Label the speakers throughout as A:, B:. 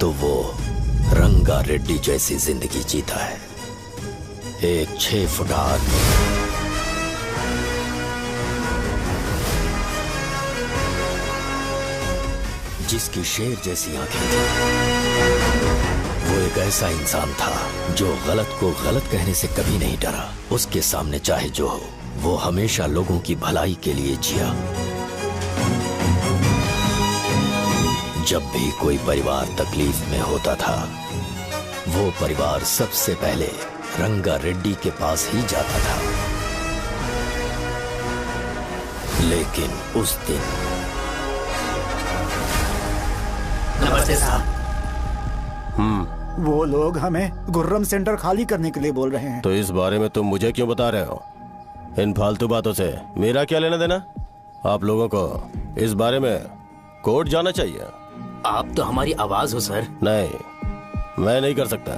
A: तो वो रंगा रेड्डी जैसी जिंदगी जीता है। एक 6 फुट आदमी, जिसकी शेर जैसी आंखें थी। वो एक ऐसा इंसान था जो गलत को गलत कहने से कभी नहीं डरा। उसके सामने चाहे जो हो, वो हमेशा लोगों की भलाई के लिए जिया। जब भी कोई परिवार तकलीफ में होता था, वो परिवार सबसे पहले रंगा रेड्डी के पास ही जाता था। लेकिन उस दिन
B: नमस्ते साहब।
C: वो लोग हमें गुर्रम सेंटर खाली करने के लिए बोल रहे हैं।
D: तो इस बारे में तुम मुझे क्यों बता रहे हो? इन फालतू बातों से मेरा क्या लेना देना? आप लोगों को इस बारे में कोर्ट जाना चाहिए।
B: आप तो हमारी आवाज हो सर।
D: नहीं, मैं नहीं कर सकता।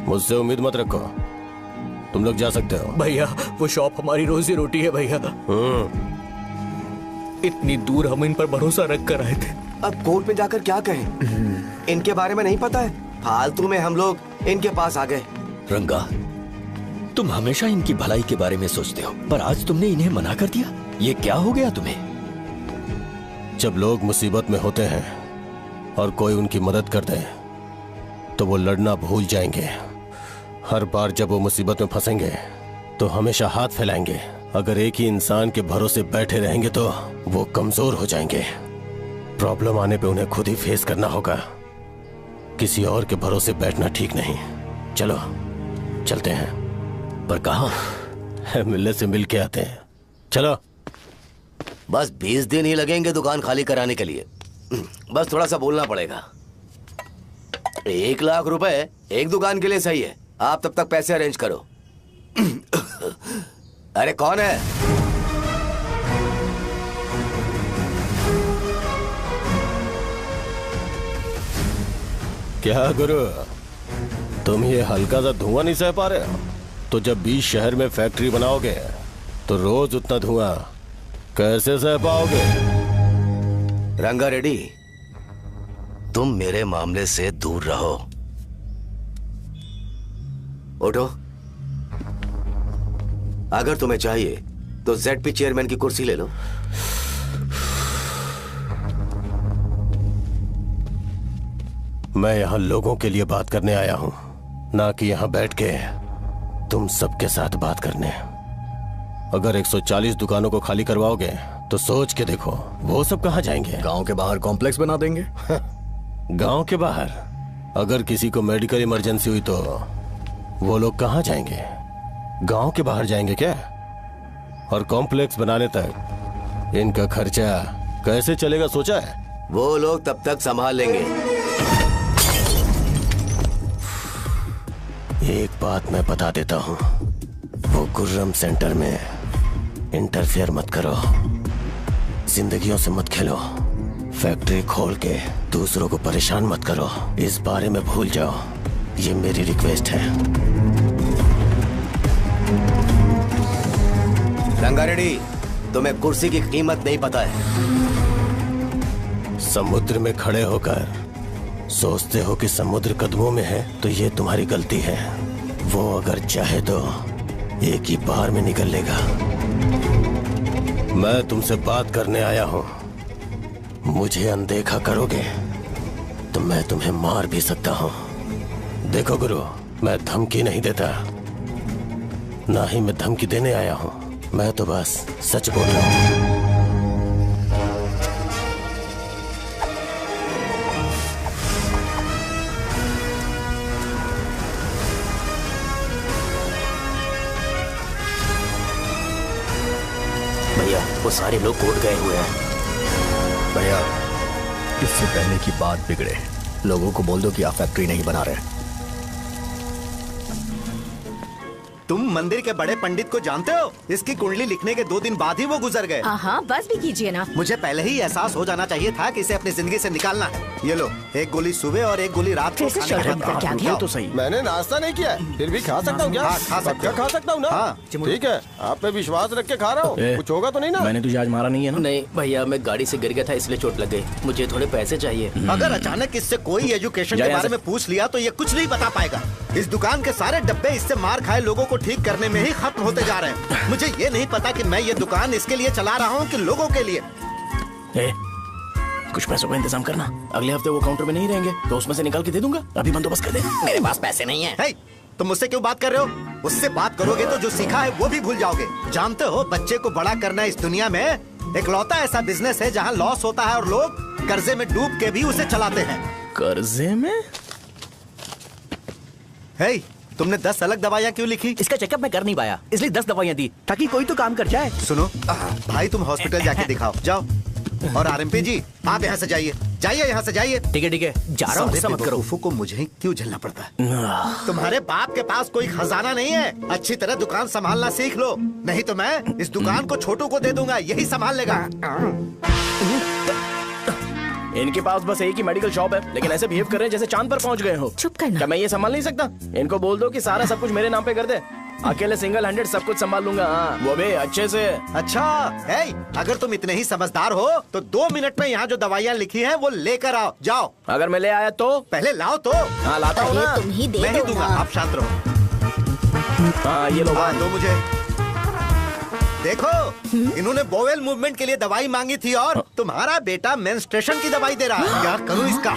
D: मुझसे उम्मीद मत रखो। तुम लोग जा सकते हो।
E: भैया वो शॉप हमारी रोजी रोटी है भैया। इतनी दूर हम इन पर भरोसा रख कर आए थे।
F: अब कोर्ट में जाकर क्या कहें? इनके बारे में नहीं पता है। फालतू में हम लोग इनके पास आ गए।
A: रंगा, तुम हमेशा इनकी भलाई के बारे में सोचते हो, पर आज तुमने इन्हें मना कर दिया। ये क्या हो गया तुम्हें?
D: जब लोग मुसीबत में होते हैं और कोई उनकी मदद कर दे तो वो लड़ना भूल जाएंगे। हर बार जब वो मुसीबत में फंसेंगे तो हमेशा हाथ फैलाएंगे। अगर एक ही इंसान के भरोसे बैठे रहेंगे तो वो कमजोर हो जाएंगे। प्रॉब्लम आने पे उन्हें खुद ही फेस करना होगा। किसी और के भरोसे बैठना ठीक नहीं। चलो चलते हैं।
A: पर कहाँ?
D: मिलने से मिल के आते हैं। चलो।
F: बस 20 दिन ही लगेंगे दुकान खाली कराने के लिए। बस थोड़ा सा बोलना पड़ेगा। 1 लाख रुपए एक दुकान के लिए सही है। आप तब तक पैसे अरेंज करो। अरे कौन है?
D: क्या गुरु, तुम ये हल्का सा धुआं नहीं सह पा रहे हो? तो जब 20 शहर में फैक्ट्री बनाओगे तो रोज उतना धुआं कैसे सह पाओगे?
F: रंगा रेड्डी, तुम मेरे मामले से दूर रहो। उठो। अगर तुम्हें चाहिए तो ZP चेयरमैन की कुर्सी ले लो।
D: मैं यहाँ लोगों के लिए बात करने आया हूँ, ना कि यहाँ बैठ के तुम सबके साथ बात करने। अगर 140 दुकानों को खाली करवाओगे तो सोच के देखो वो सब कहाँ जाएंगे?
E: गांव के बाहर कॉम्प्लेक्स बना देंगे।
D: गांव के बाहर? अगर किसी को मेडिकल इमरजेंसी हुई तो वो लोग कहाँ जाएंगे? गांव के बाहर जाएंगे क्या? और कॉम्प्लेक्स बनाने तक इनका खर्चा कैसे चलेगा सोचा है?
F: वो लोग तब तक संभाल लेंगे।
D: एक बात मैं बता देता हूँ, वो गुर्रम सेंटर में इंटरफेयर मत करो। जिंदगियों से मत खेलो। फैक्ट्री खोल के दूसरों को परेशान मत करो। इस बारे में भूल जाओ। ये मेरी रिक्वेस्ट है।
F: रंगा रेड्डी, तुम्हें कुर्सी की कीमत नहीं पता है।
D: समुद्र में खड़े होकर सोचते हो कि समुद्र कदमों में है तो ये तुम्हारी गलती है। वो अगर चाहे तो एक ही बार में निकल लेगा। मैं तुमसे बात करने आया हूं। मुझे अनदेखा करोगे तो मैं तुम्हें मार भी सकता हूं। देखो गुरु, मैं धमकी नहीं देता, ना ही मैं धमकी देने आया हूं। मैं तो बस सच बोल रहा हूं।
B: भैया वो सारे लोग कोर्ट गए हुए हैं।
E: भैया इससे पहले की बात बिगड़े, लोगों को बोल दो कि आप फैक्ट्री नहीं बना रहे।
C: तुम मंदिर के बड़े पंडित को जानते हो? इसकी कुंडली लिखने के 2 दिन बाद ही वो गुजर गए।
G: हाँ, बस भी कीजिए ना।
C: मुझे पहले ही एहसास हो जाना चाहिए था कि इसे अपनी जिंदगी से निकालना है। ये लो, 1 गोली सुबह और 1 गोली रात को
G: फिर से
C: खाने के
G: शॉर्ट
C: बाद
G: करके आ
C: खाओ।
G: गया।
E: तो सही।
D: मैंने नाश्ता नहीं किया है, फिर भी खा सकता हूँ क्या?
C: हाँ, खा सकते
D: पक्का
C: हो।
D: खा सकता हूँ ना?
C: हाँ।
D: ठीक है, आप पे विश्वास रख के खा रहा हूँ।
E: ए,
D: कुछ होगा तो नहीं ना?
E: मैंने तुझे आज मारा नहीं है ना?
B: नहीं भैया, मैं गाड़ी से गिर गया था इसलिए चोट लग गई। मुझे थोड़े पैसे चाहिए।
C: अगर अचानक इससे कोई एजुकेशन
E: जा
C: के
E: यहाँ
C: बारे
E: से।
C: में पूछ लिया तो ये कुछ नहीं बता पाएगा। इस दुकान के सारे डब्बे इससे मार खाए लोगों को ठीक करने में ही खत्म होते जा रहे हैं। मुझे ये नहीं पता कि मैं ये दुकान इसके लिए चला रहा हूँ कि लोगों के लिए।
E: ए, कुछ पैसों का इंतजाम करना। अगले हफ्ते वो काउंटर में नहीं रहेंगे तो उसमें से निकाल के दे दूंगा। अभी बंदोबस्त कर दे।
B: मेरे पास पैसे नहीं है।
C: हे, तुम मुझसे क्यों बात कर रहे हो? उससे बात करोगे तो जो सीखा है वो भी भूल जाओगे। जानते हो, बच्चे को बड़ा करना इस दुनिया में इकलौता ऐसा बिजनेस है जहाँ लॉस होता है और लोग कर्जे में डूब के भी उसे चलाते हैं।
E: कर्जे में?
C: हे, तुमने 10 अलग दवाइयाँ क्यों लिखी?
B: इसका चेकअप मैं कर नहीं पाया, इसलिए 10 दवाइयाँ दी ताकि कोई तो काम कर जाए।
C: सुनो भाई, तुम हॉस्पिटल जाके दिखाओ, जाओ। और आरएमपी जी, आप यहाँ से जाइए, जाइए यहाँ से जाइए।
B: ठीक है, जा रहा हूँ, गुस्सा मत करो।
C: बेवकूफों को मुझे ही क्यों झेलना पड़ता है? तुम्हारे बाप के पास कोई खजाना नहीं है। अच्छी तरह दुकान संभालना सीख लो, नहीं तो मैं इस दुकान को छोटू को दे दूंगा, यही संभाल लेगा।
E: इनके पास बस एक ही मेडिकल शॉप है, लेकिन ऐसे बिहेव कर रहे हैं जैसे चांद पर पहुंच गए हो।
G: चुप करना।
E: क्या मैं ये संभाल नहीं सकता? इनको बोल दो कि सारा सब कुछ मेरे नाम पे कर दे। अकेले सिंगल हैंडेड सब कुछ संभाल लूंगा। हाँ, वो भी अच्छे से।
C: अच्छा, हे, अगर तुम इतने ही समझदार हो तो 2 मिनट में यहाँ जो दवाइयाँ लिखी हैं वो लेकर आओ, जाओ।
E: अगर मैं ले आया तो?
C: पहले लाओ तो।
E: हाँ, लाता हूँ ना।
G: तुम ही दे
C: मैं ही
G: दो
C: दूंगा,
G: ना।
C: आप शांत रहो।
E: हाँ, ये लो।
C: हाँ, दो मुझे। देखो, इन्होंने बोवेल मूवमेंट के लिए दवाई मांगी थी और तुम्हारा बेटा मेंस्ट्रुएशन की दवाई दे रहा है। क्या करूं इसका?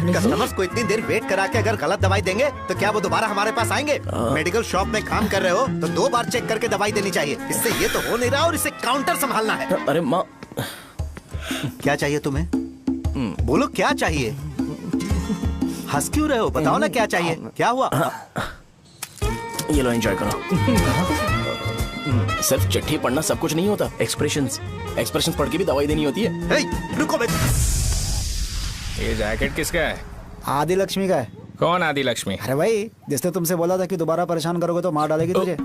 C: कस्टमर्स को इतनी देर वेट करा के अगर गलत दवाई देंगे तो क्या वो दोबारा हमारे पास आएंगे? मेडिकल शॉप में काम कर रहे हो तो 2 बार चेक करके दवाई देनी चाहिए। इससे ये तो हो नहीं रहा और इसे काउंटर संभालना है।
E: अरे माँ,
C: क्या चाहिए तुम्हें? बोलो, क्या चाहिए? हंस क्यों रहे हो? बताओ ना क्या चाहिए? क्या हुआ?
E: ये लो, एंजॉय करो। सिर्फ चिट्ठी पढ़ना सब कुछ नहीं होता। एक्सप्रेशंस पढ़ के भी दवाई देनी होती है।
C: हे, रुको बे।
H: ये जैकेट किसका है?
C: आदि लक्ष्मी का है।
H: कौन आदि लक्ष्मी?
C: अरे भाई, जिसने तुमसे बोला था कि दोबारा परेशान करोगे तो मार डालेगी तुझे।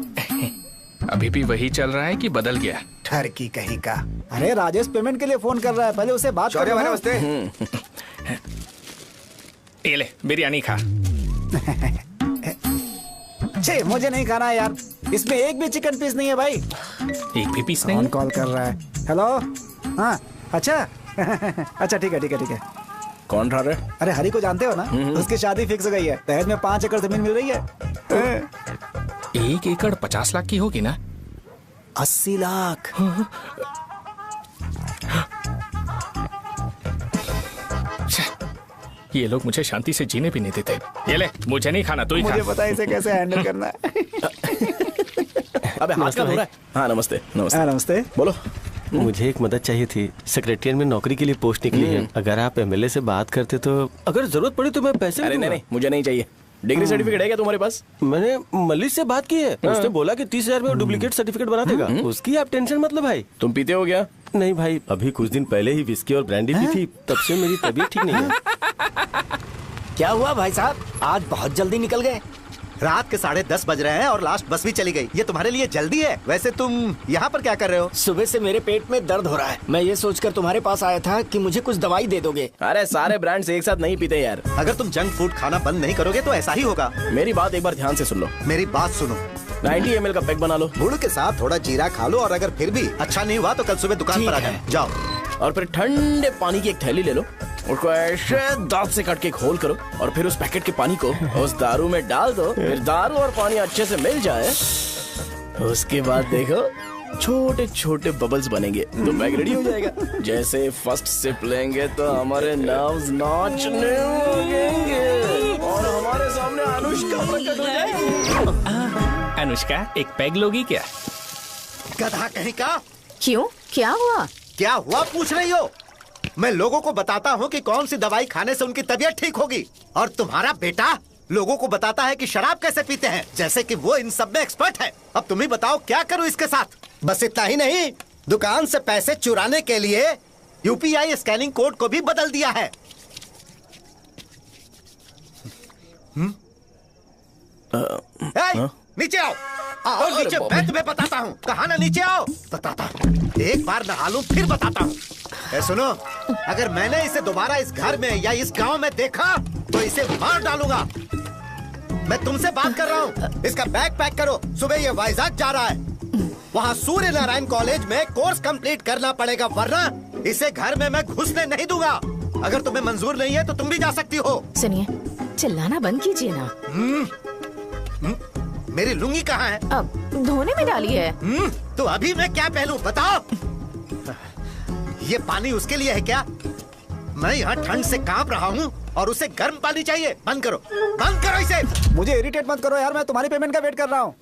H: अभी भी वही चल रहा है कि बदल गया?
C: ठरकी कहीं का। अरे राजेश पेमेंट के लिए फोन कर रहा है, पहले उसे बात करो। नमस्ते।
H: ये ले, बिरयानी खा।
C: छे, मुझे नहीं खाना है यार, इसमें एक भी चिकन पीस नहीं है भाई।
H: एक भी पीस नहीं?
C: कौन कॉल कर रहा है? हेलो। हाँ, अच्छा। अच्छा, ठीक है।
E: कौन रहा रे?
C: अरे हरी को जानते हो ना? उसकी शादी फिक्स हो गई है। दहेज में 5 एकड़ जमीन मिल रही है।
H: 1 एकड़ 50 लाख की होगी ना?
C: 80 लाख।
H: ये लोग मुझे शांति से जीने भी नहीं देते। ये ले, मुझे नहीं खाना, तू ही खा।
C: मुझे पता है इसे कैसे हैंडल करना है।
E: अबे हाथ का हो रहा है। हाँ, नमस्ते।
C: नमस्ते।
E: बोलो।
D: मुझे एक मदद चाहिए थी। सेक्रेटरिएट में नौकरी के लिए पोस्ट निकली है। अगर आप एमएलए से बात करते तो अगर जरूरत पड़ी तो मैं पैसे
E: अरे नहीं, मुझे नहीं चाहिए। डिग्री सर्टिफिकेट है क्या तुम्हारे पास?
D: मैंने मलिक से बात की है। उसने बोला कि 30,000 में वो डुप्लीकेट सर्टिफिकेट बना देगा। उसकी आप टेंशन मत लो भाई।
E: तुम पीते हो क्या?
D: नहीं भाई, अभी कुछ दिन पहले ही विस्की और ब्रांडी पी थी, तब से मेरी तबीयत ठीक नहीं है।
B: क्या हुआ भाई साहब, आज बहुत जल्दी निकल गए?
C: रात के 10:30 बज रहे हैं और लास्ट बस भी चली गई। ये तुम्हारे लिए जल्दी है। वैसे तुम यहाँ पर क्या कर रहे हो?
B: सुबह से मेरे पेट में दर्द हो रहा है। मैं ये सोचकर तुम्हारे पास आया था कि मुझे कुछ दवाई दे दोगे।
E: अरे सारे ब्रांड्स एक साथ नहीं पीते यार।
C: अगर तुम जंक फूड खाना बंद नहीं करोगे तो ऐसा ही होगा।
E: मेरी बात एक बार ध्यान से सुन लो।
C: मेरी बात सुनो।
E: 90 ml का पैक बना लो।
C: गुड़ के साथ थोड़ा जीरा खा लो और अगर फिर भी अच्छा नहीं हुआ तो कल सुबह दुकान पर आ जाना। जाओ।
E: और फिर ठंडे पानी की एक थैली ले लो, उसको ऐसे दांत से काट के घोल करो और फिर उस पैकेट के पानी को उस दारू में डाल दो। फिर दारू और पानी अच्छे से मिल जाए, उसके बाद देखो छोटे छोटे बबल्स बनेंगे तो पैक रेडी हो जाएगा। जैसे फर्स्ट सिप लेंगे तो हमारे नर्व्स नाचने लगेंगे और हमारे सामने अनुष्का प्रकट हो जाएगी।
H: अनुष्का, एक पैग लोगी क्या?
C: गधा कहीं का।
G: क्यों, क्या हुआ?
C: क्या हुआ पूछ रही हो? मैं लोगों को बताता हूँ कि कौन सी दवाई खाने से उनकी तबीयत ठीक होगी, और तुम्हारा बेटा लोगों को बताता है कि शराब कैसे पीते हैं, जैसे कि वो इन सब में एक्सपर्ट है। अब तुम ही बताओ क्या करूँ इसके साथ? बस इतना ही नहीं, दुकान से पैसे चुराने के लिए यूपीआई स्कैनिंग कोड को भी बदल दिया है। नीचे आओ, आओ नीचे, मैं तुम्हें बताता हूँ। कहा ना नीचे आओ, बताता हूँ। एक बार नहा लूं फिर बताता हूँ। सुनो, अगर मैंने इसे दोबारा इस घर में या इस गांव में देखा तो इसे मार डालूंगा। मैं तुमसे बात कर रहा हूँ। इसका बैग पैक करो, सुबह ये वाइजाग जा रहा है। वहाँ सूर्य नारायण कॉलेज में कोर्स कंप्लीट करना पड़ेगा, वरना इसे घर में मैं घुसने नहीं दूंगा। अगर तुम्हें मंजूर नहीं है तो तुम भी जा सकती हो।
G: सुनिए, चिल्लाना बंद कीजिए ना।
C: मेरी लुंगी कहाँ है?
G: अब धोने में डाली है।
C: तो अभी मैं क्या पहनूं बताओ? ये पानी उसके लिए है क्या? मैं यहाँ ठंड से कांप रहा हूँ और उसे गर्म पानी चाहिए। बंद करो, बंद करो इसे।
B: मुझे इरिटेट मत करो यार, मैं तुम्हारी पेमेंट का वेट कर रहा हूँ।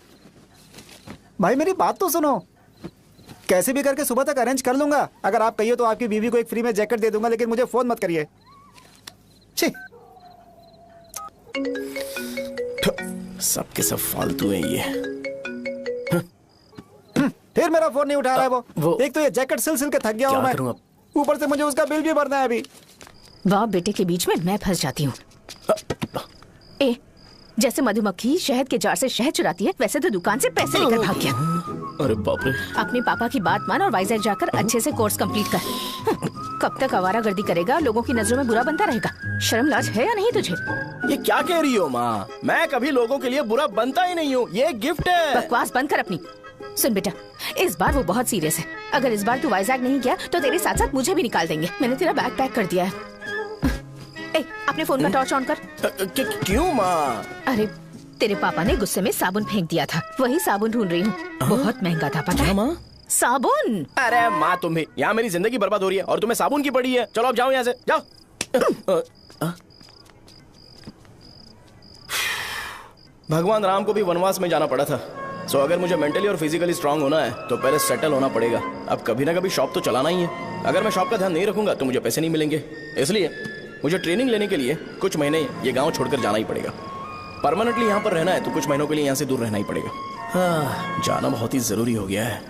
B: भाई मेरी बात तो सुनो, कैसे भी करके सुबह तक अरेंज कर लूंगा। अगर आप कहिए तो आपकी बीवी को एक फ्री में जैकेट दे दूंगा, लेकिन मुझे फोन मत करिए। छी,
E: सबके सब फालतू है ये।
B: फिर मेरा फोन नहीं उठा रहा है वो। एक तो ये जैकेट सिल सिल के थक गया हूँ मैं, ऊपर से मुझे उसका बिल भी भरना है अभी।
G: बाप बेटे के बीच में मैं फंस जाती हूँ। जैसे मधुमक्खी शहद के जार से शहद चुराती है, वैसे तो दुकान से पैसे लेकर भाग गया।
E: अरे बाप रे।
G: अपने पापा की बात मान और वाइजैक जाकर अच्छे से कोर्स कंप्लीट कर। कब तक आवारागर्दी करेगा, लोगों की नजरों में बुरा बनता रहेगा। शर्म लाज है या नहीं तुझे?
E: ये क्या कह रही हो माँ? मैं कभी लोगों के लिए बुरा बनता ही नहीं हूँ, ये गिफ्ट है।
G: बकवास बंद कर अपनी। सुन बेटा, इस बार वो बहुत सीरियस है। अगर इस बार तू वाइजैक नहीं गया तो तेरे साथ साथ मुझे भी निकाल देंगे। मैंने तेरा बैग पैक कर दिया है। अपने फोन का टॉर्च ऑन कर।
E: क्यों माँ?
G: अरे तेरे पापा ने गुस्से में साबुन फेंक दिया था, वही साबुन ढूंढ रही हूँ। बहुत महंगा था, पता है
E: माँ?
G: साबुन।
E: अरे माँ, तुम भी यहाँ मेरी जिंदगी बर्बाद हो रही है और तुम्हें साबुन की पड़ी है। चलो अब जाओ यहाँ से, जाओ। भगवान राम को भी वनवास में जाना पड़ा था। सो अगर मुझे मेंटली और फिजिकली स्ट्रांग होना है तो पहले सेटल होना पड़ेगा। अब कभी ना कभी शॉप तो चलाना ही है। अगर मैं शॉप का ध्यान नहीं रखूंगा तो मुझे पैसे नहीं मिलेंगे। इसलिए मुझे ट्रेनिंग लेने के लिए कुछ महीने ये गांव छोड़कर जाना ही पड़ेगा। परमानेंटली यहाँ पर रहना है तो कुछ महीनों के लिए यहाँ से दूर रहना ही पड़ेगा। हाँ, जाना बहुत ही जरूरी हो गया है।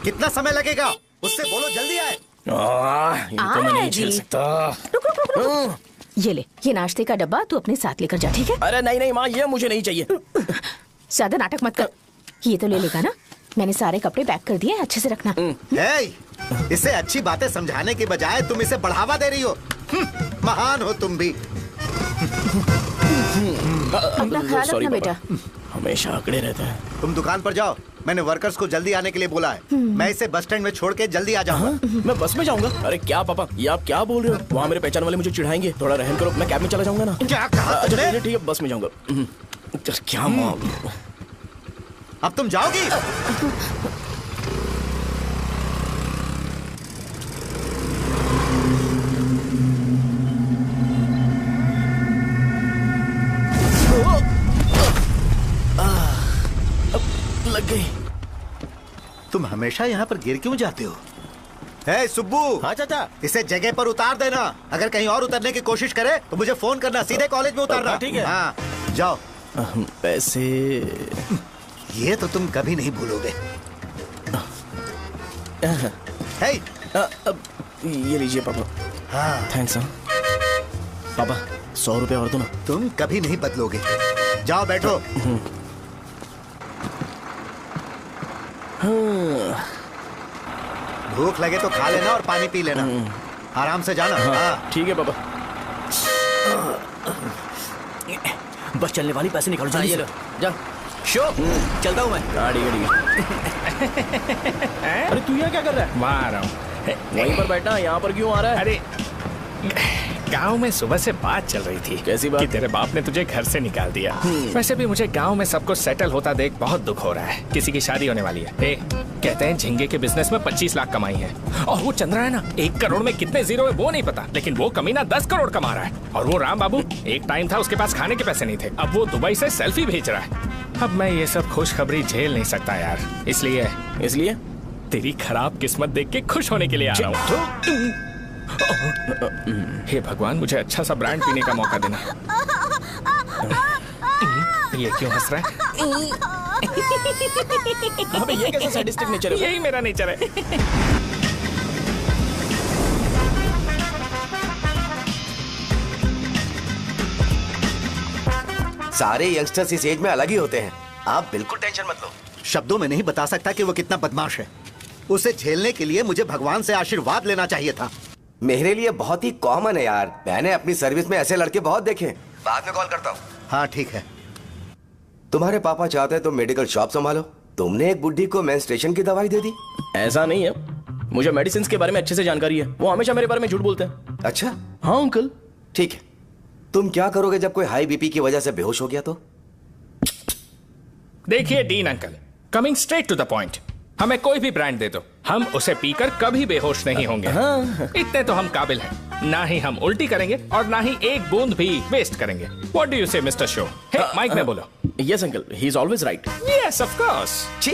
C: कितना समय लगेगा? उससे बोलो जल्दी आए।
E: ये तो मैं नहीं झेल सकता।
G: रुक। ये ले, ये नाश्ते का डब्बा तू अपने साथ लेकर जा, ठीक है?
E: अरे नहीं नहीं माँ, ये मुझे नहीं चाहिए।
G: ज्यादा नाटक मत कर। ये तो ले लेगा ना? मैंने सारे कपड़े पैक कर दिए, अच्छे से रखना।
C: इसे अच्छी बातें समझाने के बजाय तुम इसे बढ़ावा दे रही हो। महान हो तुम भी।
G: अपना ख्याल रखना बेटा।
E: हमेशा अकड़े रहते हैं।
C: तुम दुकान पर जाओ, मैंने वर्कर्स को जल्दी आने के लिए बोला है। मैं इसे बस स्टैंड में छोड़ के जल्दी आ जाऊंगा।
E: मैं बस में जाऊंगा? अरे क्या पापा, ये आप क्या बोल रहे हो? वहाँ मेरे पहचान वाले मुझे चिढ़ाएंगे। थोड़ा रहम करो, मैं कैब में चला जाऊंगा ना।
C: क्या कहा तुमने?
E: ठीक है, बस में जाऊंगा। क्या माँ,
C: अब तुम जाओगी?
E: लग गई।
C: तुम हमेशा यहाँ पर गिर क्यों जाते हो? हे सुब्बू।
F: हाँ चाचा।
C: इसे जगह पर उतार देना। अगर कहीं और उतरने की कोशिश करे तो मुझे फोन करना, सीधे कॉलेज में उतारना।
F: ठीक है।
C: हाँ, जाओ।
E: पैसे
C: ये तो तुम कभी नहीं भूलोगे। हे,
E: ये लीजिए पापा।
C: हाँ,
E: थैंक्स। पापा 100 रुपए और दो ना।
C: तुम कभी नहीं बदलोगे। जाओ बैठो। भूख लगे तो खा लेना और पानी पी लेना। आराम से जाना। हाँ।
E: ठीक है पापा।
F: बस चलने वाली, पैसे निकालो जल्दी से। जा शो, चलता हूँ मैं।
E: गाड़ी अरे तू यहाँ क्या कर रहा है?
H: वहाँ आ रहा हूँ।
E: वहीं पर बैठा, यहाँ पर क्यों आ रहा है?
H: अरे गांव में सुबह से बात चल रही थी।
E: कैसी बात?
H: कि तेरे बाप ने तुझे घर से निकाल दिया। वैसे भी मुझे गांव में सब कुछ सेटल होता देख बहुत दुख हो रहा है। किसी की शादी होने वाली है। कहते हैं झींगे के बिजनेस में 25 लाख कमाई है। और वो चंद्रा है ना, 1 करोड़ में कितने जीरो है वो नहीं पता, लेकिन वो कमीना 10 करोड़ कमा रहा है। और वो राम बाबू, एक टाइम था उसके पास खाने के पैसे नहीं थे, अब वो दुबई से सेल्फी भेज रहा है। अब मैं ये सब खुशखबरी झेल नहीं सकता यार, इसलिए तेरी खराब किस्मत देख के खुश होने के लिए आ रहा हूँ। हे भगवान, मुझे अच्छा सा ब्रांड पीने का मौका देना। ये क्यों हंस रहा है?
E: अबे ये कैसा सैडिस्टिक नेचर है?
H: यही मेरा नेचर है।
F: सारे यंगस्टर्स इस एज में अलग ही होते हैं। आप बिल्कुल टेंशन मत लो।
C: शब्दों में नहीं बता सकता कि वो कितना बदमाश है। उसे झेलने के लिए मुझे भगवान से आशीर्वाद लेना चाहिए था।
F: मेरे लिए बहुत ही कॉमन है यार, मैंने अपनी सर्विस में ऐसे लड़के बहुत देखे। बाद में कॉल करता हूँ।
C: हाँ ठीक है।
F: तुम्हारे पापा चाहते हैं तुम मेडिकल शॉप संभालो। तुमने एक बुढ़ी को मेंस्ट्रुएशन की दवाई दे दी।
E: ऐसा नहीं है, मुझे मेडिसिन के बारे में अच्छे से जानकारी है। वो हमेशा मेरे बारे में झूठ बोलते हैं।
F: अच्छा
E: हाँ अंकल।
F: ठीक है, तुम क्या करोगे जब कोई हाई बीपी की वजह से बेहोश हो गया तो?
H: देखिए dean uncle, coming straight to the point, हमें कोई भी ब्रांड दे दो, हम उसे पीकर कभी बेहोश नहीं होंगे। हाँ। इतने तो हम काबिल हैं। ना ही हम उल्टी करेंगे और ना ही एक बूंद भी वेस्ट करेंगे। व्हाट डू यू से मिस्टर शो? हे माइक में बोलो।
E: Yes uncle, he is always right.
H: Yes of course.
F: छी,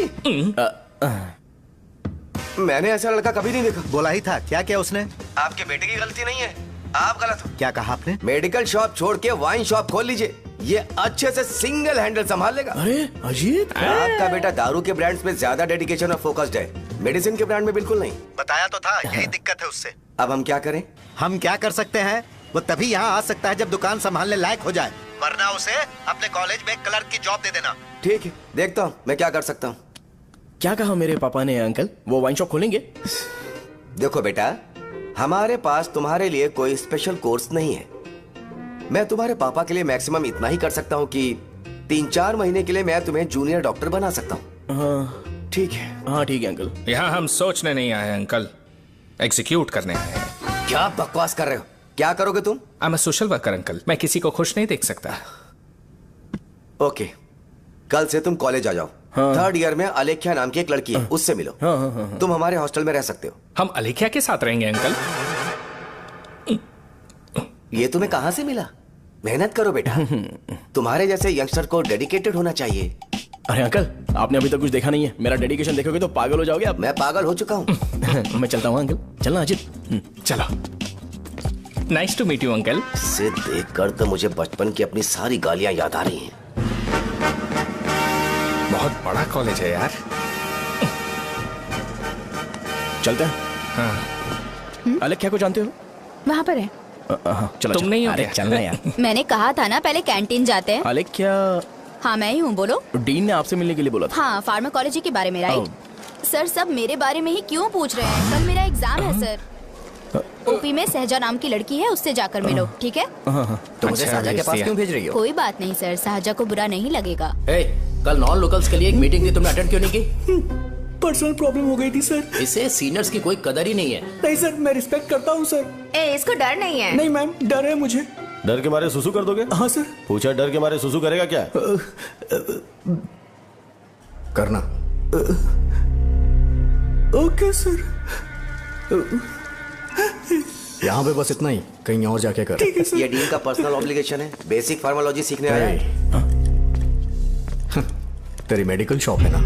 F: मैंने ऐसा लड़का कभी नहीं देखा।
C: बोला ही था। क्या क्या उसने?
F: आपके बेटे की गलती नहीं है, आप गलत हो।
C: क्या कहा आपने?
F: मेडिकल शॉप छोड़ के वाइन शॉप खोल लीजिए, ये अच्छे से सिंगल हैंडल संभाल लेगा।
E: अरे अजीत,
F: आपका बेटा दारू के ब्रांड्स में ज्यादा डेडिकेशन और फोकस्ड है, मेडिसिन के ब्रांड में बिल्कुल नहीं।
C: बताया तो था, यही दिक्कत है उससे।
F: अब हम क्या करें?
C: हम क्या कर सकते हैं? वो तभी यहाँ आ सकता है जब दुकान संभालने लायक हो जाए, वरना उसे अपने कॉलेज में क्लर्क की जॉब दे देना।
F: ठीक है, देखता हूँ मैं क्या कर सकता हूँ।
E: क्या कहा मेरे पापा ने अंकल? वो वाइन शॉप खोलेंगे?
F: देखो बेटा, हमारे पास तुम्हारे लिए कोई स्पेशल कोर्स नहीं है। मैं तुम्हारे पापा के लिए मैक्सिमम इतना ही कर सकता हूँ कि 3-4 महीने के लिए मैं तुम्हें जूनियर डॉक्टर बना सकता हूँ।
E: हाँ
F: ठीक है।
E: हाँ ठीक है अंकल।
H: यहाँ हम सोचने नहीं आए अंकल, एग्जीक्यूट करने आए हैं।
F: क्या बकवास कर रहे हो? क्या करोगे तुम?
H: I am a social worker uncle, मैं किसी को खुश नहीं देख सकता।
F: ओके, कल से तुम कॉलेज आ जाओ।
E: हाँ।
F: 3rd ईयर में अलेख्या नाम की एक लड़की है, उससे मिलो।
E: हाँ, हाँ, हाँ, हाँ।
F: तुम हमारे हॉस्टल में रह सकते हो।
H: हम अलेख्या के साथ रहेंगे अंकल।
F: ये तुम्हें कहां से मिला? मेहनत करो बेटा, तुम्हारे जैसे यंगस्टर को डेडिकेटेड होना चाहिए।
E: अरे अंकल, आपने अभी तक कुछ देखा नहीं है। मेरा डेडिकेशन देखोगे तो पागल हो जाओगे आप।
F: मैं पागल हो चुका हूँ।
E: मैं चलता हूँ अंकल। चलना अजित।
H: चलो, nice to meet you uncle.
F: इसे देखकर तो मुझे बचपन की अपनी सारी गालियां याद आ रही हैं।
H: बहुत बड़ा कॉलेज है यार।
E: चलते हैं।
H: हाँ।
E: अलेख्या को जानते हो?
G: वहाँ पर है।
E: हाँ, चलो
H: तुम नहीं हो
E: अरे
H: क्या?
E: चलना यार।
G: मैंने कहा था ना पहले कैंटीन जाते हैं।
E: अलेख्या,
G: हाँ मैं ही हूँ, बोलो।
E: डीन ने आपसे मिलने के लिए बोला था।
G: हाँ, फार्माकोलॉजी के बारे में, राइट? सर सब मेरे बारे में ही क्यों पूछ रहे हैं? कल मेरा एग्जाम है सर। ओपी में सहजा नाम की लड़की है, उससे जाकर मिलो, ठीक है?
F: तुम मुझे
H: अच्छा,
F: साजा के पास
H: भेज
F: क्यों भेज रही हो?
G: कोई बात नहीं सर, सहजा को बुरा नहीं लगेगा।
I: कल नॉन लोकल्स के लिए एक मीटिंग थी, तुमने अटेंड क्यों नहीं की?
J: पर्सनल प्रॉब्लम हो गई थी सर।
I: इसे सीनियर्स की कोई कदर ही नहीं है।
J: नहीं सर, मैं रिस्पेक्ट करता हूँ सर।
G: इसको डर नहीं है।
J: नहीं मैम, डर है मुझे।
D: डर के मारे सुसु कर दोगे?
J: हाँ सर।
D: पूछा डर के मारे सुसु करेगा क्या?
C: करना।
J: Okay sir.
C: यहाँ पे बस इतना ही, कहीं और जाके कर।
J: ठीक है सर।
F: ये डीन का पर्सनल ऑब्लिगेशन है, बेसिक फार्माकोलॉजी सीखने आया है।
C: तेरी मेडिकल शॉप है ना?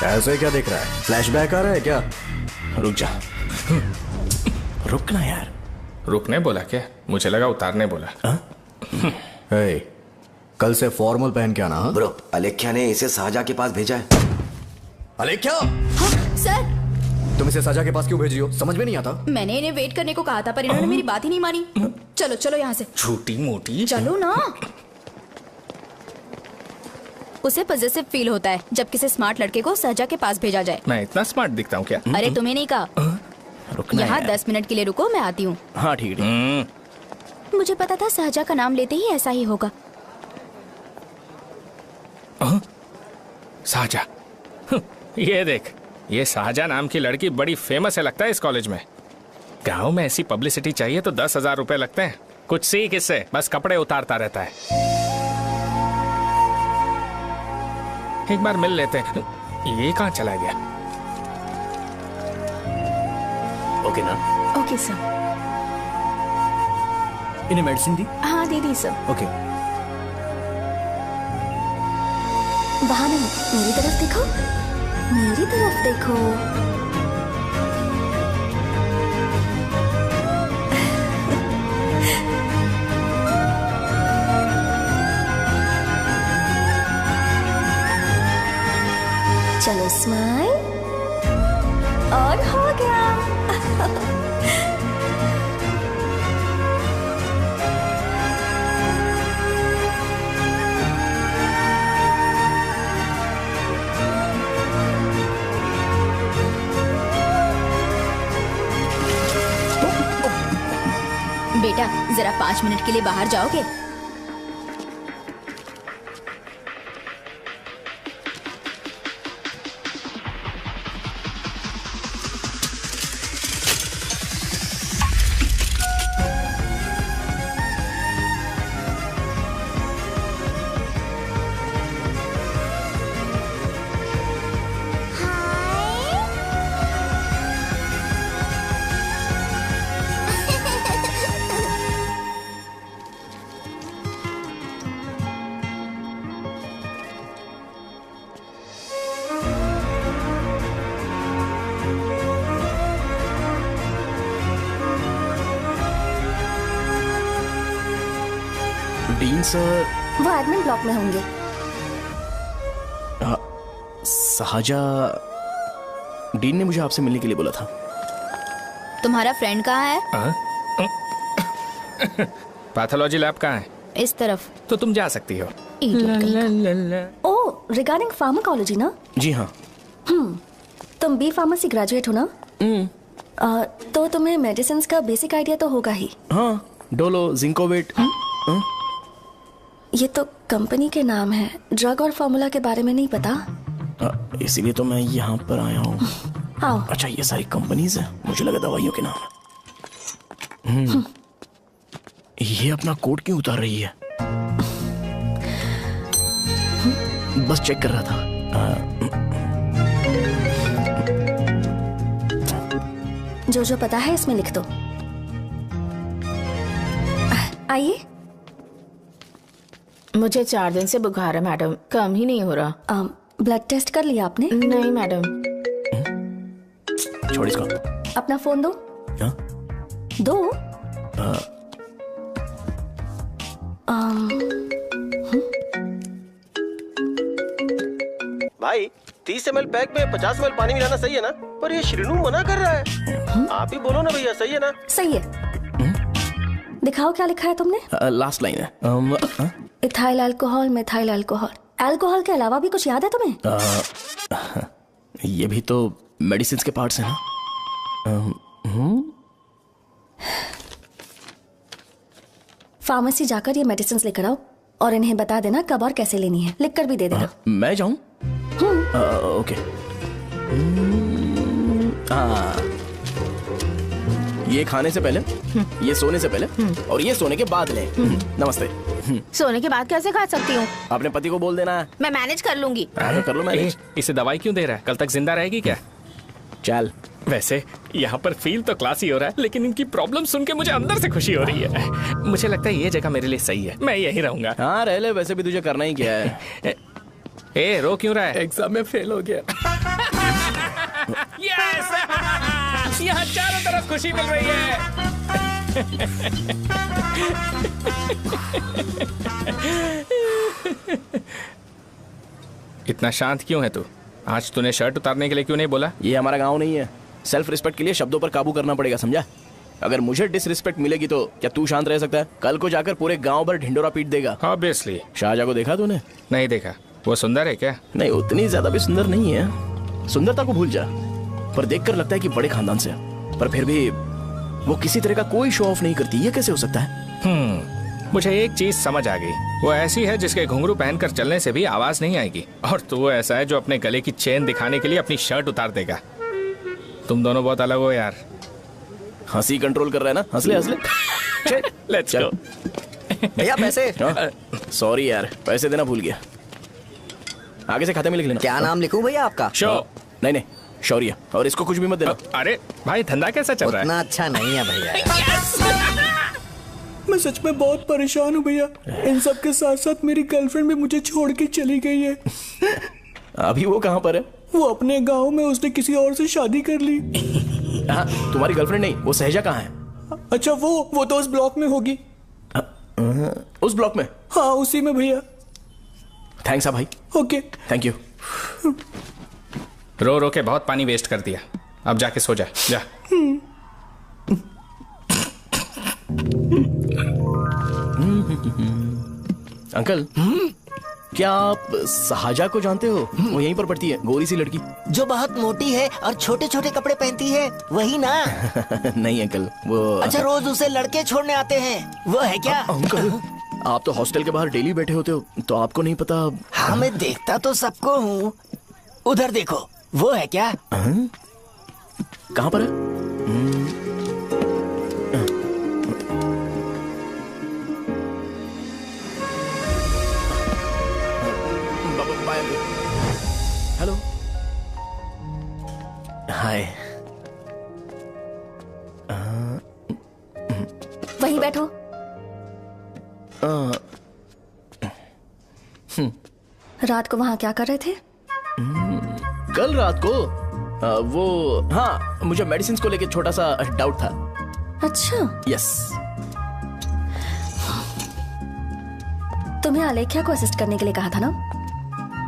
C: ऐसे क्या देख रहा है? फ्लैशबैक आ रहा है क्या?
H: रुक जा।
E: रुकना यार।
H: रुकने बोला क्या? मुझे लगा उतारने बोला।
C: हे, कल से फॉर्मल पहन के आना।
F: ब्रो, अलेख्या ने इसे साजा के पास भेजा है।
C: अलेख्या,
G: हाँ, सर
C: तुम इसे साजा के पास क्यों भेज रही हो? समझ में नहीं आता।
G: मैंने इन्हें वेट करने को कहा था, पर इन्होंने मेरी बात ही नहीं मानी। चलो चलो यहाँ से।
H: छोटी मोटी।
G: चलो ना। उसे पॉजिटिव फील होता है जब किसी स्मार्ट लड़के को सहजा के पास भेजा जाए।
H: मैं इतना स्मार्ट दिखता हूँ क्या?
G: अरे तुम्हें नहीं कहा।
E: रुकना
G: यहाँ
E: यार।
G: 10 मिनट के लिए रुको, मैं आती हूँ।
E: हाँ ठीक है।
G: मुझे पता था सहजा का नाम लेते ही ऐसा ही होगा।
H: साजा। ये देख, ये शाहजहां नाम की लड़की बड़ी फेमस है लगता है इस कॉलेज में। गांव में ऐसी पब्लिसिटी चाहिए तो 10,000 रुपए लगते हैं। कुछ सीख इससे, बस कपड़े उतारता रहता है। एक बार मिल लेते हैं। ये कहाँ चला गया?
E: ओके ना?
G: Okay sir.
J: इन्हें मेडिसिन दी?
G: हाँ दे दी सर।
J: ओके।
G: वहाँ नहीं, मेरी तरफ देखो, मेरी तरफ देखो। चलो स्माइल।
K: और हो गया।
L: बेटा जरा 5 मिनट के लिए बाहर जाओगे?
E: डीन सर
K: वो एडमिन ब्लॉक में होंगे।
E: साजा, डीन ने मुझे आपसे मिलने के लिए बोला था।
L: तुम्हारा फ्रेंड कहाँ है?
H: पैथोलॉजी लैब कहाँ है?
L: इस तरफ।
H: तो तुम जा सकती हो।
K: ओह, रिगार्डिंग फार्माकोलॉजी ना?
E: जी हाँ।
K: तुम बी फार्मेसी ग्रेजुएट हो ना? तो तुम्हें मेडिसिन का बेसिक आइडिया तो होगा ही।
E: हाँ, डोलो, जिंकोवेट।
K: ये तो कंपनी के नाम है, ड्रग और फॉर्मूला के बारे में नहीं पता।
E: इसीलिए तो मैं यहाँ पर आया हूँ।
K: आओ।
E: अच्छा, ये सारी कंपनीज है, मुझे लगा दवाइयों के नाम है। ये अपना कोट क्यों उतार रही है? बस चेक कर रहा था।
K: जो पता है इसमें लिख दो। आइए।
G: मुझे 4 दिन से बुखार है मैडम, कम ही नहीं हो रहा।
K: ब्लड टेस्ट कर लिया आपने?
G: नहीं मैडम।
E: छोड़ इसको।
K: अपना फोन दो।
E: हाँ?
K: दो।
D: भाई 30 ml पैक में 50 ml पानी मिलाना सही है ना? पर ये श्रीनू मना कर रहा है। आप ही बोलो ना भैया, सही है ना?
K: सही है। दिखाओ क्या लिखा है तुमने?
E: लास्ट लाइन है।
K: Ethyl alcohol, methyl alcohol. Alcohol के अलावा भी कुछ याद है तुम्हें?
E: ये भी तो मेडिसिन के पार्ट्स हैं ना?
K: फार्मेसी जाकर ये मेडिसिन लेकर आओ और इन्हें बता देना कब और कैसे लेनी है। लिख कर भी दे देना।
E: मैं जाऊं? ओके। ये खाने से पहले, ये सोने से पहले और ये सोने के बाद ले। नमस्ते।
G: सोने के बाद कैसे खा सकती हूँ?
E: अपने पति को बोल देना।
G: मैं मैनेज कर लूंगी।
E: कर लो मैनेज।
H: इसे दवाई क्यों दे रहा है? कल तक जिंदा रहेगी क्या?
E: चल।
H: वैसे यहाँ पर फील तो क्लासी हो रहा है, लेकिन इनकी प्रॉब्लम सुन के मुझे अंदर से खुशी हो रही है। मुझे लगता है ये जगह मेरे लिए सही है, मैं यहीं रहूंगा।
E: हाँ रह ले, वैसे भी तुझे करना ही क्या है।
H: ए रो क्यों रहा है?
J: एग्जाम में फेल हो गया।
H: यस! यहाँ चारों तरफ खुशी मिल रही है। इतना शांत क्यों है तू? आज तूने शर्ट उतारने के लिए क्यों नहीं बोला?
E: ये हमारा गांव नहीं है। सेल्फ रिस्पेक्ट के लिए शब्दों पर काबू करना पड़ेगा, समझा? अगर मुझे डिसरिस्पेक्ट मिलेगी तो क्या तू शांत रह सकता है? कल को जाकर पूरे गांव भर ढिंडोरा पीट देगा।
H: ऑब्वियसली।
E: शाहजहां को देखा तूने?
H: नहीं देखा। वो सुंदर है क्या?
E: नहीं, उतनी ज्यादा भी सुंदर नहीं है। सुंदरता को भूल जा, पर देखकर लगता है कि बड़े खानदान से, पर फिर भी वो किसी तरह का कोई शो ऑफ नहीं करती। ये कैसे हो सकता है?
H: मुझे एक चीज समझ आ गई। वो ऐसी है जिसके घुंघरू पहनकर चलने से भी आवाज नहीं आएगी, और तू वो ऐसा है जो अपने गले की चेन दिखाने के लिए अपनी शर्ट उतार देगा। तुम दोनों बहुत अलग हो यार।
E: हंसी कंट्रोल कर रहा है ना? हंस ले हंस ले।
H: Let's go.
C: भैया पैसे।
E: सॉरी यार, पैसे देना भूल गया। आगे से खाते में लिख लेना।
C: क्या नाम लिखूं भैया आपका?
E: शो। नहीं, शौर्य। और इसको कुछ भी मत देना।
H: अरे भाई, धंधा कैसा चल रहा है?
C: उतना अच्छा नहीं है भैया।
J: मैं सच में बहुत परेशान हूँ भैया। इन सब के साथ साथ मेरी गर्लफ्रेंड भी मुझे छोड़ के चली गई है।
E: अभी वो कहाँ पर है?
J: वो अपने गांव में, उसने किसी और से शादी कर ली।
E: हाँ, तुम्हारी गर्लफ्रेंड नहीं, वो सहजा कहाँ है?
J: अच्छा, वो तो उस ब्लॉक में होगी।
E: उस ब्लॉक में?
J: हाँ, उसी में भैया।
E: थैंक्स भाई।
J: Okay,
E: thank you.
H: रो रो के बहुत पानी वेस्ट कर दिया। अब जाके सो जा, जा।
E: अंकल, क्या आप सहाजा को जानते हो? वो यहीं पर पढ़ती है, गोरी सी लड़की।
M: जो बहुत मोटी है और छोटे छोटे कपड़े पहनती है, वही ना?
E: नहीं अंकल, वो
M: अच्छा, रोज उसे लड़के छोड़ने आते हैं, वो है क्या?
E: अंकल, आप तो हॉस्टल के बाहर डेली बैठे होते हो, तो आपको नहीं पता?
M: हाँ, मैं देखता तो सबको हूँ। उधर देखो, वो है क्या?
E: कहाँ पर है? हेलो, हाय।
K: वहीं बैठो। रात को वहां क्या कर रहे थे?
E: कल रात को वो, हाँ, मुझे मेडिसिन को लेके छोटा सा डाउट था।
K: अच्छा।
E: यस।
K: तुम्हें आलेख्या को असिस्ट करने के लिए कहा था ना,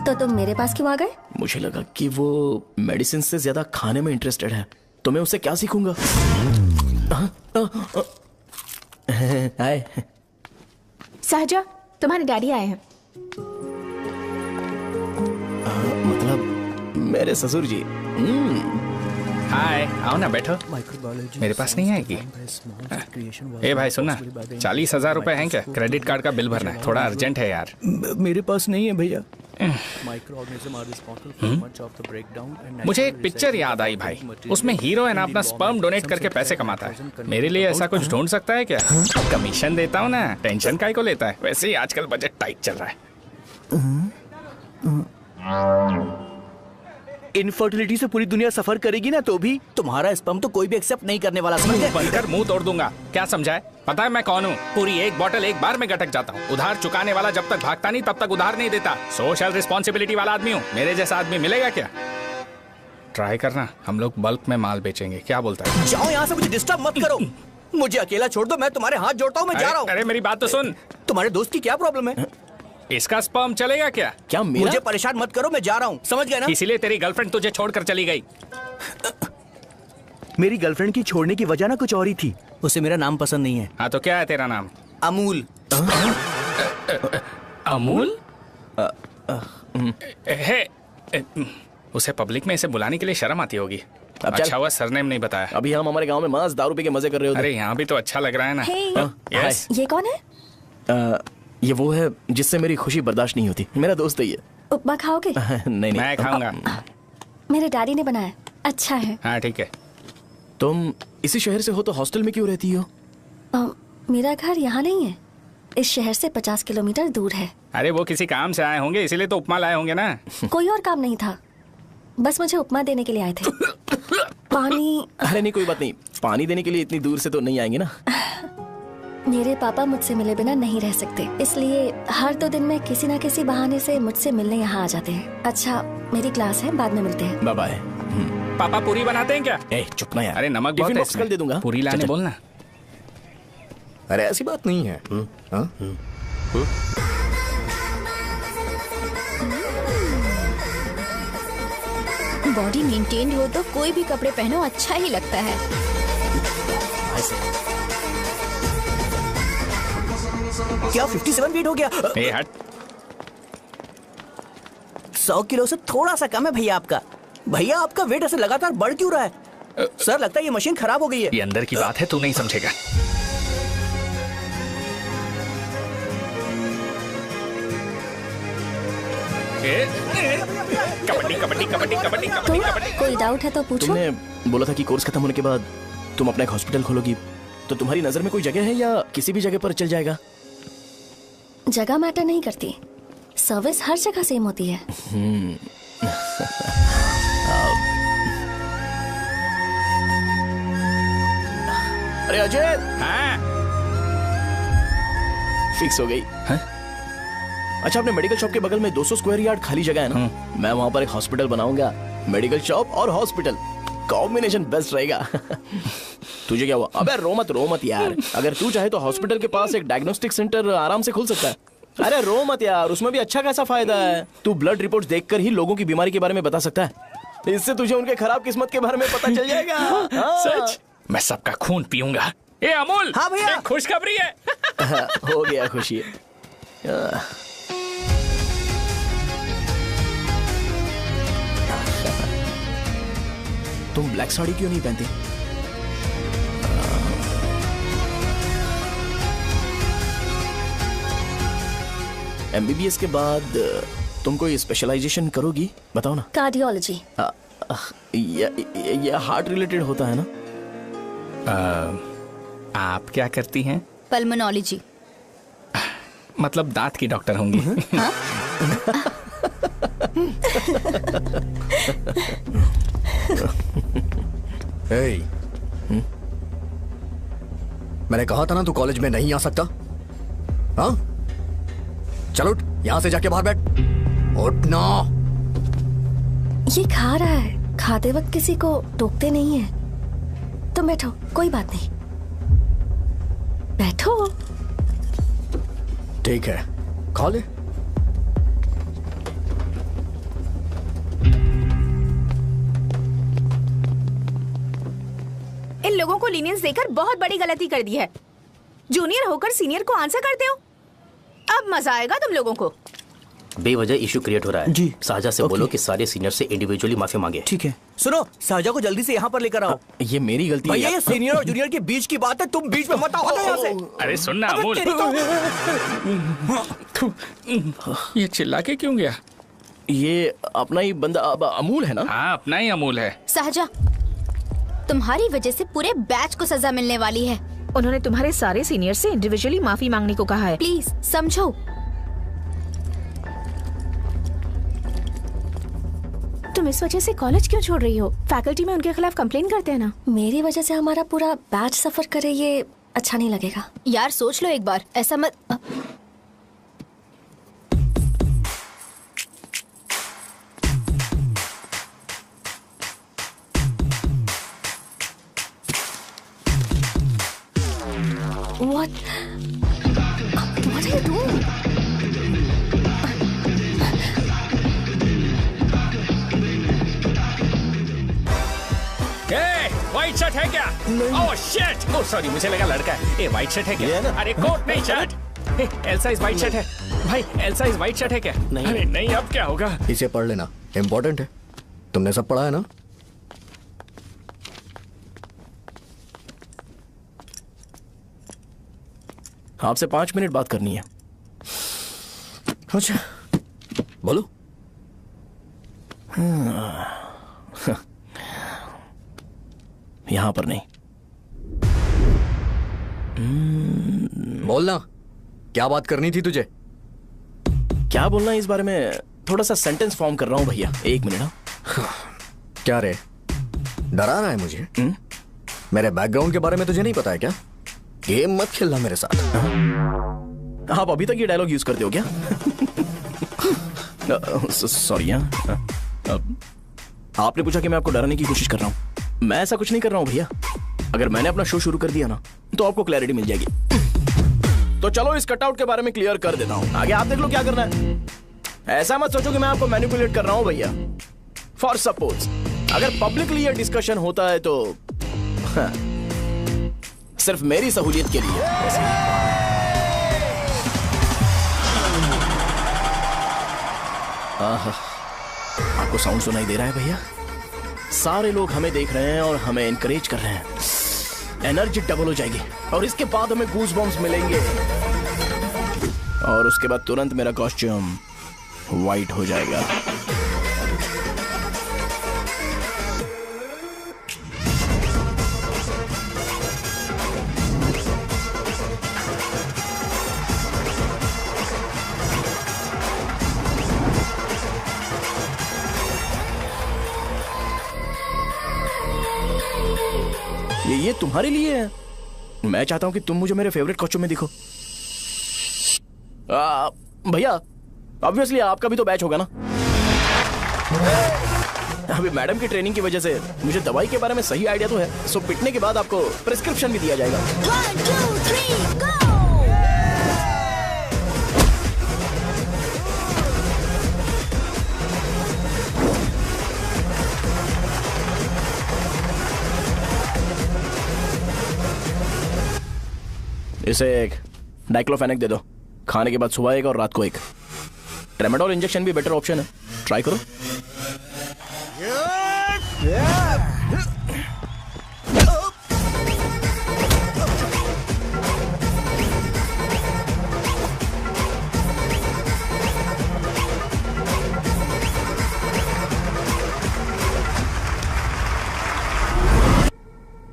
K: तो तुम मेरे पास क्यों आ गए?
E: मुझे लगा कि वो मेडिसिन से ज्यादा खाने में इंटरेस्टेड है, तो मैं उससे क्या सीखूंगा? हाय।
G: सहजा, तुम्हारे डैडी आए हैं।
E: मतलब मेरे ससुर जी।
H: हाय, आओ ना, बैठो। मेरे पास नहीं आएगी? ए भाई सुनना, 40,000 रुपए हैं क्या? क्रेडिट कार्ड का बिल भरना है, थोड़ा अर्जेंट है यार।
J: मेरे पास नहीं है भैया।
H: मुझे एक पिक्चर याद आई भाई, उसमें हीरो है ना अपना स्पर्म डोनेट करके पैसे कमाता है। मेरे लिए ऐसा कुछ ढूंढ सकता है क्या? कमीशन देता हूँ ना, टेंशन काहे को लेता है? वैसे ही आजकल बजट टाइट चल रहा है।
J: इनफर्टिलिटी से पूरी दुनिया सफर करेगी ना, तो भी तुम्हारा स्पर्म तो कोई भी एक्सेप्ट नहीं करने वाला, समझ गए?
H: बनकर मुंह तोड़ दूंगा। क्या समझा है? पता है मैं कौन हूँ? पूरी एक बोतल एक बार में गटक जाता हूँ। उधार चुकाने वाला जब तक भागता नहीं तब तक उधार नहीं देता। सोशल रिस्पॉन्सिबिलिटी वाला आदमी हूँ। मेरे जैसा आदमी मिलेगा क्या? ट्राई करना, हम लोग बल्क में माल बेचेंगे। क्या बोलता है?
J: जाओ यहाँ से, मुझे डिस्टर्ब मत करो। मुझे अकेला छोड़ दो, मैं तुम्हारे हाथ जोड़ता हूँ, मैं जा रहा हूँ।
H: अरे मेरी बात तो सुन।
J: तुम्हारे दोस्त की क्या प्रॉब्लम है?
H: इसका स्पर्म चलेगा क्या?
E: क्या मेरा?
J: मुझे परेशान मत करो, मैं जा रहा हूँ, समझ गए ना?
H: इसीलिए तेरी गर्लफ्रेंड तुझे छोड़कर चली गई।
J: मेरी गर्लफ्रेंड की छोड़ने की वजह ना कुछ और ही थी। उसे मेरा नाम पसंद नहीं है।
H: हाँ तो क्या है तेरा नाम?
J: अमूल।
H: अमूल? उसे पब्लिक में इसे बुलाने के लिए शर्म आती होगी। अच्छा हुआ सरनेम नहीं बताया।
E: अभी हम हमारे गांव में मस्त दारू पी के मजे कर रहे होते।
H: अरे यहाँ भी तो अच्छा लग रहा है ना।
K: यस। ये कौन है?
E: ये वो है जिससे मेरी खुशी बर्दाश्त नहीं होती। मेरा दोस्त है ये।
K: उपमा खाओगे?
E: नहीं,
H: मैं खाऊंगा।
K: मेरे डैडी ने बनाया, अच्छा है।
H: हाँ ठीक है।
E: तुम इसी शहर से हो तो हॉस्टल में क्यों रहती हो?
K: मेरा घर यहाँ नहीं है, इस शहर से 50 किलोमीटर दूर है।
H: अरे वो किसी काम से आए होंगे, इसीलिए तो उपमा लाए होंगे ना।
K: कोई और काम नहीं था, बस मुझे उपमा देने के लिए आए थे। पानी?
E: अरे नहीं, कोई बात नहीं। पानी देने के लिए इतनी दूर से तो नहीं आएंगे ना।
K: मेरे पापा मुझसे मिले बिना नहीं रह सकते, इसलिए हर 2 दिन में किसी न किसी बहाने से मुझसे मिलने यहाँ आ जाते हैं। अच्छा, मेरी क्लास है, बाद में मिलते हैं।
E: Bye bye.
H: पापा पूरी बनाते हैं क्या?
E: चुप ना यार।
H: अरे नमक बहुत है इसमें।
E: कल दे दूंगा।
H: पूरी लाने बोलना।
F: अरे ऐसी बात नहीं है।
L: बॉडी मेंटेन्ड हो तो कोई भी कपड़े पहनो अच्छा ही लगता है।
J: क्या 57 वेट हो गया?
H: हट।
J: 100 किलो से थोड़ा सा कम है भैया आपका। भैया आपका वेट ऐसे लगातार बढ़ क्यों रहा है? सर लगता है ये मशीन खराब हो गई है।
H: ये अंदर की बात है, तू नहीं समझेगा। कबड्डी कबड्डी कबड्डी कबड्डी कबड्डी कबड्डी।
K: कोई डाउट है तो पूछो।
E: तुमने बोला था कि कोर्स खत्म होने के बाद तुम अपना एक हॉस्पिटल खोलोगी, तो तुम्हारी नजर में कोई जगह है या किसी भी जगह पर चल जाएगा?
K: जगह मैटर नहीं करती, सर्विस हर जगह सेम होती है।
E: अरे अजय।
H: हाँ?
E: फिक्स हो गई। हाँ? अच्छा, अपने मेडिकल शॉप के बगल में 200 स्क्वायर यार्ड खाली जगह है ना? मैं वहां पर एक हॉस्पिटल बनाऊंगा। मेडिकल शॉप और हॉस्पिटल, कॉम्बिनेशन बेस्ट रहेगा। तुझे क्या हुआ? अबे रो मत यार। अगर तू चाहे तो हॉस्पिटल के पास एक डायग्नोस्टिक सेंटर आराम से खुल सकता है। अरे रो मत यार, उसमें भी अच्छा खासा फायदा है। तू ब्लड रिपोर्ट्स देखकर ही लोगों की बीमारी के बारे में बता सकता है। इससे तुझे उनके खराब किस्मत के बारे में पता चल जाएगा।
H: सच? मैं सबका खून पीऊंगा। ए अमूल,
J: हाँ भैया,
H: एक खुशखबरी है।
E: हो गया खुशी। तुम ब्लैक साड़ी क्यों नहीं पहनती? एमबीबीएस के बाद तुम कोई स्पेशलाइजेशन करोगी? बताओ ना।
K: कार्डियोलॉजी।
E: ये हार्ट रिलेटेड होता है ना?
H: आप क्या करती हैं?
L: पल्मोनोलॉजी।
H: मतलब दांत की डॉक्टर होंगी।
L: हाँ?
N: hey, मैंने कहा था ना तू कॉलेज में नहीं आ सकता। हाँ, चल उठ, यहां से जाके बाहर बैठ। उठ ना।
K: ये खा रहा है, खाते वक्त किसी को टोकते नहीं है। तुम बैठो, कोई बात नहीं, बैठो।
N: ठीक है, खा ले।
G: इन लोगों को लीनियंस देकर बहुत बड़ी गलती कर दी है। जूनियर होकर सीनियर को आंसर करते हो। अब मजा आएगा तुम लोगों को।
I: बेवजह इशू क्रिएट हो रहा है
J: जी।
I: साजा से बोलो कि सारे सीनियर से इंडिविजुअली माफी मांगे।
J: ठीक है। सुनो, साजा को जल्दी से यहाँ पर लेकर आओ।
E: ये मेरी गलती है।
J: भैया ये सीनियर और जूनियर के बीच की बात है, तुम बीच में मत आओ। हटो यहाँ से।
H: अरे सुनना अमूल, ये चिल्ला के क्यों गया?
E: ये अपना ही बंदा अमूल है ना?
H: हाँ, अपना ही अमूल है।
L: साजा, तुम्हारी वजह से पूरे बैच को सजा मिलने वाली है।
G: उन्होंने तुम्हारे सारे सीनियर से इंडिविजुअली माफी मांगने को कहा है।
L: प्लीज समझो।
G: तुम इस वजह से कॉलेज क्यों छोड़ रही हो? फैकल्टी में उनके खिलाफ कंप्लेन करते हैं ना।
K: मेरी वजह से हमारा पूरा बैच सफर करे, ये अच्छा नहीं लगेगा।
L: यार सोच लो एक बार, ऐसा मत।
K: What are you doing?
H: White shirt है क्या? ओह शिट, ओह सॉरी, मुझे लगा लड़का है। ये व्हाइट शर्ट है क्या? अरे कोट नहीं, shirt. L size white shirt है भाई। एल साइज व्हाइट शर्ट है क्या?
E: नहीं।
H: अरे नहीं, अब क्या होगा?
N: इसे पढ़ लेना, इम्पोर्टेंट है। तुमने सब पढ़ा है ना?
E: आपसे 5 मिनट बात करनी है।
N: अच्छा, बोलो।
E: यहां पर नहीं।
N: बोलना, क्या बात करनी थी तुझे?
E: क्या बोलना है इस बारे में? थोड़ा सा सेंटेंस फॉर्म कर रहा हूं भैया, 1 मिनट।
N: क्या रे, डरा रहा है मुझे? मेरे बैकग्राउंड के बारे में तुझे नहीं पता है क्या? गेम मत खेलना मेरे साथ।
E: आप अभी तक ये डायलॉग यूज करते हो क्या? सॉरी। आपने पूछा कि मैं आपको डराने की कोशिश कर रहा हूं। मैं ऐसा कुछ नहीं कर रहा हूं भैया। अगर मैंने अपना शो शुरू कर दिया ना, तो आपको क्लैरिटी मिल जाएगी। तो चलो इस कटआउट के बारे में क्लियर कर देता हूं, आगे आप देख लो क्या करना है। ऐसा मत सोचो कि मैं आपको मैनिपुलेट कर रहा हूं भैया। फॉर सपोज अगर पब्लिकली ये डिस्कशन होता है तो सिर्फ मेरी सहूलियत के लिए। आपको साउंड सुनाई दे रहा है भैया? सारे लोग हमें देख रहे हैं और हमें एनकरेज कर रहे हैं। एनर्जी डबल हो जाएगी और इसके बाद हमें गूज बम्स मिलेंगे और उसके बाद तुरंत मेरा कॉस्ट्यूम वाइट हो जाएगा। ये तुम्हारे लिए है। मैं चाहता हूं कि तुम मुझे मेरे फेवरेट कॉस्ट्यूम में दिखो। भैया ऑब्वियसली आपका भी तो बैच होगा ना। अभी मैडम की ट्रेनिंग की वजह से मुझे दवाई के बारे में सही आइडिया तो है। सो पिटने के बाद आपको प्रिस्क्रिप्शन भी दिया जाएगा।
L: 1 2 3 गो।
E: इसे एक डाइक्लोफेनेक दे दो। खाने के बाद सुबह एक और रात को एक। ट्रेमाडोल इंजेक्शन भी बेटर ऑप्शन है, ट्राई करो।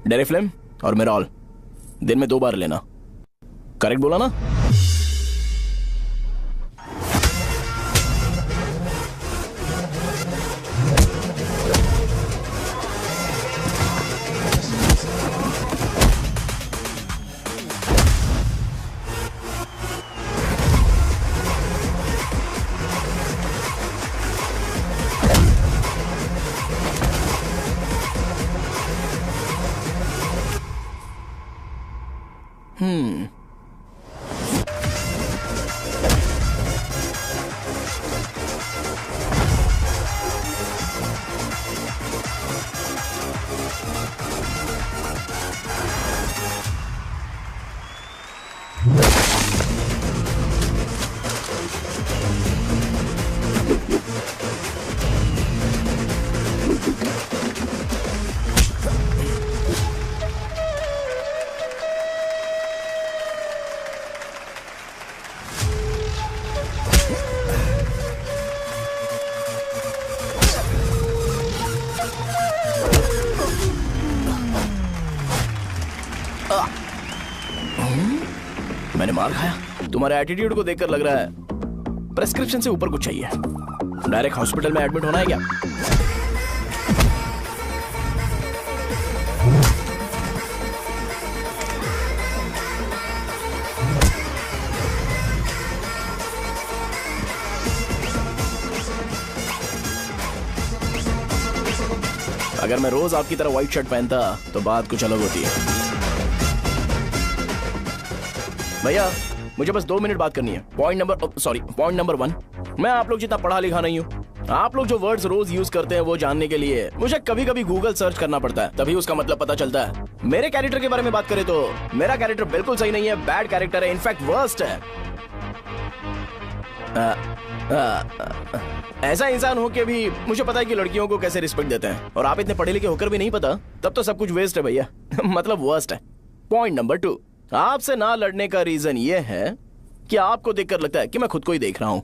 E: डेरिफ्लेम और मेरॉल दिन में 2 बार लेना। करेक्ट बोला ना? मैंने मार खाया? तुम्हारे एटीट्यूड को देखकर लग रहा है प्रेस्क्रिप्शन से ऊपर कुछ चाहिए। डायरेक्ट हॉस्पिटल में एडमिट होना है क्या? अगर मैं रोज आपकी तरह व्हाइट शर्ट पहनता तो बात कुछ अलग होती है। भैया मुझे बस 2 मिनट बात करनी है। पॉइंट नंबर 1, मैं आप लोग जितना पढ़ा लिखा नहीं हूँ। आप लोग जो वर्ड्स रोज यूज करते हैं वो जानने के लिए मुझे कभी कभी गूगल सर्च करना पड़ता है, तभी उसका मतलब पता चलता है। मेरे कैरेक्टर के बारे में बात करें तो मेरा कैरेक्टर बिल्कुल सही नहीं है, बैड कैरेक्टर है, इनफैक्ट वर्स्ट है। ऐसा इंसान हो के भी मुझे पता है कि लड़कियों को कैसे रिस्पेक्ट देते हैं, और आप इतने पढ़े लिखे होकर भी नहीं पता, तब तो सब कुछ वेस्ट है भैया। मतलब वर्स्ट है। पॉइंट नंबर 2, आपसे ना लड़ने का रीजन ये है कि आपको देखकर लगता है कि मैं खुद को ही देख रहा हूं।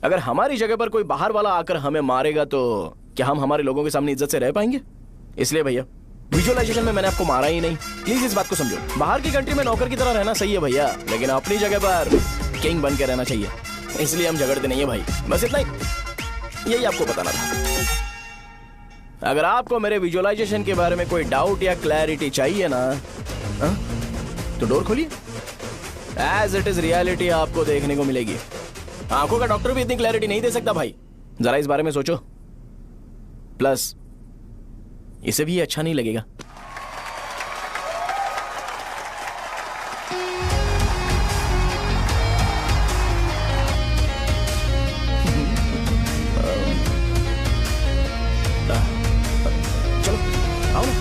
E: अगर हमारी जगह पर कोई बाहर वाला आकर हमें मारेगा तो क्या हम हमारे लोगों के सामने इज्जत से रह पाएंगे? इसलिए भैया विजुअलाइजेशन में मैंने आपको मारा ही नहीं, प्लीज इस बात को समझो। बाहर की कंट्री में नौकर की तरह रहना सही है भैया, लेकिन अपनी जगह पर किंग बन के रहना चाहिए। इसलिए हम झगड़ते नहीं है भाई, बस इतना ही, यही आपको बताना था। अगर आपको मेरे विजुअलाइजेशन के बारे में कोई डाउट या क्लैरिटी चाहिए ना, तो डोर खोलिए। एज इट इज रियलिटी आपको देखने को मिलेगी। आंखों का डॉक्टर भी इतनी क्लैरिटी नहीं दे सकता भाई, जरा इस बारे में सोचो। प्लस इसे भी अच्छा नहीं लगेगा। चलो आओ ना।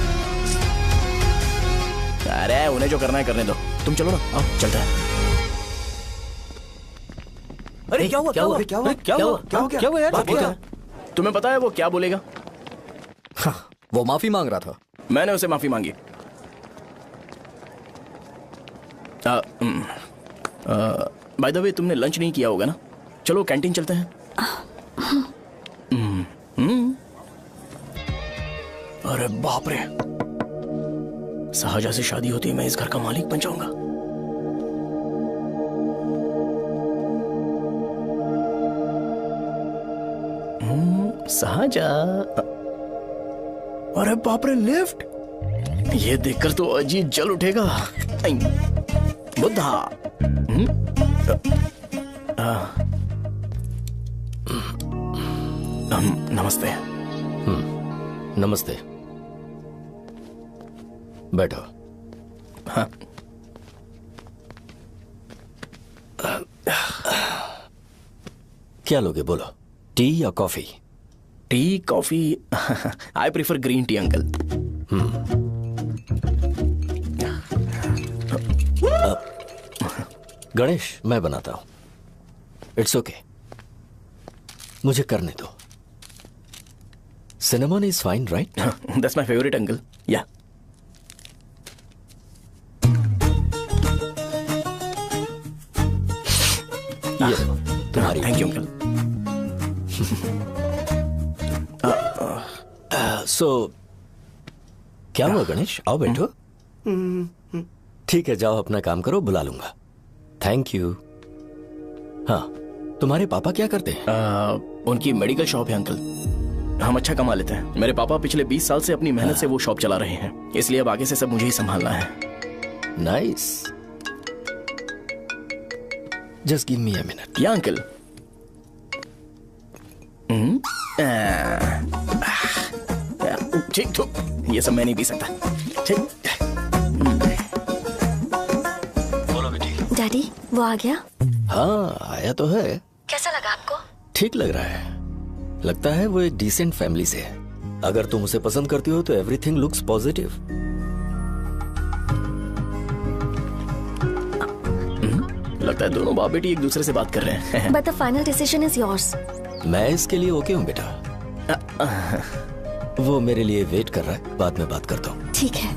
E: अरे उन्हें जो करना है करने दो, तुम चलो ना, आओ चलते हैं।
N: अरे क्या हुआ? यार?
E: तुम्हें पता है वो क्या बोलेगा?
N: हाँ, वो माफी मांग रहा था।
E: मैंने उसे माफी मांगी। बाय द वे तुमने लंच नहीं किया होगा ना? चलो कैंटीन चलते हैं। अरे बाप रे, शाहजहां से शादी होती है मैं इस घर का मालिक बन जाऊंगा। शाहजहां, अरे बाप रे लिफ्ट, ये देखकर तो अजीब जल उठेगा। बुद्धा, नमस्ते।
A: नमस्ते, बैठो।
E: हाँ।
A: क्या लोगे बोलो, टी या coffee?
E: Tea coffee, I prefer green tea uncle.
A: Ganesh, मैं बनाता हूं। इट्स ओके, मुझे करने दो। Cinnamon is fine, right?
E: That's my favourite uncle. या
A: तुम्हारी।
E: Thank you uncle.
A: सो क्या हुआ गणेश? आओ बैठो। ठीक है, जाओ अपना काम करो, बुला लूंगा। Thank you. हाँ, तुम्हारे पापा क्या करते हैं?
E: उनकी मेडिकल शॉप है अंकल। हम अच्छा कमा लेते हैं। मेरे पापा पिछले 20 साल से अपनी मेहनत से वो शॉप चला रहे हैं, इसलिए अब आगे से सब मुझे ही संभालना है।
A: Nice. Just give me a minute.
E: या अंकल। ठीक तो ये सब मैं नहीं पी सकता। ठीक।
K: डैडी, वो आ गया?
A: हाँ, आया तो है।
K: कैसा लगा आपको?
A: ठीक लग रहा है। लगता है वो एक डिसेंट फैमिली से है। अगर तुम उसे पसंद करती हो तो एवरीथिंग लुक्स पॉजिटिव।
E: लगता है दोनों बाप बेटी एक दूसरे से बात कर रहे हैं।
K: But the final decision is yours.
A: मैं इसके लिए ओके हूँ बेटा। वो मेरे लिए वेट कर रहा है, बाद में बात करता हूँ।
K: ठीक है।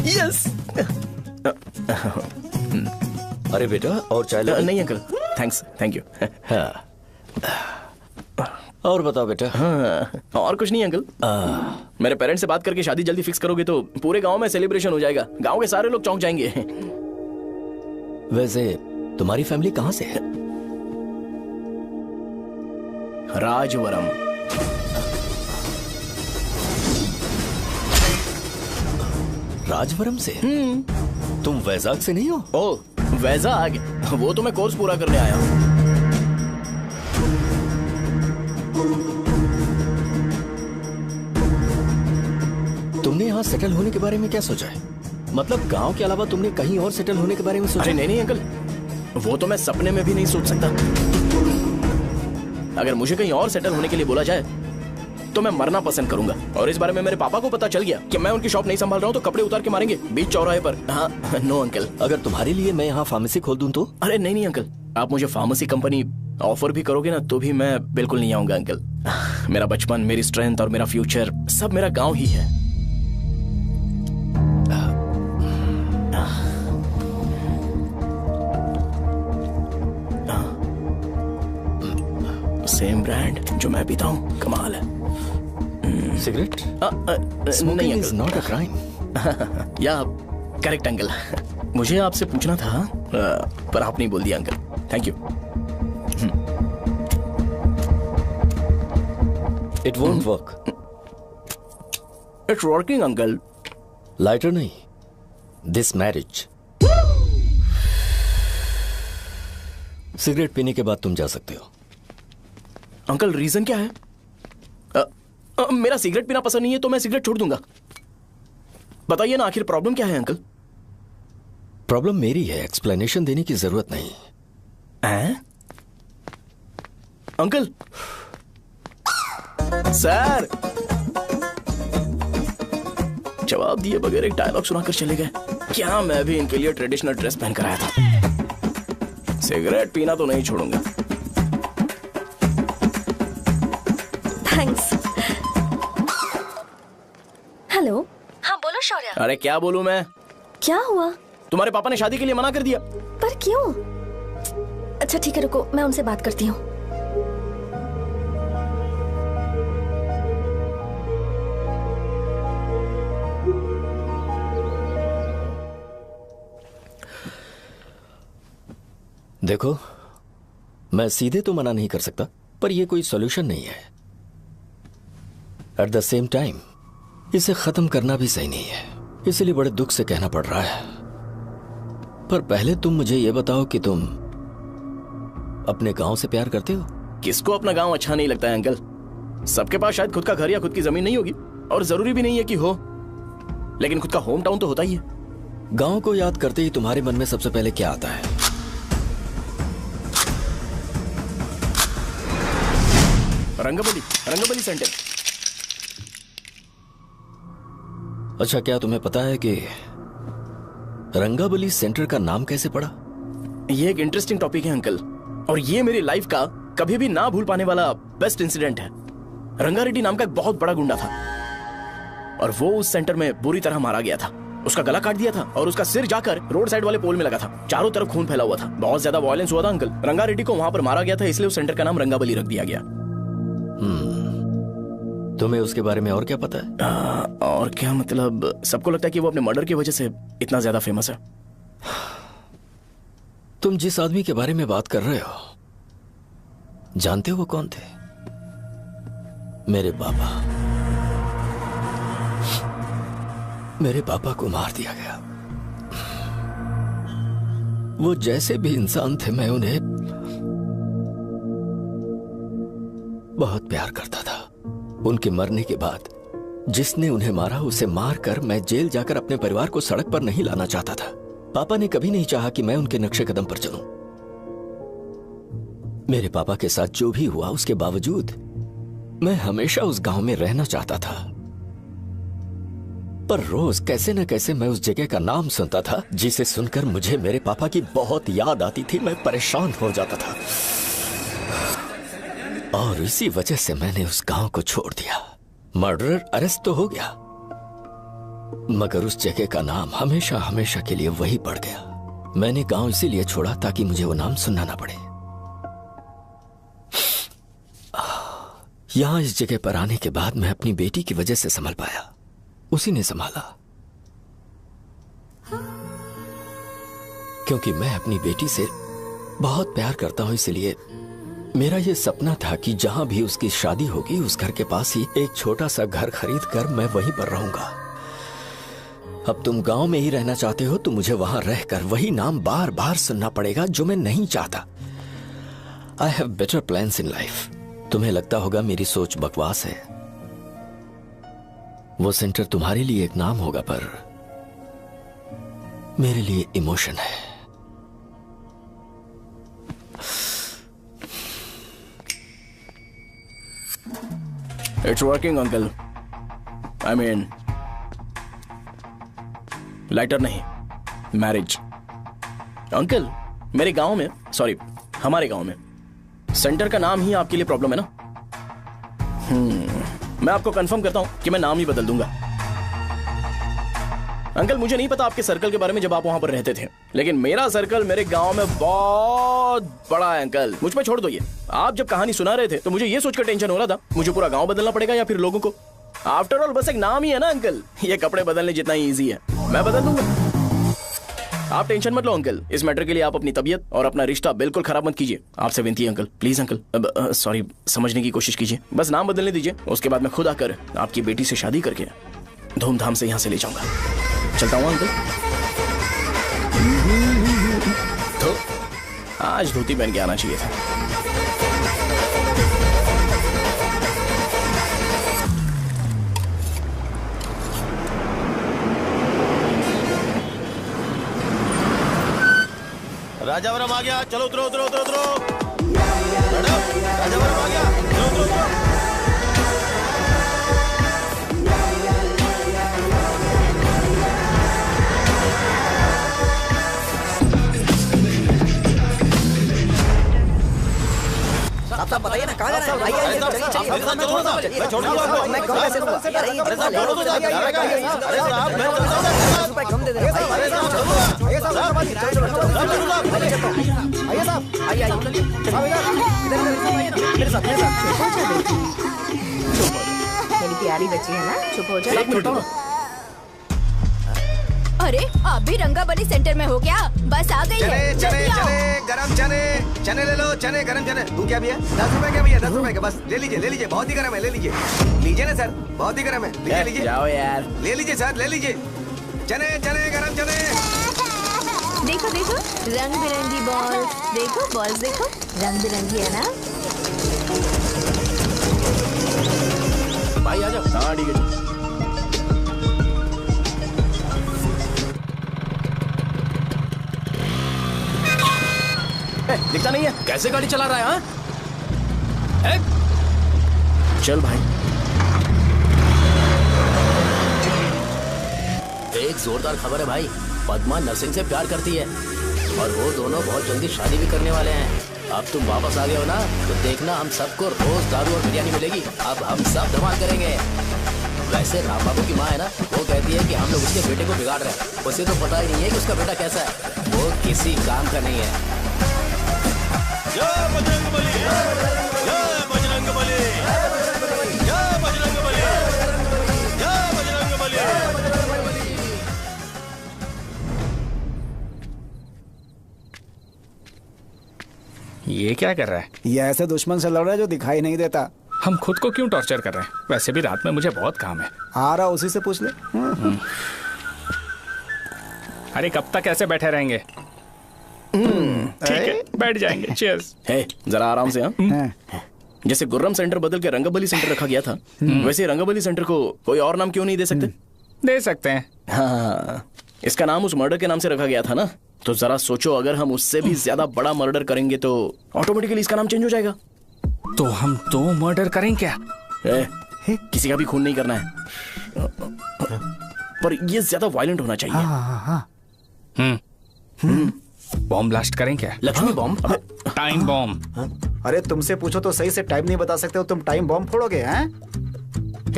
E: यस।
A: अरे बेटा, और चाय लो।
E: नहीं अंकल, थैंक्स, थैंक यू।
A: हाँ। और बताओ बेटा।
E: हाँ, और कुछ नहीं अंकल। मेरे पेरेंट्स से बात करके शादी जल्दी फिक्स करोगे तो पूरे गांव में सेलिब्रेशन हो जाएगा। गांव के सारे लोग चौंक जाएंगे।
A: वैसे तुम्हारी फैमिली कहाँ से है?
E: राजवरम।
A: राजवरम से? तुम वैजाग से नहीं हो?
E: ओ, वैजाग? वो तो मैं कोर्स पूरा करने आया हूँ।
A: तुमने यहाँ सेटल होने के बारे में क्या सोचा है? मतलब गांव के अलावा तुमने कहीं और सेटल होने के बारे में सोचा?
E: अरे नहीं अंकल, वो तो मैं सपने में भी नहीं सोच सकता। अगर मुझे कहीं और सेटल होने के लिए बोला जाए तो मैं मरना पसंद करूंगा। और इस बारे में मेरे पापा को पता चल गया कि मैं उनकी शॉप नहीं संभाल रहा हूँ तो कपड़े उतार के मारेंगे बीच चौराहे पर। हाँ, नो अंकल।
A: अगर तुम्हारे लिए मैं यहाँ फार्मेसी खोल दूं तो?
E: अरे नहीं अंकल, आप मुझे फार्मेसी कंपनी ऑफर भी करोगे ना तो भी मैं बिल्कुल नहीं आऊंगा अंकल। मेरा बचपन, मेरी स्ट्रेंथ और मेरा फ्यूचर सब मेरा गांव ही है। सेम ब्रांड जो मैं पीता हूँ, कमाल है।
A: सिगरेट?
E: नहीं
A: इज नॉट अ क्राइम।
E: या करेक्ट अंकल। मुझे आपसे पूछना था पर आप नहीं बोल दिया uncle. Thank you.
A: It won't work.
E: It's working uncle.
A: Lighter नहीं, दिस मैरिज। सिगरेट पीने के बाद तुम जा सकते हो।
E: अंकल रीजन क्या है? मेरा सिगरेट पीना पसंद नहीं है तो मैं सिगरेट छोड़ दूंगा। बताइए ना, आखिर प्रॉब्लम क्या है अंकल?
A: प्रॉब्लम मेरी है, एक्सप्लेनेशन देने की जरूरत नहीं।
E: अंकल सर जवाब दिए बगैर एक डायलॉग सुनाकर चले गए। क्या मैं भी इनके लिए ट्रेडिशनल ड्रेस पहन कर आया था। सिगरेट पीना तो नहीं छोड़ूंगा।
K: थैंक्स। हेलो। हाँ बोलो शौर्य।
E: अरे क्या बोलूं मैं?
K: क्या हुआ?
E: तुम्हारे पापा ने शादी के लिए मना कर दिया।
K: पर क्यों? अच्छा ठीक है, रुको मैं उनसे बात करती हूँ।
A: देखो, मैं सीधे तो मना नहीं कर सकता, पर यह कोई सॉल्यूशन नहीं है। एट द सेम टाइम इसे खत्म करना भी सही नहीं है, इसलिए बड़े दुख से कहना पड़ रहा है। पर पहले तुम मुझे यह बताओ कि तुम अपने गांव से प्यार करते हो?
E: किसको अपना गांव अच्छा नहीं लगता है अंकल? सबके पास शायद खुद का घर या खुद की जमीन नहीं होगी, और जरूरी भी नहीं है कि हो, लेकिन खुद का होम टाउन तो होता ही है।
A: गांव को याद करते ही तुम्हारे मन में सबसे पहले क्या आता है?
E: रंगबली सेंटर।
A: अच्छा, क्या तुम्हें पता है कि रंगाबली सेंटर का नाम कैसे पड़ा?
E: ये एक इंटरेस्टिंग टॉपिक है अंकल, और ये मेरी लाइफ का कभी भी ना भूल पाने वाला बेस्ट इंसिडेंट है। रंगारेड्डी नाम का एक बहुत बड़ा गुंडा था और वो उस सेंटर में बुरी तरह मारा गया था। उसका गला काट दिया था और उसका सिर जाकर रोड साइड वाले पोल में लगा था। चारों तरफ खून फैला हुआ था, बहुत ज्यादा वायलेंस हुआ था अंकल। रंगारेड्डी को वहां पर मारा गया था, इसलिए उस सेंटर का नाम रंगाबली रख दिया गया।
A: तुम्हें उसके बारे में और क्या पता है?
E: और क्या मतलब, सबको लगता है कि वो अपने मर्डर की वजह से इतना ज्यादा फेमस है।
A: तुम जिस आदमी के बारे में बात कर रहे हो, जानते हो वो कौन थे? मेरे पापा। मेरे पापा को मार दिया गया। वो जैसे भी इंसान थे, मैं उन्हें बहुत प्यार करता था। उनके मरने के बाद जिसने उन्हें मारा उसे मारकर मैं जेल जाकर अपने परिवार को सड़क पर नहीं लाना चाहता था। पापा ने कभी नहीं चाहा कि मैं उनके नक्शे कदम पर चलूं। मेरे पापा के साथ जो भी हुआ, उसके बावजूद मैं हमेशा उस गांव में रहना चाहता था। पर रोज कैसे न कैसे मैं उस जगह का नाम सुनता था, जिसे सुनकर मुझे मेरे पापा की बहुत याद आती थी। मैं परेशान हो जाता था और इसी वजह से मैंने उस गांव को छोड़ दिया। मर्डरर अरेस्ट तो हो गया, मगर उस जगह का नाम हमेशा हमेशा के लिए वही पड़ गया। मैंने गांव इसीलिए छोड़ा ताकि मुझे वो नाम सुनना ना पड़े। यहां इस जगह पर आने के बाद मैं अपनी बेटी की वजह से संभल पाया। उसी ने संभाला, क्योंकि मैं अपनी बेटी से बहुत प्यार करता हूं। इसलिए मेरा यह सपना था कि जहां भी उसकी शादी होगी, उस घर के पास ही एक छोटा सा घर खरीद कर मैं वहीं पर रहूंगा। अब तुम गांव में ही रहना चाहते हो तो मुझे वहां रहकर वही नाम बार बार सुनना पड़ेगा, जो मैं नहीं चाहता। I have better plans in life. तुम्हें लगता होगा मेरी सोच बकवास है। वो सेंटर तुम्हारे लिए एक नाम होगा, पर मेरे लिए इमोशन है।
E: It's working uncle. I mean, lighter नहीं, मैरिज। अंकल, मेरे गांव में, सॉरी हमारे गांव में सेंटर का नाम ही आपके लिए प्रॉब्लम है ना? मैं आपको कंफर्म करता हूं कि मैं नाम ही बदल दूंगा। अंकल, मुझे नहीं पता आपके सर्कल के बारे में जब आप वहां पर रहते थे, लेकिन मेरा सर्कल मेरे गांव में बहुत बड़ा है अंकल। मुझ पे छोड़ दो ये। आप जब कहानी सुना रहे थे तो मुझे ये सोचकर टेंशन हो रहा था, मुझे पूरा गांव बदलना पड़ेगा या फिर लोगों को। आफ्टर ऑल बस एक नाम ही है ना अंकल, ये कपड़े बदलने जितना ही ईजी है। मैं बदल दूंगा, आप टेंशन मत लो अंकल। इस मैटर के लिए आप अपनी तबीयत और अपना रिश्ता बिल्कुल खराब मत कीजिए। आपसे विनती है अंकल, प्लीज अंकल। सॉरी, समझने की कोशिश कीजिए। बस नाम बदलने दीजिए, उसके बाद मैं खुद आकर आपकी बेटी से शादी करके धूमधाम से यहाँ से ले जाऊंगा। चलता हूँ अंकल। तो आज धोती पहन के आना चाहिए था।
F: राजावरम आ गया, चलो उतरो उतरो उतरो उतरो। राजावरम आ गया, चलो उतरो उतरो।
N: साहब बताइए ना, कहाँ जा रहे हैं? आइए
F: मैं छोड़ दूंगा आपको।
N: मैं कम पैसे दूंगा।
F: अरे साहब, छोड़ दो साहब, अरे साहब, मैं
N: रुपए कम दे दे।
B: आइए साहब, आइए साहब, आइए
N: मेरे साथ
G: मेरी प्यारी बच्ची है ना, चुप हो जा।
L: अरे आप भी रंगाबली सेंटर में हो क्या? बस आ गई है।
C: चने गरम चने ले लो। चने गरम चने। तू क्या भैया? 10 रुपए के भैया, 10 रुपए के। बस ले लीजिए। बहुत ही गरम है, ले लीजिए ना सर, बहुत ही गरम है। लीजिए
E: जाओ यार,
C: ले लीजिए सर, ले लीजिए। चने गरम चने।
L: देखो रंग बिरंगी बॉल्स, देखो रंग बिरंगी है ना।
E: भाई आ जाओ। हाँ ठीक है। दिखता नहीं है, कैसे गाड़ी चला रहा है? चल भाई।
F: एक जोरदार खबर है भाई, पद्मा नरसिंह से प्यार करती है और वो दोनों बहुत जल्दी शादी भी करने वाले हैं। अब तुम वापस आ गए हो ना, तो देखना हम सबको रोज दारू और बिरयानी मिलेगी। अब हम सब धमाल करेंगे। वैसे राम बाबू की माँ है ना, वो कहती है कि हम लोग उसके बेटे को बिगाड़ रहे हैं। उसे तो पता ही नहीं है कि उसका बेटा कैसा है, वो किसी काम का नहीं है।
O: जय बजरंगबली, जय बजरंगबली, जय बजरंगबली, जय बजरंगबली।
H: ये क्या कर रहा है?
B: ये ऐसे दुश्मन से लड़ रहा है जो दिखाई नहीं देता।
H: हम खुद को क्यों टॉर्चर कर रहे हैं? वैसे भी रात में मुझे बहुत काम है।
B: आ रहा उसी से पूछ ले।
H: अरे कब तक ऐसे बैठे रहेंगे? ठीक है, बैठ जाएंगे। चीयर्स।
E: हे, जरा आराम से। हाँ, जैसे गुर्रम सेंटर बदल के रंगबली सेंटर रखा गया था, वैसे रंगबली सेंटर को कोई और नाम क्यों नहीं दे सकते?
H: दे सकते हैं।
E: हाँ, इसका नाम उस मर्डर के नाम से रखा गया था ना, तो जरा सोचो, अगर हम उससे भी ज्यादा बड़ा मर्डर करेंगे तो ऑटोमेटिकली इसका नाम चेंज हो जाएगा।
H: तो हम 2 मर्डर करें क्या?
E: किसी का भी खून नहीं करना है, पर ये ज्यादा वायलेंट होना चाहिए।
H: बॉम्ब ब्लास्ट करें क्या?
E: लक्ष्मी बॉम्ब?
H: Time bomb.
B: अरे तुमसे पूछो तो सही से टाइम नहीं बता सकते हो, तुम टाइम बॉम्ब फोड़ोगे? हैं?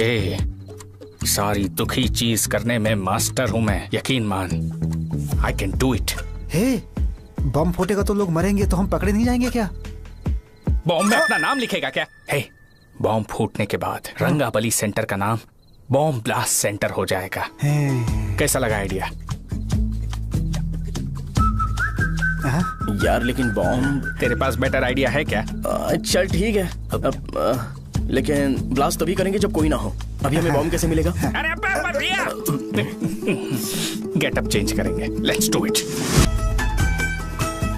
H: ए, सारी दुखी चीज करने में मास्टर हूं मैं, यकीन मान। I can do it.
B: Hey, bomb फूटेगा तो लोग मरेंगे, तो हम पकड़े नहीं जाएंगे क्या?
H: बॉम्ब में अपना नाम लिखेगा क्या? हे, बॉम्ब फूटने के बाद रंगाबली सेंटर का नाम बॉम्ब ब्लास्ट सेंटर हो जाएगा। कैसा लगा आइडिया?
E: यार लेकिन बॉम्ब,
H: तेरे पास बेटर आइडिया है क्या?
E: चल ठीक है, लेकिन ब्लास्ट तभी करेंगे जब कोई ना हो। अभी हमें बॉम्ब कैसे मिलेगा?
H: अरे गेटअप चेंज करेंगे। Let's do it.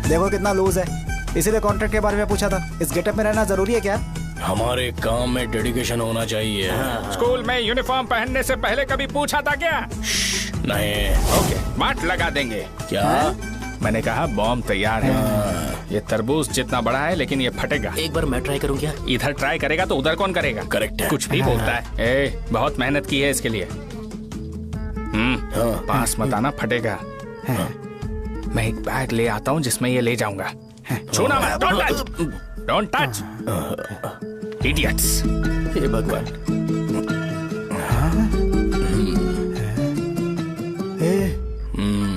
B: देखो कितना लूज है, इसीलिए कॉन्ट्रैक्ट के बारे में पूछा था। इस गेटअप में रहना जरूरी है क्या?
A: हमारे काम में डेडिकेशन होना चाहिए।
H: स्कूल में यूनिफॉर्म पहनने से पहले कभी पूछा था क्या?
A: नहीं।
H: ओके, बांट लगा देंगे।
A: क्या?
H: मैंने कहा बॉम्ब तैयार है। ये तरबूज जितना बड़ा है, लेकिन ये फटेगा।
E: एक बार मैं ट्राई करूं क्या?
H: इधर ट्राई करेगा तो उधर कौन करेगा?
A: करेक्ट है।
H: कुछ भी बोलता है। ए, बहुत मेहनत की है इसके लिए। पास मत आना, फटेगा। मैं एक बैग ले आता हूँ जिसमें ये ले जाऊंगा। छूना मत, don't touch, don't touch, idiots.
E: हे भगवान।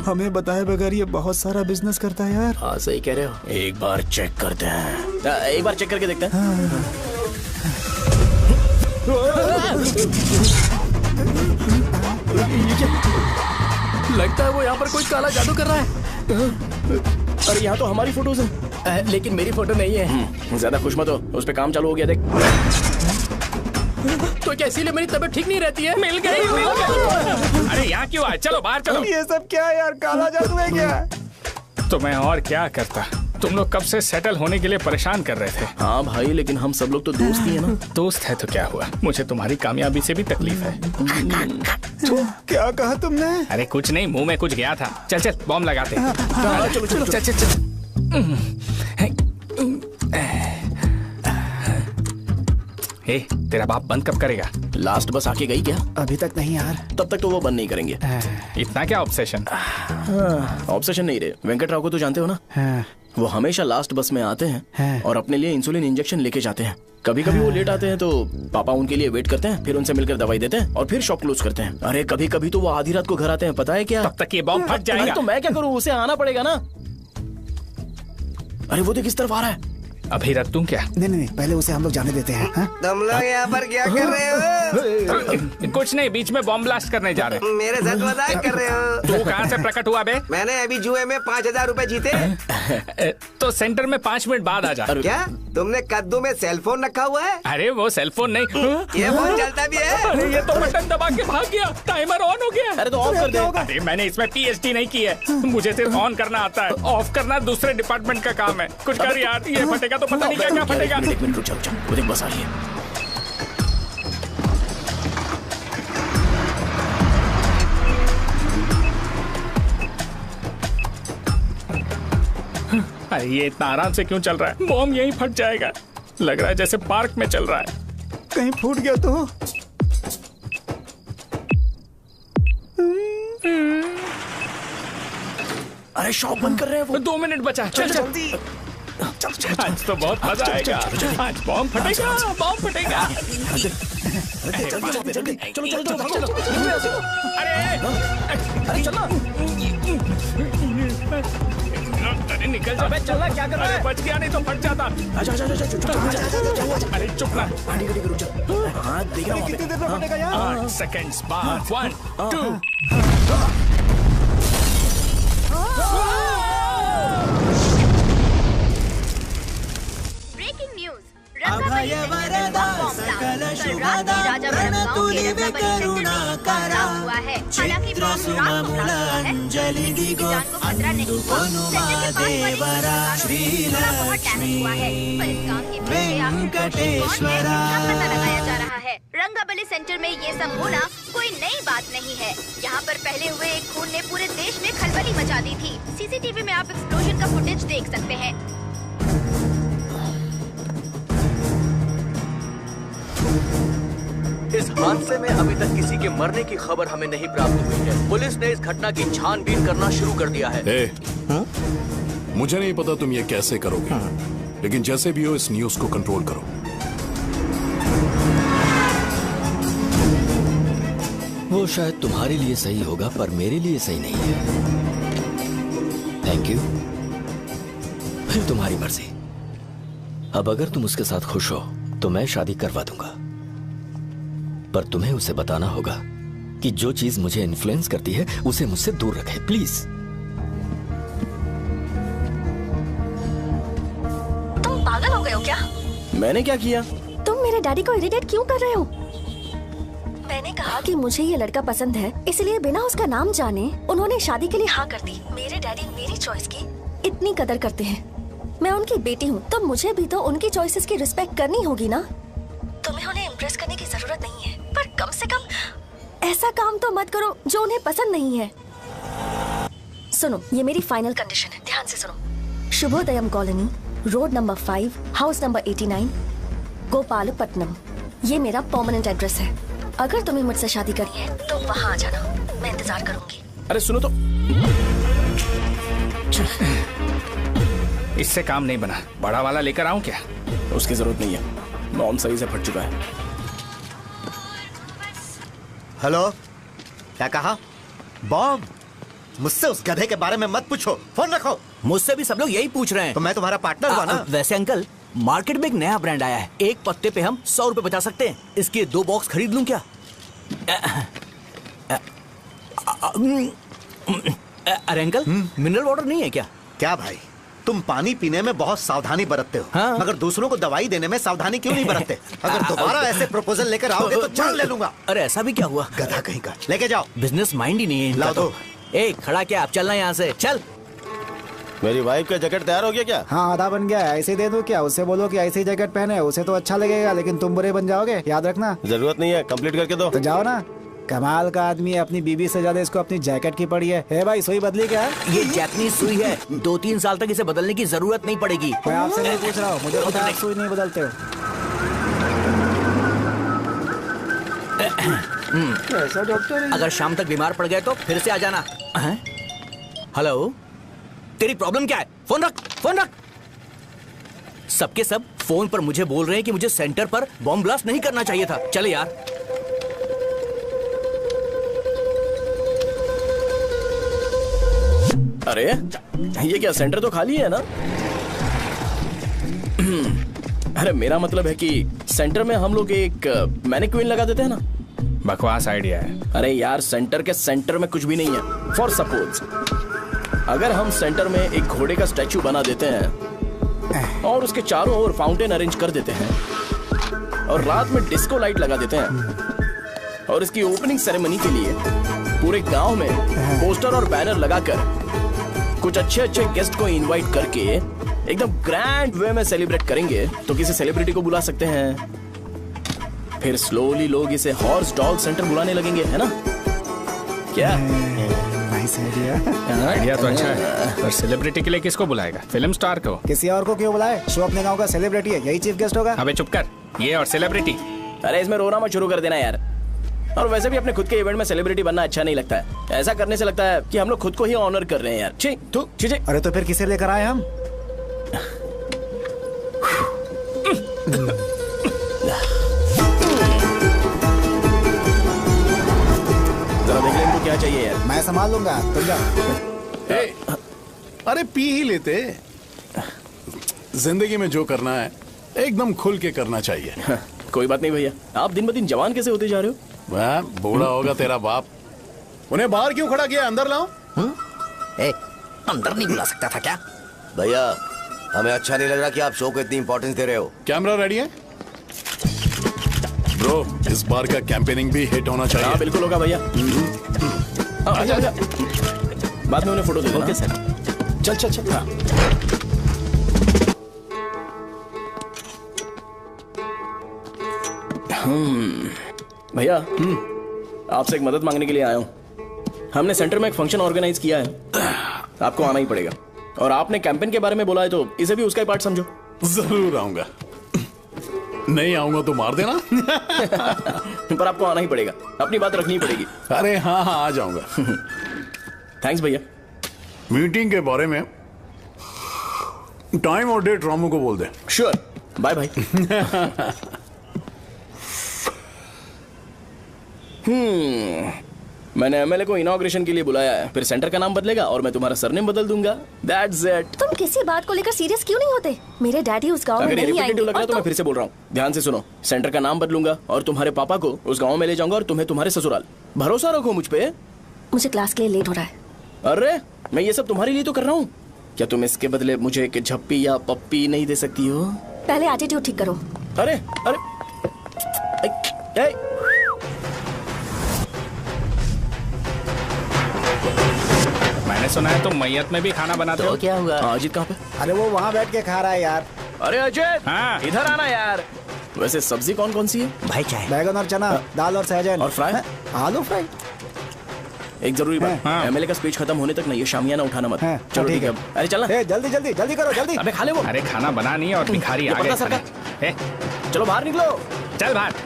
B: हमें बताए बगैर ये बहुत सारा बिजनेस करता है यार।
E: हाँ सही कह रहे हो।
A: एक बार चेक करते हैं।
E: एक बार चेक करके देखते हैं। लगता है वो यहाँ पर कोई काला जादू कर रहा है। अरे यहाँ तो हमारी फोटोज हैं, लेकिन मेरी फोटो नहीं है। ज्यादा खुश मत हो, उस पे काम चालू हो गया देख। तो क्या इसीलिए मेरी तबीयत ठीक नहीं रहती है?
H: मिल गई, मिल गई। अरे यहाँ क्यों आए? चलो बाहर चलो।
B: ये सब क्या है यार? काला जादू है क्या?
H: तो मैं और क्या करता? तुम लोग कब से सेटल होने के लिए परेशान कर रहे थे।
E: हाँ भाई, लेकिन हम सब लोग तो दोस्त ही है ना।
H: दोस्त है तो क्या हुआ? मुझे तुम्हारी कामयाबी से भी तकलीफ है।
B: तो क्या कहा तुमने?
H: अरे कुछ नहीं, मुंह में कुछ गया था। चल चल बॉम्ब लगाते हैं।
E: चलो चलो
H: चल चल चल। ए, तेरा बाप बंद कब करेगा?
E: लास्ट बस आके गई क्या?
B: अभी तक नहीं यार।
E: तब तक तो वो बंद नहीं करेंगे।
H: इतना क्या ऑब्सेशन?
E: ऑब्सेशन नहीं रे, वेंकट राव को तो जानते हो ना? वो हमेशा लास्ट बस में आते हैं और अपने लिए इंसुलिन इंजेक्शन लेके जाते हैं। कभी कभी वो लेट आते हैं तो पापा उनके लिए वेट करते हैं, फिर उनसे मिलकर दवाई देते हैं और फिर शॉप क्लोज करते हैं। अरे कभी कभी तो वो आधी रात को घर आते हैं, पता है क्या?
H: तब तक ये बॉम्ब फट जाएगा।
E: तो मैं क्या करूँ, उसे आना पड़ेगा ना। अरे वो देख किस तरफ आ रहा है।
H: अभी रख दूं क्या?
B: नहीं, पहले उसे हम लोग जाने देते हैं।
C: तुम लोग यहाँ पर क्या कर रहे हो?
H: कुछ नहीं, बीच में बॉम्ब ब्लास्ट करने जा रहे हैं।
C: मेरे साथ मजाक कर रहे हो?
H: तू कहाँ से प्रकट हुआ बे?
C: मैंने अभी जुए में 5000 रुपए जीते।
H: तो सेंटर में 5 मिनट बाद आ जा।
C: क्या तुमने कद्दू में सेलफोन रखा हुआ है?
H: अरे वो सेलफोन नहीं,
C: ये फोन चलता भी है।
H: अरे ये तो बटन दबा के भाग गया, टाइमर ऑन हो गया।
E: अरे तो ऑफ कर दे।
H: अरे मैंने इसमें PhD नहीं की है, मुझे सिर्फ ऑन करना आता है। ऑफ करना दूसरे डिपार्टमेंट का काम है। कुछ कर यार, ये फटेगा तो पता नहीं क्या क्या फटेगा।
E: एक मिनट रुक जाओ, वो देख बस आ रही है।
H: अरे ये इतना आराम से क्यों चल रहा है? बॉम्ब यहीं फट जाएगा। लग रहा है जैसे पार्क में चल रहा है।
B: कहीं फूट गया तो।
E: अरे शॉप बंद कर रहे हैं वो।
H: 2 मिनट बचा, चल जल्दी। आज तो बहुत मजा आएगा। आज बॉम्ब फटेगा, बॉम्ब फटेगा। चलो। अरे चलो। अरे निकल जा। अबे चलना, क्या कर रहा है? बच गया, नहीं तो फट जाता। अरे चुप ना। हाँ देख रहा हूँ।
B: कितनी देर में फटेगा यार?
H: 8 सेकंड्स बाद। 1 2।
L: Breaking news. अभय वरदा सकल शुभदा प्रणतुलिवे करुणाकरा चित्र सुममूलांजलि दिगो अनुपनुमादेवरा श्रीलक्ष्मी वेंकटेश्वरा। लगाया जा रहा है। रंगाबली सेंटर में ये सब होना कोई नई बात नहीं है। यहाँ पर पहले हुए एक खून ने पूरे देश में खलबली मचा दी थी। सीसीटीवी में आप एक्सप्लोजन का फुटेज देख सकते हैं।
N: इस हादसे में अभी तक किसी के मरने की खबर हमें नहीं प्राप्त हुई है। पुलिस ने इस घटना की छानबीन करना शुरू कर दिया है।
P: मुझे नहीं पता तुम ये कैसे करोगे, लेकिन जैसे भी हो इस न्यूज को कंट्रोल करो।
A: वो शायद तुम्हारे लिए सही होगा पर मेरे लिए सही नहीं है। Thank you. फिर तुम्हारी मर्जी। अब अगर तुम उसके साथ खुश हो तो मैं शादी करवा दूंगा, पर तुम्हें उसे बताना होगा कि जो चीज मुझे इन्फ्लुएंस करती है उसे मुझसे दूर रखे, प्लीज।
K: तुम पागल हो गए हो क्या?
E: मैंने क्या किया?
K: तुम मेरे डैडी को इरिटेट क्यों कर रहे हो? मैंने कहा कि मुझे ये लड़का पसंद है, इसलिए बिना उसका नाम जाने उन्होंने शादी के लिए हाँ कर दी। मेरे डैडी मेरी चॉइस की इतनी कदर करते हैं। मैं उनकी बेटी हूँ तो मुझे भी तो उनकी चॉइसेस की रिस्पेक्ट करनी होगी ना। तुम्हें उन्हें इम्प्रेस करने की जरूरत नहीं है, पर कम से कम ऐसा काम तो मत करो जो उन्हें पसंद नहीं है। सुनो, ये मेरी फाइनल कंडीशन है, ध्यान से सुनो। Shubhodayam colony, road number 5, house number 89, Gopalapatnam. ये मेरा परमानेंट एड्रेस है। अगर तुम्हें मुझसे शादी करनी है तो वहाँ आ जाना, मैं इंतजार करूंगी।
E: अरे सुनो तो।
H: इससे काम नहीं बना। बड़ा वाला लेकर आऊं क्या?
E: उसकी जरूरत नहीं है, नॉन सही से फट चुका है।
C: हेलो, क्या कहा? बॉम्ब? मुझसे उस गधे के बारे में मत पूछो, फोन रखो।
M: मुझसे भी सब लोग यही पूछ रहे हैं।
C: तो मैं तुम्हारा पार्टनर हुआ ना?
M: वैसे अंकल, मार्केट में एक नया ब्रांड आया है। एक पत्ते पे हम 100 रुपए बचा सकते हैं। इसके 2 बॉक्स खरीद लूं क्या? अरे अंकल, मिनरल वाटर नहीं है क्या?
C: क्या भाई, तुम पानी पीने में बहुत सावधानी बरतते हो,
M: हाँ?
C: मगर दूसरों को दवाई देने में सावधानी क्यों नहीं बरतते? अगर दोबारा ऐसे प्रपोजल लेकर आओगे तो जान ले लूंगा।
M: अरे ऐसा भी क्या हुआ?
C: गधा कहीं का, लेके जाओ।
M: बिजनेस माइंड ही नहीं है।
C: लाओ दो।
M: ए, खड़ा क्या? आप चलना यहाँ से, चल।
D: मेरी वाइफ का जैकेट तैयार हो गया क्या?
B: हाँ, आधा बन गया है। ऐसे दे दो क्या? उससे बोलो कि ऐसी जैकेट पहने, उसे तो अच्छा लगेगा, लेकिन तुम बुरे बन जाओगे, याद रखना।
D: जरूरत नहीं है, कंप्लीट करके दो।
B: तो जाओ ना। कमाल का आदमी है, अपनी बीबी से ज्यादा इसको अपनी जैकेट की पड़ी है। हे भाई, सुई बदली क्या?
M: ये जैपनीज सुई है, 2-3 साल तक इसे बदलने की जरूरत नहीं पड़ेगी।
B: मैं आपसे नहीं पूछ रहा हूँ, मुझे पता है आप सुई नहीं बदलते हो।
M: ऐसा डॉक्टर, अगर शाम तक बीमार पड़ गए तो फिर से आ जाना। हेलो, तेरी प्रॉब्लम क्या है? फोन रख, फोन रख। सबके सब फोन पर मुझे बोल रहे हैं कि मुझे सेंटर पर बॉम्ब ब्लास्ट नहीं करना चाहिए था। चले यार।
E: अरे ये क्या, सेंटर तो खाली है ना? अरे मेरा मतलब है कि सेंटर में हम लोग एक मैनिक्विन लगा देते हैं ना।
H: बकवास आइडिया है।
E: अरे यार, सेंटर के सेंटर में कुछ भी नहीं है। फॉर सपोज अगर हम सेंटर में एक घोड़े का स्टैचू बना देते हैं और उसके चारों ओर फाउंटेन अरेंज कर देते हैं और रात में डिस्को लाइट लगा देते हैं और इसकी ओपनिंग सेरेमनी के लिए पूरे गांव में पोस्टर और बैनर लगाकर कुछ अच्छे अच्छे गेस्ट को इनवाइट करके एकदम ग्रैंड वे में सेलिब्रेट करेंगे, तो किसी सेलिब्रिटी को बुला सकते हैं। फिर स्लोली लोग इसे हॉर्स डॉग सेंटर बुलाने लगेंगे, है ना? क्या?
B: Nice idea.
H: आइडिया तो अच्छा है, पर सेलिब्रिटी के लिए किसको बुलाएगा? फिल्म स्टार को।
B: किसी और को क्यों बुलाए? शो अपने गांव का सेलिब्रिटी है, यही चीफ गेस्ट होगा।
H: अबे चुप कर। ये और सेलिब्रिटी
E: अरे इसमें रोना मत शुरू कर देना यार। और वैसे भी अपने खुद के इवेंट में सेलिब्रिटी बनना अच्छा नहीं लगता है। ऐसा करने से लगता है कि हम लोग खुद को ही ऑनर कर रहे हैं यार। छी तू छी।
B: अरे तो फिर किसे लेकर आए हम?
E: जरा देख ले इनको क्या चाहिए यार।
B: मैं संभाल लूंगा, तुम जाओ।
P: अरे पी ही लेते। जिंदगी में जो करना है एकदम खुल के करना चाहिए।
E: कोई बात नहीं भैया, आप दिन ब दिन जवान कैसे होते जा रहे हो?
P: वह बूढ़ा होगा तेरा बाप। उन्हें बाहर क्यों खड़ा किया? अंदर लाओ।
N: अंदर नहीं बुला सकता था क्या?
F: भैया हमें अच्छा नहीं लग रहा कि आप शो को इतनी इंपॉर्टेंस दे रहे हो।
P: कैमरा रेडी है ब्रो? इस बार का कैंपेनिंग भी हिट होना चाहिए।
E: हाँ बिल्कुल होगा भैया। आजा आजा, बाद में उन्हें फोटो दे देना। Okay sir. चल चल चल। हाँ। भैया आपसे एक मदद मांगने के लिए आया हूँ। हमने सेंटर में एक फंक्शन ऑर्गेनाइज किया है, आपको आना ही पड़ेगा। और आपने कैंपेन के बारे में बोला है तो इसे भी उसका ही पार्ट समझो।
P: जरूर आऊंगा। नहीं आऊंगा तो मार देना।
E: पर आपको आना ही पड़ेगा, अपनी बात रखनी पड़ेगी।
P: अरे हाँ हाँ आ जाऊंगा।
E: थैंक्स भैया।
P: मीटिंग के बारे में टाइम और डेट रामू को बोल दे।
E: Sure, bye bye. मैंने एमएलए को इनॉग्रेशन के लिए बुलाया है, फिर सेंटर का नाम बदलेगा और मैं तुम्हारा सरनेम बदल दूंगा। That's it।
K: तुम किसी बात को लेकर सीरियस क्यों नहीं होते? मेरे डैडी उस गांव में नहीं आएंगे।
E: लग रहा है तो मैं फिर से बोल रहा हूँ, ध्यान से सुनो। सेंटर का नाम बदलूंगा और तुम्हारे पापा को उस गांव में ले जाऊंगा और तुम्हें तुम्हारे ससुराल। भरोसा रखो मुझ पे।
K: मुझे क्लास के लिए लेट हो रहा है।
E: अरे मैं ये सब तुम्हारे लिए तो कर रहा हूँ। क्या तुम इसके बदले मुझे एक झप्पी या पप्पी नहीं दे सकती हो?
K: पहले एटीट्यूड ठीक करो।
E: अरे अरे
H: मैंने सुना है तुम मैयत में भी खाना बनाते हो।
M: क्या हुआ?
E: अजीत कहाँ पे?
B: अरे वो वहाँ बैठ के खा रहा है यार।
E: अरे अजय
H: हाँ।
E: इधर आना यार। वैसे सब्जी कौन कौन सी है?
M: भाई क्या है?
B: बैगन और चना, दाल और सहजन
E: और फ्राई,
B: आलू फ्राई।
E: एक जरूरी बात, एमएलए का स्पीच खत्म होने तक ना ये शामियाना उठाना मत। चलो ठीक है। अरे चलना।
B: जल्दी जल्दी जल्दी करो जल्दी।
E: अबे खा ले वो।
H: अरे खाना बना नहीं और भिखारी आ गए खाने।
E: चलो बाहर निकलो।
H: चल बाहर चल।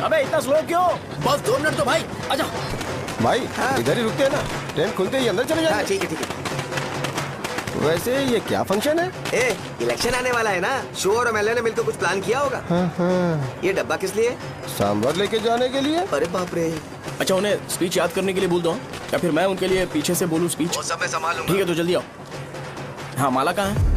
E: अबे इतना स्लो क्यों?
M: बस 2 मिनट तो भाई। आजा
D: भाई इधर ही रुकते हैं ना, ट्रेन खुलते ही अंदर चले जाएंगे।
F: ठीक है ठीक है।
D: वैसे ये क्या फंक्शन है?
F: इलेक्शन आने वाला है ना, शो और एमएलए ने मिलकर कुछ प्लान किया होगा। ये डब्बा किस लिए?
D: सांभर लेके जाने के लिए।
F: अरे बाप रे।
E: अच्छा उन्हें स्पीच याद करने के लिए बोल दो या फिर मैं उनके लिए पीछे से बोलूं स्पीच?
F: वो सब मैं संभाल लूंगा।
E: ठीक है तो जल्दी आओ। हाँ माला कहाँ है?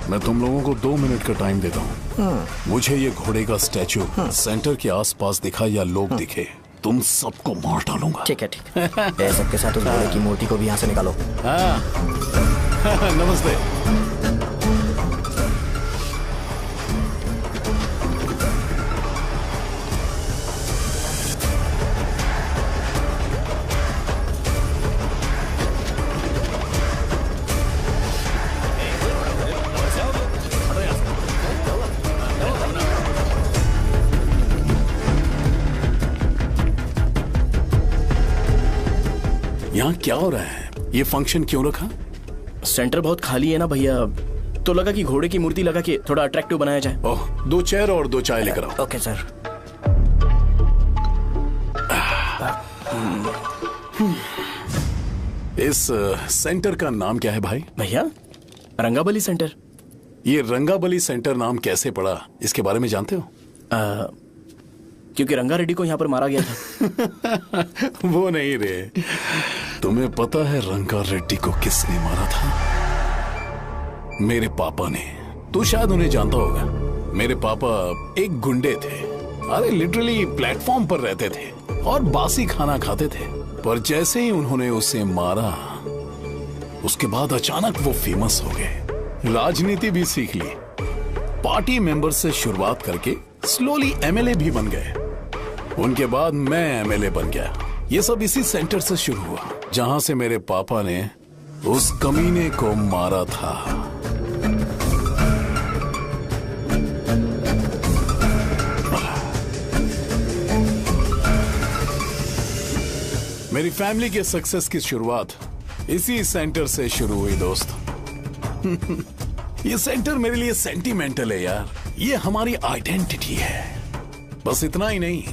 P: मैं तुम लोगों को 2 मिनट का टाइम देता हूँ। मुझे ये घोड़े का स्टैचू सेंटर के आसपास दिखा या लोग दिखे, तुम सबको मार डालूंगा।
N: ठीक है ठीक है। सबके साथ उस घोड़े की मूर्ति को भी यहाँ से निकालो।
P: हाँ। नमस्ते। यहाँ क्या हो रहा है? ये फंक्शन क्यों रखा?
E: सेंटर बहुत खाली है ना भैया, तो लगा कि घोड़े की मूर्ति लगा के थोड़ा अट्रैक्टिव बनाया जाए।
P: ओह, 2 चेयर और 2 चाय लेकर आओ।
N: Okay sir.
P: इस सेंटर का नाम क्या है भाई?
E: भैया रंगाबली सेंटर।
P: ये रंगाबली सेंटर नाम कैसे पड़ा, इसके बारे में जानते हो?
E: क्योंकि रंगा रेड्डी को यहाँ पर मारा गया था।
P: वो नहीं रे, तुम्हें पता है रंगा रेड्डी को किसने मारा था? मेरे पापा ने। तू शायद उन्हें जानता होगा। मेरे पापा एक गुंडे थे। अरे लिटरली प्लेटफॉर्म पर रहते थे और बासी खाना खाते थे। पर जैसे ही उन्होंने उसे मारा, उसके बाद अचानक वो फेमस हो गए। राजनीति भी सीख ली, पार्टी मेंबर से शुरुआत करके स्लोली एमएलए भी बन गए। उनके बाद मैं एमएलए बन गया ये सब इसी सेंटर से शुरू हुआ जहां से मेरे पापा ने उस कमीने को मारा था। मेरी फैमिली के सक्सेस की शुरुआत इसी सेंटर से शुरू हुई दोस्त। ये सेंटर मेरे लिए सेंटिमेंटल है यार, ये हमारी आइडेंटिटी है। बस इतना ही नहीं,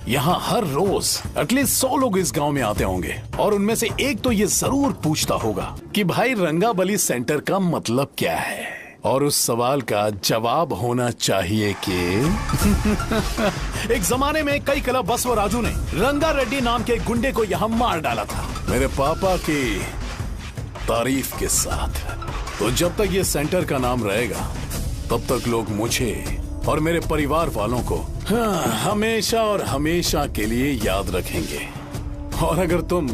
P: यहाँ हर रोज एटलीस्ट 100 लोग इस गांव में आते होंगे और उनमें से एक तो ये जरूर पूछता होगा कि भाई रंगाबली सेंटर का मतलब क्या है, और उस सवाल का जवाब होना चाहिए कि एक जमाने में कई क्लब बस व राजू ने रंगा रेड्डी नाम के गुंडे को यहाँ मार डाला था मेरे पापा की तारीफ के साथ। तो जब तक ये सेंटर का नाम रहेगा तब तक लोग मुझे और मेरे परिवार वालों को हमेशा और हमेशा के लिए याद रखेंगे। और अगर तुम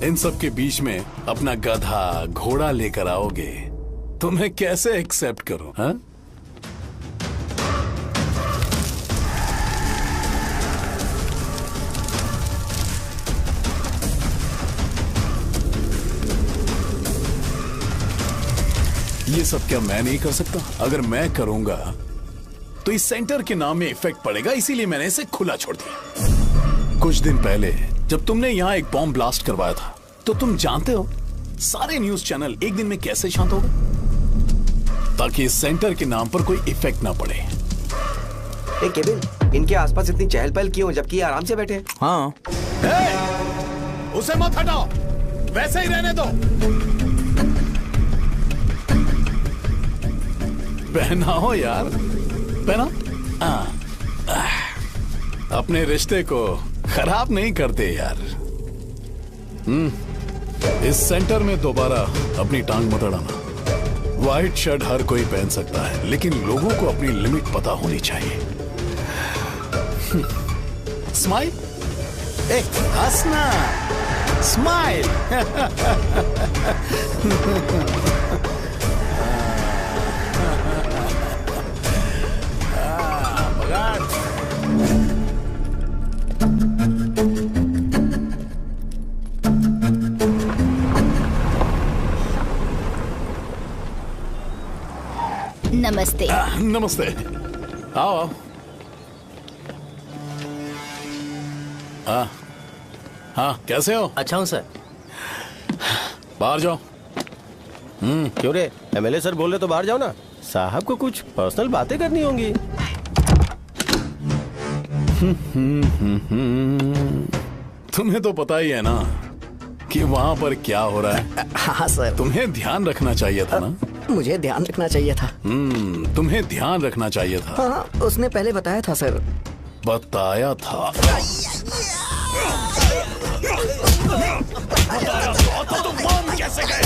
P: इन सब के बीच में अपना गधा घोड़ा लेकर आओगे तो मैं कैसे एक्सेप्ट करूं? हाँ? ये सब क्या मैं नहीं कर सकता? अगर मैं करूंगा तो इस सेंटर के नाम में इफेक्ट पड़ेगा, इसीलिए मैंने इसे खुला छोड़ दिया। कुछ दिन पहले जब तुमने यहाँ एक बॉम्ब ब्लास्ट करवाया था तो तुम जानते हो सारे न्यूज चैनल एक दिन में कैसे शांत हो गए, ताकि इस सेंटर के नाम पर कोई इफेक्ट ना पड़े।
Q: केविन, इनके आसपास इतनी चहल पहल क्यों जबकि आराम से बैठे?
M: हाँ।
P: उसे मत हटाओ, वैसे ही रहने दो। पहनाओ यार, पहना। अपने रिश्ते को खराब नहीं करते यार। इस सेंटर में दोबारा अपनी टांग मत अड़ाना। व्हाइट शर्ट हर कोई पहन सकता है, लेकिन लोगों को अपनी लिमिट पता होनी चाहिए। स्माइल, हंसना, स्माइल।
L: नमस्ते।
P: नमस्ते, आओ। हाँ, कैसे हो?
F: अच्छा हूँ सर।
P: बाहर जाओ।
D: क्यों रे, एमएलए सर बोल रहे तो बाहर जाओ ना, साहब को कुछ पर्सनल बातें करनी होंगी।
P: तुम्हें तो पता ही है ना कि वहाँ पर क्या हो रहा है।
N: हाँ सर।
P: तुम्हें ध्यान रखना चाहिए था ना।
N: मुझे ध्यान रखना चाहिए था।
P: तुम्हें ध्यान रखना चाहिए था।
N: हाँ, उसने पहले बताया था सर।
P: बताया था? तो तुम मान कैसे गए?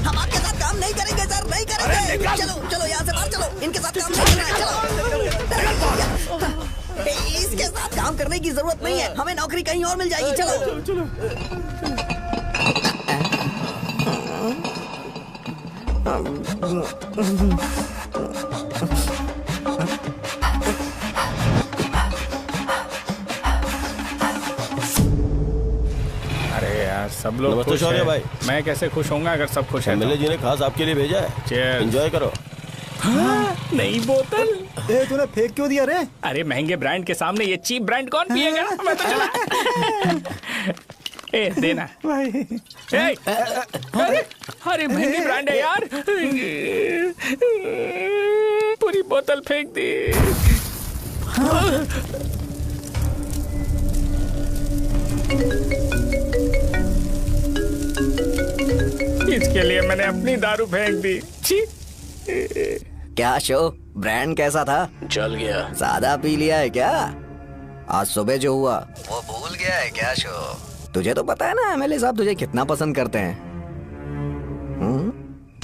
R: हम आपके साथ काम नहीं करेंगे सर, नहीं करेंगे। चलो चलो यहाँ से बाहर चलो, इनके साथ काम नहीं करना है। चलो, इसके साथ काम करने की जरूरत नहीं है, हमें नौकरी कहीं और मिल जाएगी। चलो चलो।
H: अरे यार, सब लोग खुश हैं। भाई मैं कैसे खुश होऊंगा अगर सब खुश हैं?
D: एमएलए जी ने खास आपके लिए भेजा है।
H: चीयर्स।
D: एंजॉय करो।
H: हाँ, नई बोतल।
B: तूने फेंक क्यों दिया रे?
H: अरे महंगे ब्रांड के सामने ये चीप ब्रांड कौन पिएगा? मैं तो चला। ए देना भाई। अरे महंगी ब्रांड है यार, पूरी बोतल फेंक दी। इसके लिए मैंने अपनी दारू फेंक दी। छी।
N: क्या शो, ब्रांड कैसा था?
D: चल गया।
N: ज्यादा पी लिया है क्या? आज सुबह जो हुआ वो भूल गया है क्या शो? तुझे तो पता है ना एमएलए साहब तुझे कितना पसंद करते हैं।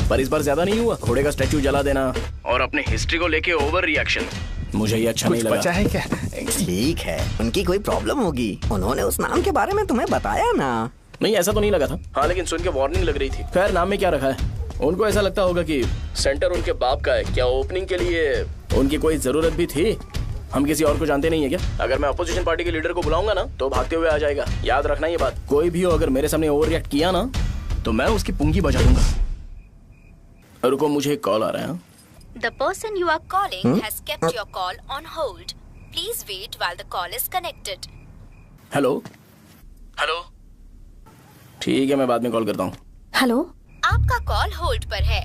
E: पर इस बार ज्यादा नहीं हुआ। घोड़े का स्टैचू जला देना और अपने हिस्ट्री को लेके ओवर रिएक्शन, मुझे ये अच्छा नहीं लगा।
H: बचा है क्या?
N: ठीक है, उनकी कोई प्रॉब्लम होगी, उन्होंने उस नाम के बारे में तुम्हें बताया ना।
E: नहीं, ऐसा तो नहीं लगा था। हाँ, लेकिन सुन के वार्निंग लग रही थी। खैर, नाम में क्या रखा है? उनको ऐसा लगता होगा कि सेंटर उनके बाप का है। क्या ओपनिंग के लिए उनकी कोई जरूरत भी थी? हम किसी और को जानते नहीं है क्या? अगर मैं अपोजिशन पार्टी के लीडर को बुलाऊंगा ना तो भागते हुए आ जाएगा। याद रखना ये बात। कोई भी हो अगर मेरे सामने ओवर रिएक्ट किया ना तो मैं उसकी पुंगी बजा दूंगा। रुको, मुझे एक कॉल आ रहा है।
L: The person you are calling has kept your call on hold. Please wait while the call is connected.
E: Hello hello, ठीक है मैं बाद में कॉल करता हूँ।
K: हेलो,
L: आपका कॉल होल्ड पर है।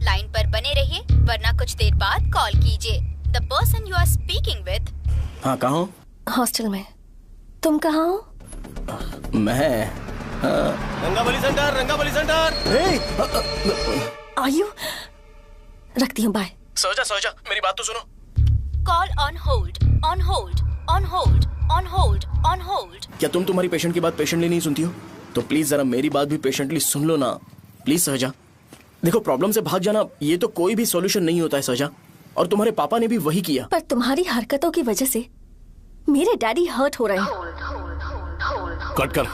L: लाइन पर बने रहिए वरना कुछ देर बाद कॉल कीजिए। The person you are speaking with।
E: हाँ, कहाँ हो?
K: हॉस्टल में। तुम कहाँ हो?
E: मैं
O: रंगाबली सेंटर, रंगाबली सेंटर।
K: आयु, रखती हूँ, बाय।
E: सोजा मेरी बात तो सुनो।
L: Call on hold, on hold, on hold, on hold, on hold.
E: क्या तुम तुम्हारी पेशेंट की बात पेशेंटली नहीं सुनती हो? तो प्लीज जरा मेरी बात भी पेशेंटली सुन लो ना प्लीज। सहजा देखो, प्रॉब्लम से भाग जाना ये तो कोई भी सॉल्यूशन नहीं होता है सहजा, और तुम्हारे पापा ने भी वही किया।
K: पर तुम्हारी हरकतों की वजह से मेरे डैडी हर्ट हो रहे हैं।
P: कट करना।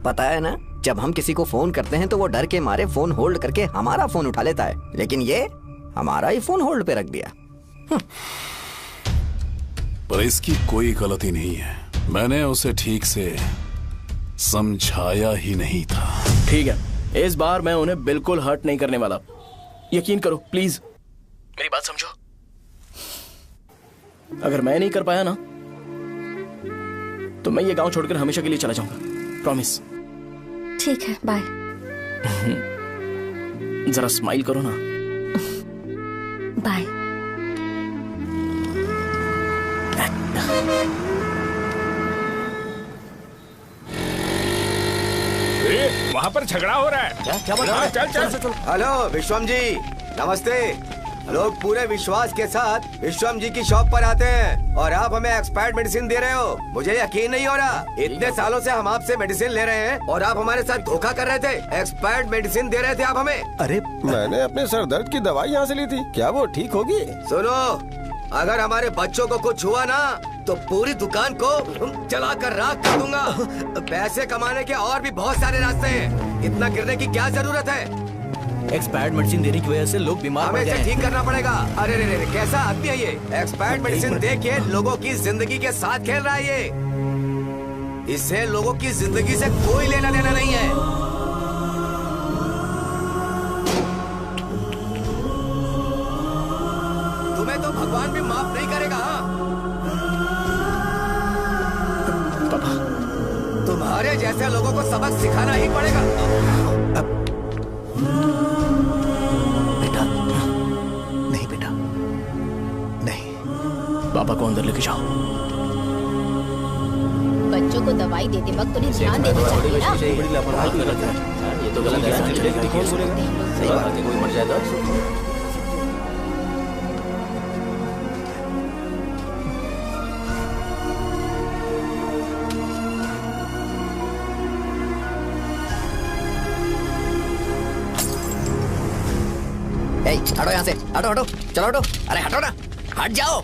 N: पता है ना, जब हम किसी को फोन करते हैं तो वो डर के मारे फोन होल्ड करके हमारा फोन उठा लेता है, लेकिन ये हमारा ही फोन होल्ड पे रख दिया।
P: पर इसकी कोई गलती नहीं है, मैंने उसे ठीक से समझाया ही नहीं था।
E: ठीक है, इस बार मैं उन्हें बिल्कुल हर्ट नहीं करने वाला, यकीन करो प्लीज, मेरी बात समझो। अगर मैं नहीं कर पाया ना तो मैं ये गांव छोड़कर हमेशा के लिए चला जाऊंगा, प्रॉमिस।
K: ठीक है, बाय।
E: जरा स्माइल करो ना।
K: बाय।
H: वहाँ पर झगड़ा हो रहा है।
Q: क्या बात है?
H: चल।
Q: हेलो विश्वम जी, नमस्ते। लोग पूरे विश्वास के साथ विश्वम जी की शॉप पर आते हैं और आप हमें एक्सपायर्ड मेडिसिन दे रहे हो। मुझे यकीन नहीं हो रहा, इतने सालों से हम आपसे मेडिसिन ले रहे हैं और आप हमारे साथ धोखा कर रहे थे। एक्सपायर्ड मेडिसिन दे रहे थे आप हमें।
D: अरे मैंने अपने सर दर्द की दवाई यहाँ से ली थी, क्या वो ठीक होगी?
Q: सुनो, अगर हमारे बच्चों को कुछ हुआ ना तो पूरी दुकान को जला कर राख कर दूंगा। पैसे कमाने के और भी बहुत सारे रास्ते हैं, इतना गिरने की क्या जरूरत है?
M: एक्सपायर्ड मेडिसिन देने की वजह से लोग बीमार पड़ गए हैं।
Q: ठीक करना पड़ेगा। अरे रे कैसा आदमी है ये? एक्सपायर्ड मेडिसिन दे के लोगों की जिंदगी के साथ खेल रहा है ये। इससे लोगों की जिंदगी से कोई लेना देना नहीं है। तुम्हें तो भगवान भी माफ नहीं करेगा।
E: पापा,
Q: तुम्हारे जैसे लोगों को सबक सिखाना ही पड़ेगा।
E: पापा को अंदर लेके जाओ।
L: बच्चों को दवाई देते वक्त उन्हें ध्यान देना चाहिए ना।
E: ये तो गलत है। कोई मर जाएगा।
N: हटो यहाँ से, हटो, चलो हटो। अरे हटो ना, हट जाओ।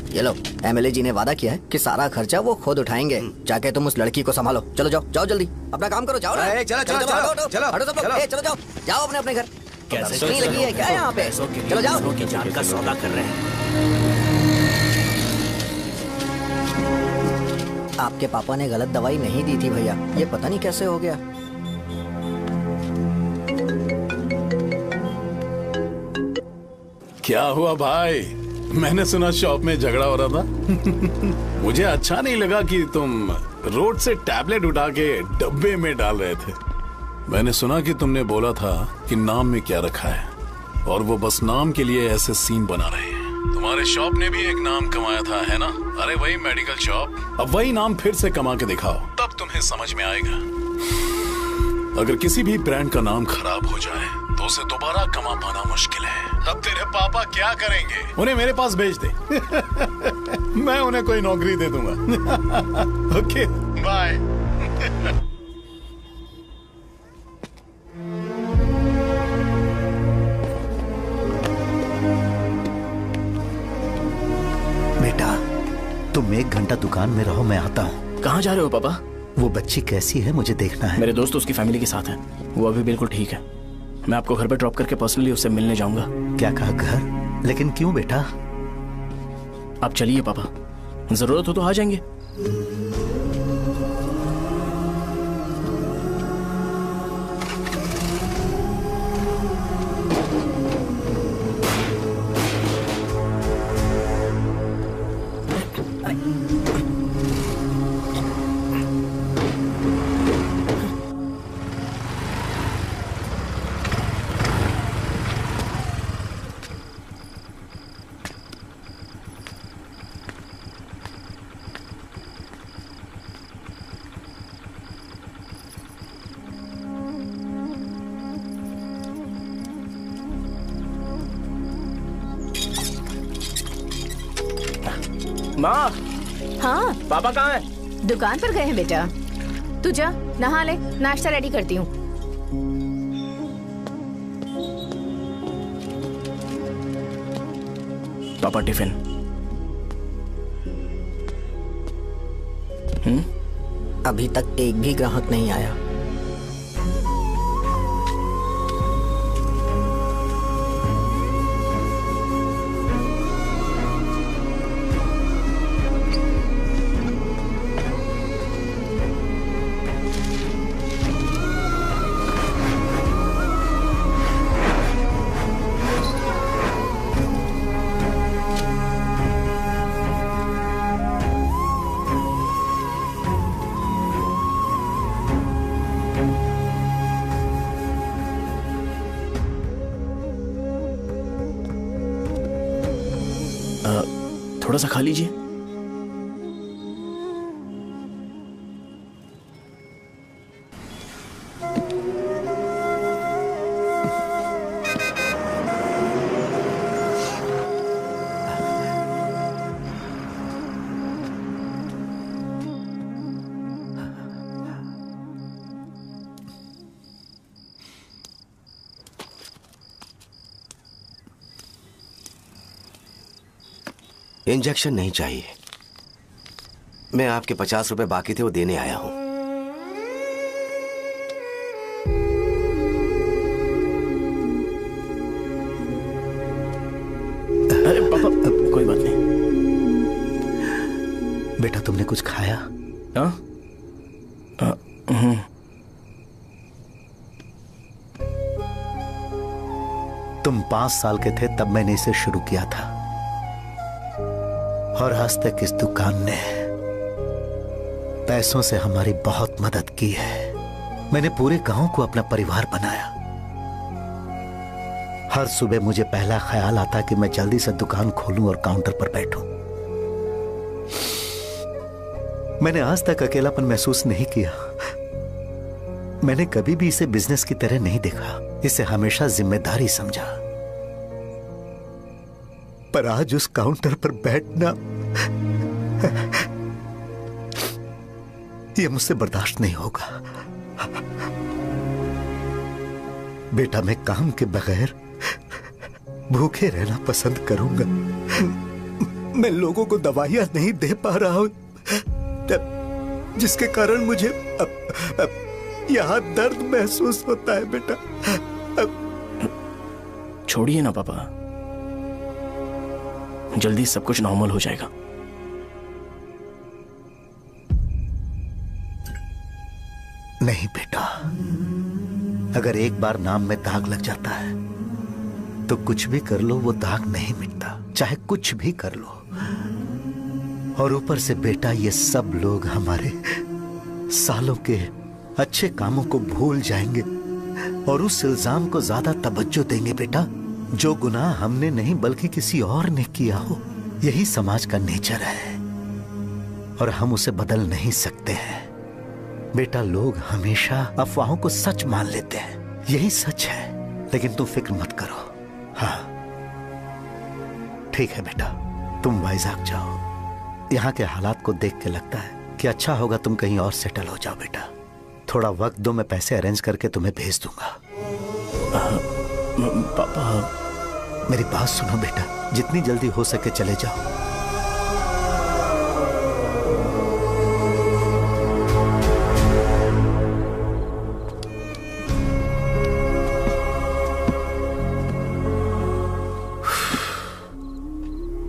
N: ये लो, एमएलए जी ने वादा किया है कि सारा खर्चा वो खुद उठाएंगे। जाके तुम उस लड़की को संभालो। चलो जाओ जल्दी, अपना काम करो। जाओ ना, चलो सब लोग, चलो जाओ अपने घर। कैसे लगी है क्या यहाँ पे? चलो जाओ।
M: जान का सौदा कर रहे हैं।
N: आपके पापा ने गलत दवाई नहीं दी थी भैया, ये पता नहीं कैसे हो गया।
P: क्या हुआ भाई? मैंने सुना शॉप में झगड़ा हो रहा था। मुझे अच्छा नहीं लगा कि तुम रोड से टैबलेट उठा के डब्बे में डाल रहे थे। मैंने सुना कि तुमने बोला था कि नाम में क्या रखा है, और वो बस नाम के लिए ऐसे सीन बना रहे हैं। तुम्हारे शॉप ने भी एक नाम कमाया था, है ना? अरे वही मेडिकल शॉप, अब वही नाम फिर से कमा के दिखाओ, तब तुम्हें समझ में आएगा। अगर किसी भी ब्रांड का नाम खराब हो जाए तो उसे दोबारा कमा पाना मुश्किल है। अब तेरे पापा क्या करेंगे? उन्हें मेरे पास भेज दे। मैं उन्हें कोई नौकरी दे दूंगा। Okay, bye.
C: बेटा, तुम 1 घंटा दुकान में रहो, मैं आता हूँ।
E: कहाँ जा रहे हो पापा?
B: वो बच्ची कैसी है मुझे देखना है।
E: मेरे दोस्त उसकी फैमिली के साथ है, वो अभी बिल्कुल ठीक है। मैं आपको घर पे ड्रॉप करके पर्सनली उससे मिलने जाऊंगा।
B: क्या कहा घर? लेकिन क्यों बेटा?
E: आप चलिए पापा, जरूरत हो तो आ जाएंगे। माँ।
G: हाँ
E: पापा कहाँ हैं?
G: दुकान पर गए हैं बेटा। तू जा नहा ले, नाश्ता रेडी करती हूँ।
E: पापा टिफिन।
N: अभी तक एक भी ग्राहक नहीं आया।
E: थोड़ा सा खा लीजिए।
F: इंजेक्शन नहीं चाहिए। मैं आपके 50 रुपए बाकी थे, वो देने आया हूं।
E: अरे पापा कोई बात नहीं।
B: बेटा तुमने कुछ खाया?
E: हाँ?
B: तुम 5 साल के थे तब मैंने इसे शुरू किया था, और आज तक इस दुकान ने पैसों से हमारी बहुत मदद की है। मैंने पूरे गांव को अपना परिवार बनाया। हर सुबह मुझे पहला ख्याल आता कि मैं जल्दी से दुकान खोलूं और काउंटर पर बैठूं। मैंने आज तक अकेलापन महसूस नहीं किया। मैंने कभी भी इसे बिजनेस की तरह नहीं देखा, इसे हमेशा जिम्मेदारी समझा। पर आज उस काउंटर पर बैठना यह मुझसे बर्दाश्त नहीं होगा। बेटा मैं काम के बगैर भूखे रहना पसंद करूंगा। मैं लोगों को दवाइयां नहीं दे पा रहा हूं, जिसके कारण मुझे यहां दर्द महसूस होता है। बेटा
E: छोड़िए ना पापा, जल्दी सब कुछ नॉर्मल हो जाएगा।
B: नहीं बेटा, अगर एक बार नाम में दाग लग जाता है तो कुछ भी कर लो वो दाग नहीं मिटता, चाहे कुछ भी कर लो। और ऊपर से बेटा ये सब लोग हमारे सालों के अच्छे कामों को भूल जाएंगे और उस इल्जाम को ज्यादा तवज्जो देंगे बेटा जो गुनाह हमने नहीं बल्कि किसी और ने किया हो। यही समाज का नेचर है और हम उसे बदल नहीं सकते हैं। बेटा लोग हमेशा अफवाहों को सच मान लेते हैं, यही सच है। लेकिन तुम फिक्र मत करो। हाँ ठीक है बेटा, तुम वाइजाग जाओ। यहाँ के हालात को देख के लगता है कि अच्छा होगा तुम कहीं और सेटल हो जाओ। बेटा थोड़ा वक्त दो, मैं पैसे अरेंज करके तुम्हें भेज दूंगा।
E: पापा
B: मेरी बात सुनो बेटा, जितनी जल्दी हो सके चले जाओ।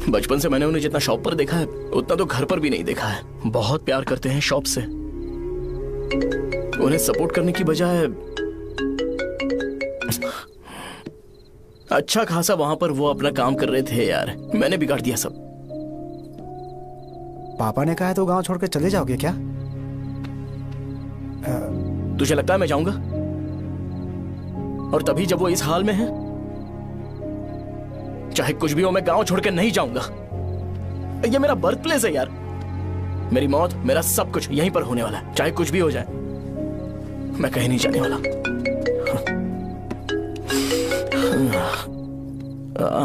E: बचपन से मैंने उन्हें जितना शॉप पर देखा है उतना तो घर पर भी नहीं देखा है। बहुत प्यार करते हैं शॉप से। उन्हें सपोर्ट करने की बजाय अच्छा खासा वहां पर वो अपना काम कर रहे थे यार। मैंने बिगाड़ दिया सब।
B: पापा ने कहा है तो गांव छोड़कर चले जाओगे क्या?
E: तुझे लगता है मैं जाऊंगा? और तभी जब वो इस हाल में है, चाहे कुछ भी हो मैं गांव छोड़कर नहीं जाऊंगा। ये मेरा बर्थ प्लेस है यार। मेरी मौत, मेरा सब कुछ यहीं पर होने वाला है। चाहे कुछ भी हो जाए मैं कहीं नहीं जाने वाला।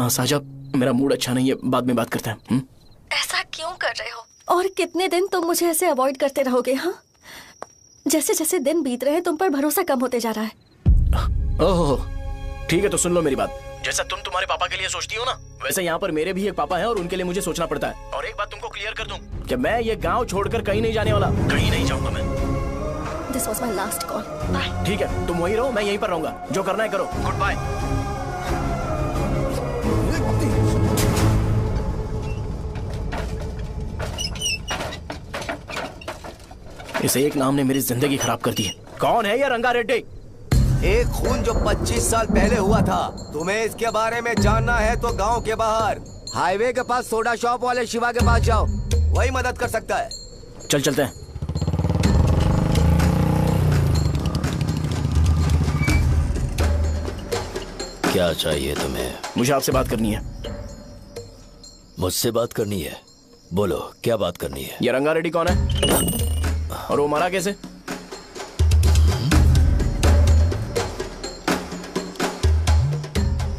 E: साजा, मेरा मूड अच्छा नहीं है, बाद में बात करते हैं।
K: ऐसा क्यों कर रहे हो? और कितने दिन तुम मुझे ऐसे अवॉइड करते रहोगे? हाँ, जैसे जैसे दिन बीत रहे हैं तुम पर भरोसा कम होते जा रहा है।
E: ओह ठीक है, तो सुन लो मेरी बात। जैसा तुम तुम्हारे पापा के लिए सोचती हो ना, वैसे यहाँ पर मेरे भी एक पापा हैं और उनके लिए मुझे सोचना पड़ता है। और एक बात तुमको क्लियर कर दूं कि मैं ये गांव छोड़कर कहीं नहीं जाने वाला। कहीं नहीं जाऊंगा मैं।
K: This was my last call. Bye.
E: ठीक है, तुम वहीं रहो, मैं यहीं पर रहूंगा। जो करना है करो। Goodbye. इस एक नाम ने मेरी जिंदगी खराब कर दी है। कौन है ये रंगा रेड्डी?
Q: एक खून जो 25 साल पहले हुआ था। तुम्हें इसके बारे में जानना है तो गांव के बाहर हाईवे के पास सोडा शॉप वाले शिवा के पास जाओ, वही मदद कर सकता है।
E: चल चलते हैं।
A: क्या चाहिए तुम्हें?
E: मुझे आपसे बात करनी है।
A: मुझसे बात करनी है? बोलो, क्या बात करनी है?
E: ये रंगा रेड्डी कौन है और वो मरा कैसे?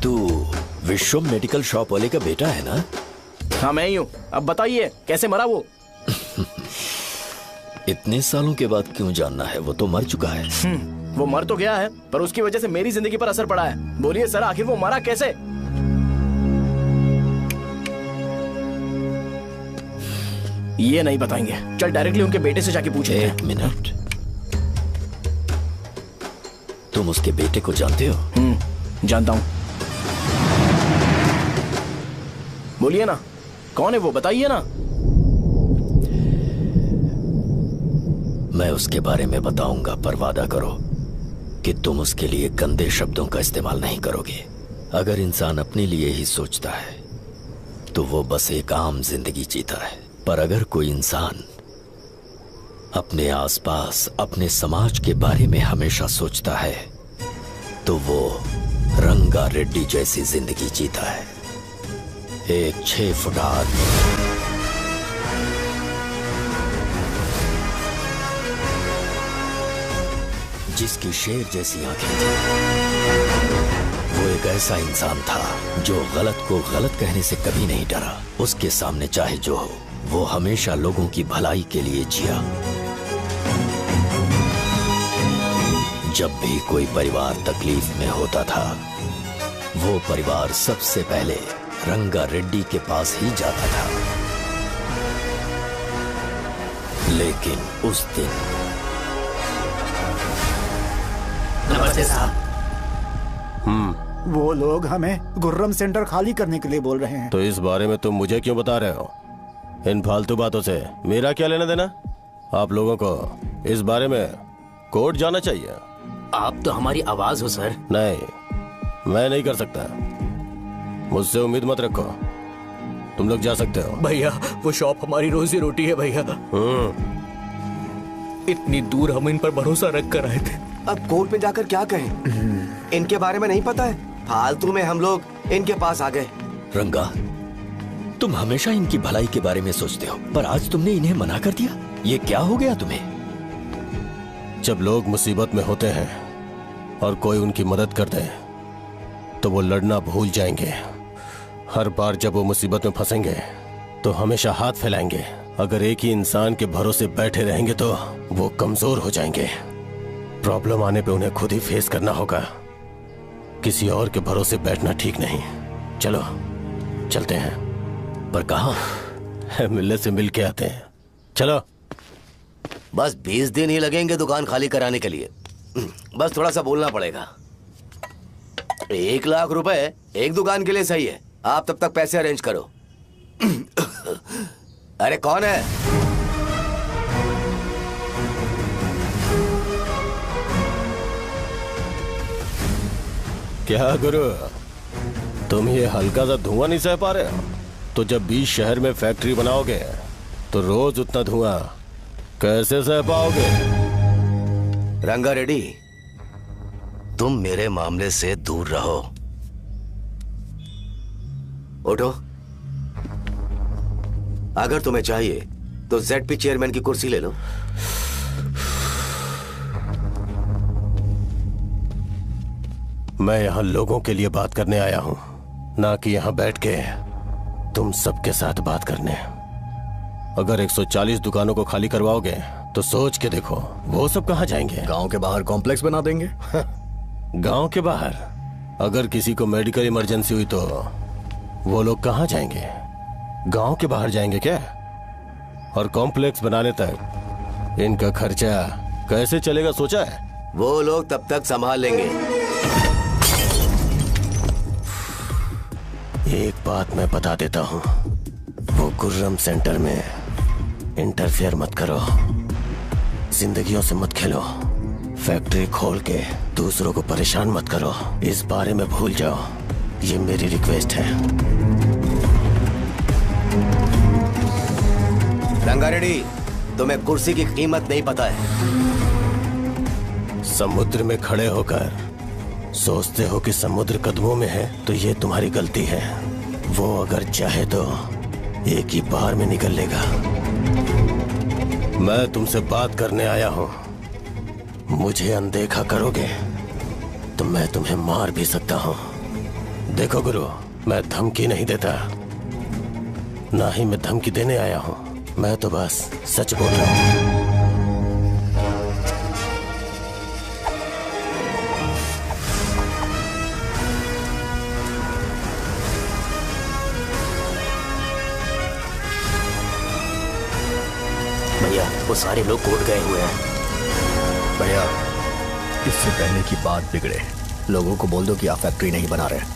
A: तू विश्वम मेडिकल शॉप वाले का बेटा है ना?
E: हाँ मैं ही हूँ। अब बताइए कैसे मरा वो?
A: इतने सालों के बाद क्यों जानना है? वो तो मर चुका है।
E: वो मर तो गया है पर उसकी वजह से मेरी जिंदगी पर असर पड़ा है। बोलिए सर, आखिर वो मरा कैसे? ये नहीं बताएंगे। चल डायरेक्टली उनके बेटे से जाके पूछे।
A: एक मिनट, तुम उसके बेटे को जानते हो?
E: जानता हूं। बोलिए ना, कौन है वो? बताइए ना।
A: मैं उसके बारे में बताऊंगा, पर वादा करो कि तुम उसके लिए गंदे शब्दों का इस्तेमाल नहीं करोगे। अगर इंसान अपने लिए ही सोचता है तो वो बस एक आम जिंदगी जीता है, पर अगर कोई इंसान अपने आसपास, अपने समाज के बारे में हमेशा सोचता है तो वो रंगा रेड्डी जैसी जिंदगी जीता है। एक 6 फुट आदमी, जिसकी शेर जैसी आंखें थी। वो एक ऐसा इंसान था जो गलत को गलत कहने से कभी नहीं डरा। उसके सामने चाहे जो हो, वो हमेशा लोगों की भलाई के लिए जिया। जब भी कोई परिवार तकलीफ में होता था, वो परिवार सबसे पहले रंगा रेड्डी के पास ही जाता था। लेकिन उस दिन
B: नमस्ते साहब। वो लोग हमें गुर्रम सेंटर खाली करने के लिए बोल रहे हैं।
D: तो इस बारे में तुम मुझे क्यों बता रहे हो? इन फालतू बातों से मेरा क्या लेना देना? आप लोगों को इस बारे में कोर्ट जाना चाहिए।
I: आप तो हमारी आवाज हो सर।
D: नहीं, मैं नहीं कर सकता। मुझसे उम्मीद मत रखो। तुम लोग जा सकते हो।
M: भैया वो शॉप हमारी रोजी रोटी है भैया। इतनी दूर हम इन पर भरोसा रख कर आए थे।
Q: अब कोर्ट में जाकर क्या कहें? इनके बारे में नहीं पता है। फालतू में हम लोग इनके पास आ गए।
A: रंगा, तुम हमेशा इनकी भलाई के बारे में सोचते हो, पर आज तुमने इन्हें मना कर दिया। ये क्या हो गया तुम्हें?
D: जब लोग मुसीबत में होते हैं और कोई उनकी मदद कर दे तो वो लड़ना भूल जाएंगे। हर बार जब वो मुसीबत में फंसेंगे तो हमेशा हाथ फैलाएंगे। अगर एक ही इंसान के भरोसे बैठे रहेंगे तो वो कमजोर हो जाएंगे। प्रॉब्लम आने पे उन्हें खुद ही फेस करना होगा। किसी और के भरोसे बैठना ठीक नहीं। चलो चलते हैं।
A: पर कहाँ?
D: मिलने से मिल के आते हैं। चलो।
F: बस 20 दिन ही लगेंगे दुकान खाली कराने के लिए। बस थोड़ा सा बोलना पड़ेगा। 1 लाख रुपए एक दुकान के लिए सही है। आप तब तक पैसे अरेंज करो। अरे कौन है?
D: क्या गुरु, तुम ये हल्का सा धुआं नहीं सह पा रहे हो? तो जब 20 शहर में फैक्ट्री बनाओगे तो रोज उतना धुआं कैसे सह पाओगे?
F: रंगा रेड्डी, तुम मेरे मामले से दूर रहो। उठो। अगर तुम्हें चाहिए तो जेडपी चेयरमैन की कुर्सी ले लो।
D: मैं यहां लोगों के लिए बात करने आया हूं, ना कि यहां बैठ के तुम सबके साथ बात करने। अगर 140 दुकानों को खाली करवाओगे तो सोच के देखो वो सब कहां जाएंगे?
N: गांव के बाहर कॉम्प्लेक्स बना देंगे।
D: गांव के बाहर? अगर किसी को मेडिकल इमरजेंसी हुई तो वो लोग कहां जाएंगे? गांव के बाहर जाएंगे क्या? और कॉम्प्लेक्स बनाने तक इनका खर्चा कैसे चलेगा सोचा है?
F: वो लोग तब तक संभाल लेंगे।
D: एक बात मैं बता देता हूं, वो गुर्रम सेंटर में इंटरफेयर मत करो, जिंदगियों से मत खेलो, फैक्ट्री खोल के दूसरों को परेशान मत करो। इस बारे में भूल जाओ, ये मेरी रिक्वेस्ट है।
F: रंगा रेड्डी, तुम्हें कुर्सी की कीमत नहीं पता है।
D: समुद्र में खड़े होकर सोचते हो कि समुद्र कदमों में है तो ये तुम्हारी गलती है। वो अगर चाहे तो एक ही बार में निकल लेगा। मैं तुमसे बात करने आया हूं, मुझे अनदेखा करोगे तो मैं तुम्हें मार भी सकता हूं। देखो गुरु, मैं धमकी नहीं देता, ना ही मैं धमकी देने आया हूं, मैं तो बस सच बोल रहा हूं।
A: भैया, वो सारे लोग कोर्ट गए हुए हैं।
N: भैया, इससे पहले की बात बिगड़े, लोगों को बोल दो कि आप फैक्ट्री नहीं बना रहे।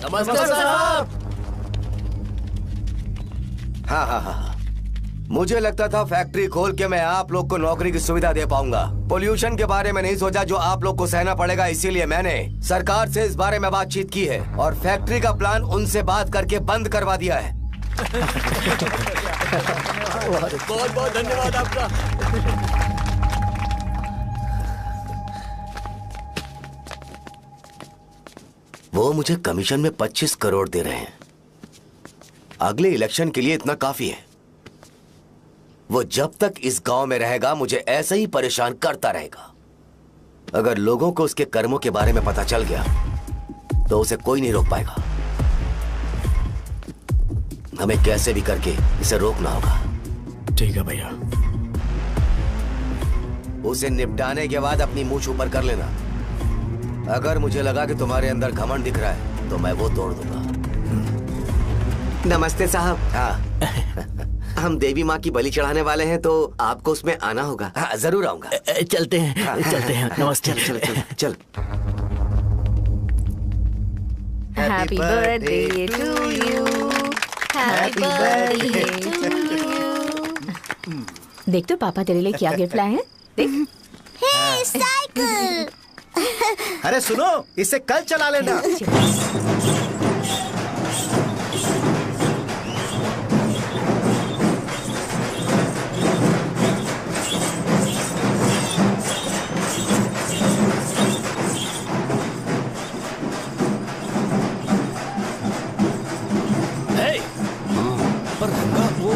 F: नमस्ते साहब। हाँ हाँ हाँ, मुझे लगता था फैक्ट्री खोल के मैं आप लोग को नौकरी की सुविधा दे पाऊंगा। पोल्यूशन के बारे में नहीं सोचा जो आप लोग को सहना पड़ेगा, इसीलिए मैंने सरकार से इस बारे में बातचीत की है और फैक्ट्री का प्लान उनसे बात करके बंद करवा दिया है।
M: बहुत बहुत धन्यवाद आपका।
F: वो मुझे कमीशन में 25 करोड़ दे रहे हैं। अगले इलेक्शन के लिए इतना काफी है। वो जब तक इस गांव में रहेगा मुझे ऐसे ही परेशान करता रहेगा। अगर लोगों को उसके कर्मों के बारे में पता चल गया तो उसे कोई नहीं रोक पाएगा। हमें कैसे भी करके इसे रोकना होगा।
N: ठीक है भैया।
F: उसे निपटाने के बाद अपनी मूंछ ऊपर कर लेना। अगर मुझे लगा कि तुम्हारे अंदर घमंड दिख रहा है तो मैं वो तोड़ दूंगा।
S: नमस्ते साहब।
F: हाँ।
S: हम देवी माँ की बलि चढ़ाने वाले हैं तो आपको उसमें आना होगा।
F: हाँ, जरूर आऊंगा।
S: चलते हैं।
F: हाँ,
S: चलते हैं।
F: नमस्ते।
S: चल चल चल।
G: Happy birthday to you. Happy birthday to you. देख तो पापा तेरे लिए क्या गिफ्ट लाए हैं। देख।
L: हे साइकिल।
C: अरे सुनो, इसे कल चला लेना।
A: पर रंगा वो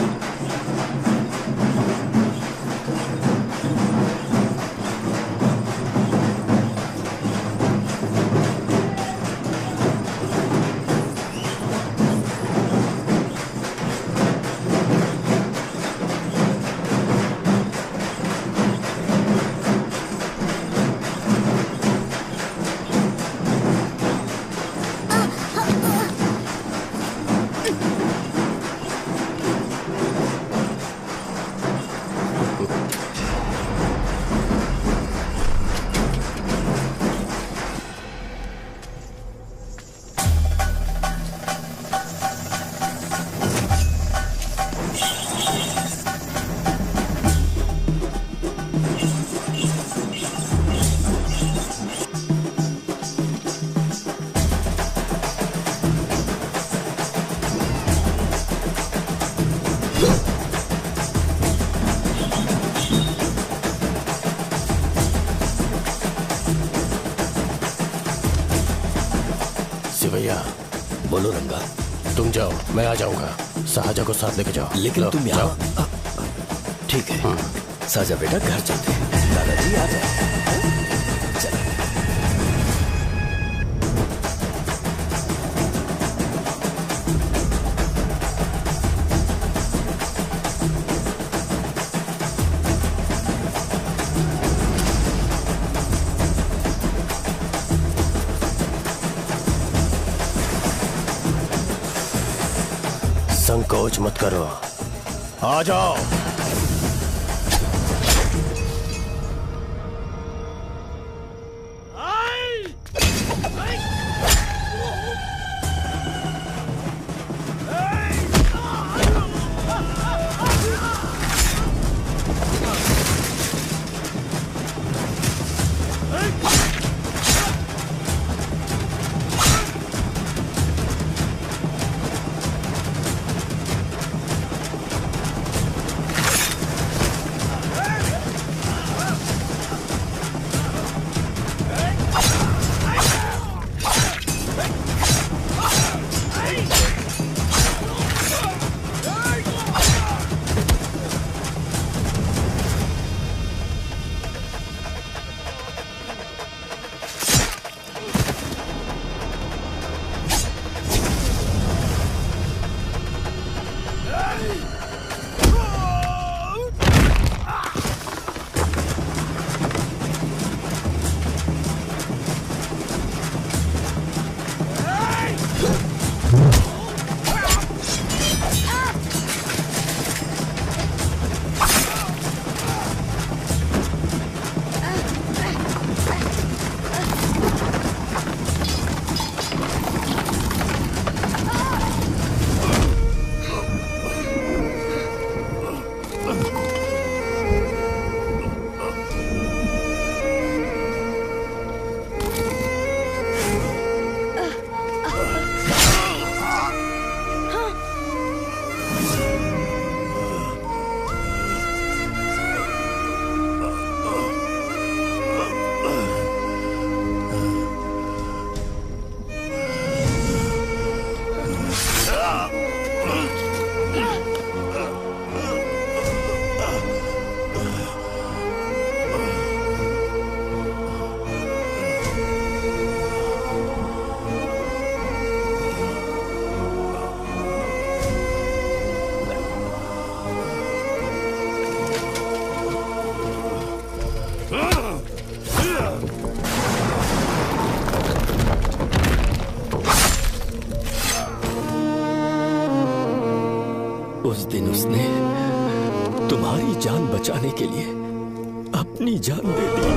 D: भैया
A: बोलो रंगा।
D: तुम जाओ, मैं आ जाऊंगा। साजा को साथ लेके जाओ।
A: लेकिन तुम यहाँ। ठीक है साजा बेटा, घर चलते हैं। दादाजी आ जाओ।
D: संकोच मत करो, आ जाओ।
A: उस दिन उसने तुम्हारी जान बचाने के लिए अपनी जान दे दी।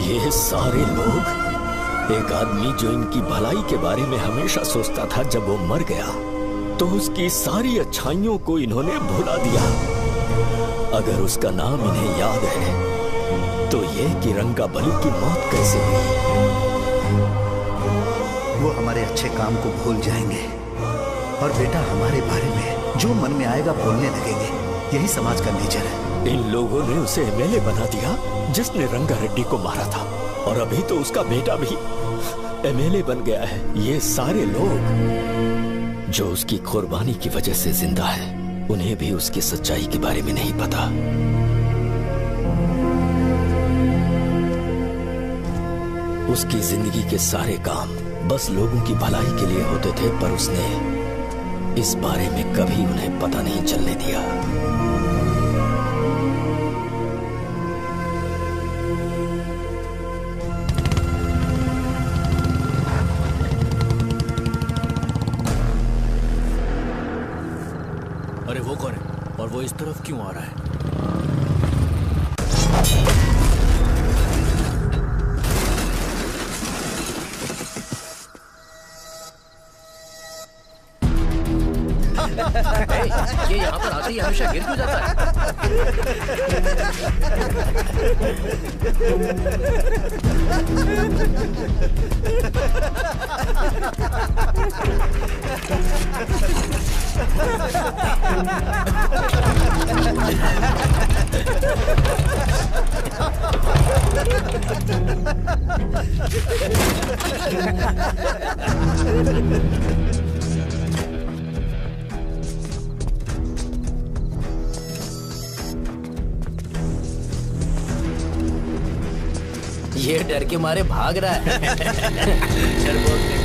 A: ये सारे लोग, एक आदमी जो इनकी भलाई के बारे में हमेशा सोचता था, जब वो मर गया तो उसकी सारी अच्छाइयों को इन्होंने भुला दिया। अगर उसका नाम इन्हें याद है तो ये कि रंगाबली की मौत कैसे हुई।
C: वो हमारे अच्छे काम को भूल जाएंगे और बेटा हमारे बारे में जो मन में आएगा बोलने लगेंगे। यही समाज का नेचर है।
A: इन लोगों ने उसे एमएलए बना दिया जिसने रंगा रेड्डी को मारा था, और अभी तो उसका बेटा भी एमएलए बन गया है। ये सारे लोग जो उसकी कुर्बानी की वजह से जिंदा है, उन्हें भी उसकी सच्चाई के बारे में नहीं पता। उसकी जिंदगी के सारे काम बस लोगों की भलाई के लिए होते थे, पर उसने इस बारे में कभी उन्हें पता नहीं चलने दिया।
M: अरे वो कौन है और वो इस तरफ क्यों आ रहा है? ये डर के मारे भाग रहा है। डरपोक नहीं।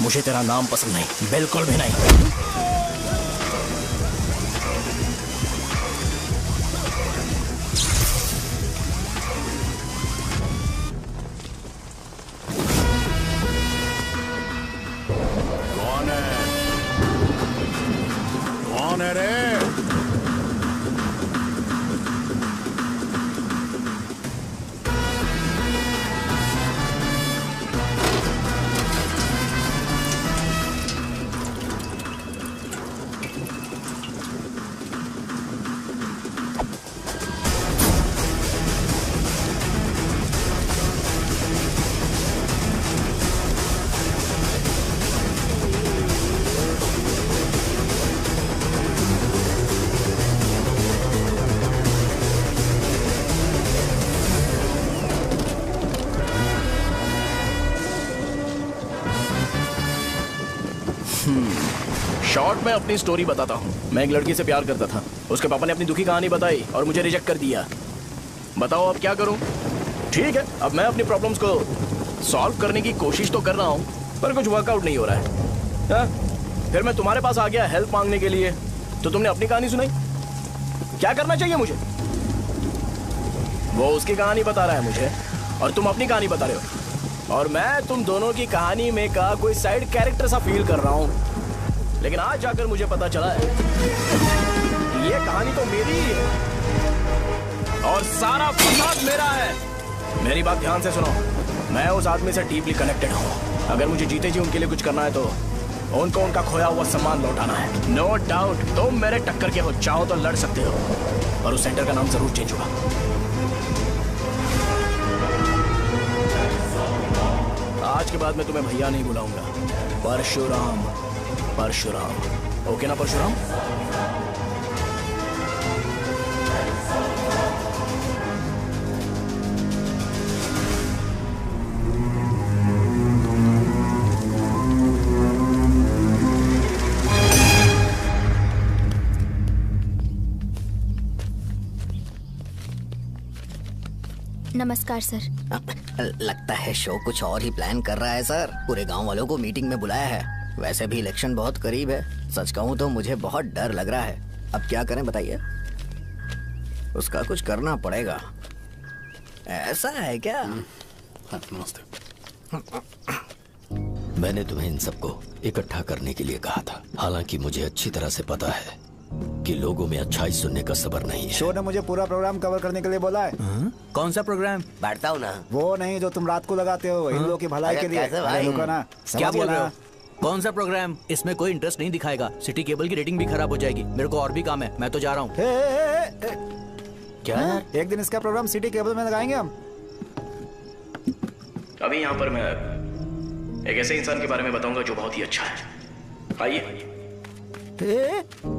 E: मुझे तेरा नाम पसंद नहीं, बिल्कुल भी नहीं।
P: कौन है रे?
E: शॉर्ट में अपनी स्टोरी बताता हूँ। मैं एक लड़की से प्यार करता था, उसके पापा ने अपनी दुखी कहानी बताई और मुझे रिजेक्ट कर दिया। बताओ अब क्या करूँ? ठीक है, अब मैं अपनी प्रॉब्लम्स को सॉल्व करने की कोशिश तो कर रहा हूँ, पर कुछ वर्कआउट नहीं हो रहा है। फिर मैं तुम्हारे पास आ गया हेल्प मांगने के लिए, तो तुमने अपनी कहानी सुनाई। क्या करना चाहिए मुझे? वो उसकी कहानी बता रहा है मुझे और तुम अपनी कहानी बता रहे हो, और मैं तुम दोनों की कहानी में का कोई साइड कैरेक्टर सा फील कर रहा हूँ। लेकिन आज जाकर मुझे पता चला है ये कहानी तो मेरी ही है और सारा फसाद मेरा है। मेरी बात ध्यान से सुनो, मैं उस आदमी से डीपली कनेक्टेड हूँ। अगर मुझे जीते जी उनके लिए कुछ करना है तो उनको उनका खोया हुआ सम्मान लौटाना है। नो डाउट तुम मेरे टक्कर के हो, चाहो तो लड़ सकते हो, और उस सेंटर का नाम जरूर चेंज होगा। आज के बाद मैं तुम्हें भैया नहीं बुलाऊंगा, परशुराम। परशुराम, ओके ना परशुराम?
K: नमस्कार सर।
N: लगता है शो कुछ और ही प्लान कर रहा है सर। पूरे गांव वालों को मीटिंग में बुलाया है। वैसे भी इलेक्शन बहुत करीब है। सच कहूँ तो मुझे बहुत डर लग रहा है। अब क्या करें बताइए? उसका कुछ करना पड़ेगा। ऐसा है क्या?
P: नमस्ते।
A: मैंने तुम्हें इन सबको इकट्ठा करने के लिए कहा था, हालांकि मुझे अच्छी तरह से पता है कि लोगों में अच्छाई सुनने का सब्र नहीं है।
B: शो ने मुझे पूरा प्रोग्राम कवर करने के लिए बोला है।
M: कौन सा प्रोग्राम?
Q: बैठता हूँ ना।
B: वो नहीं जो तुम रात को लगाते हो इन लोगों की भलाई के लिए। रुको ना,
M: क्या बोल रहे हो? कौन सा प्रोग्राम? इसमें कोई इंटरेस्ट नहीं दिखाएगा। सिटी केबल की रेटिंग भी खराब हो जाएगी। मेरे को और भी काम है, मैं तो जा रहा हूँ।
B: क्या? एक दिन इसका प्रोग्राम सिटी केबल में लगाएंगे हम।
E: अभी यहाँ पर मैं एक ऐसे इंसान के बारे में बताऊंगा जो बहुत ही अच्छा है। आइए।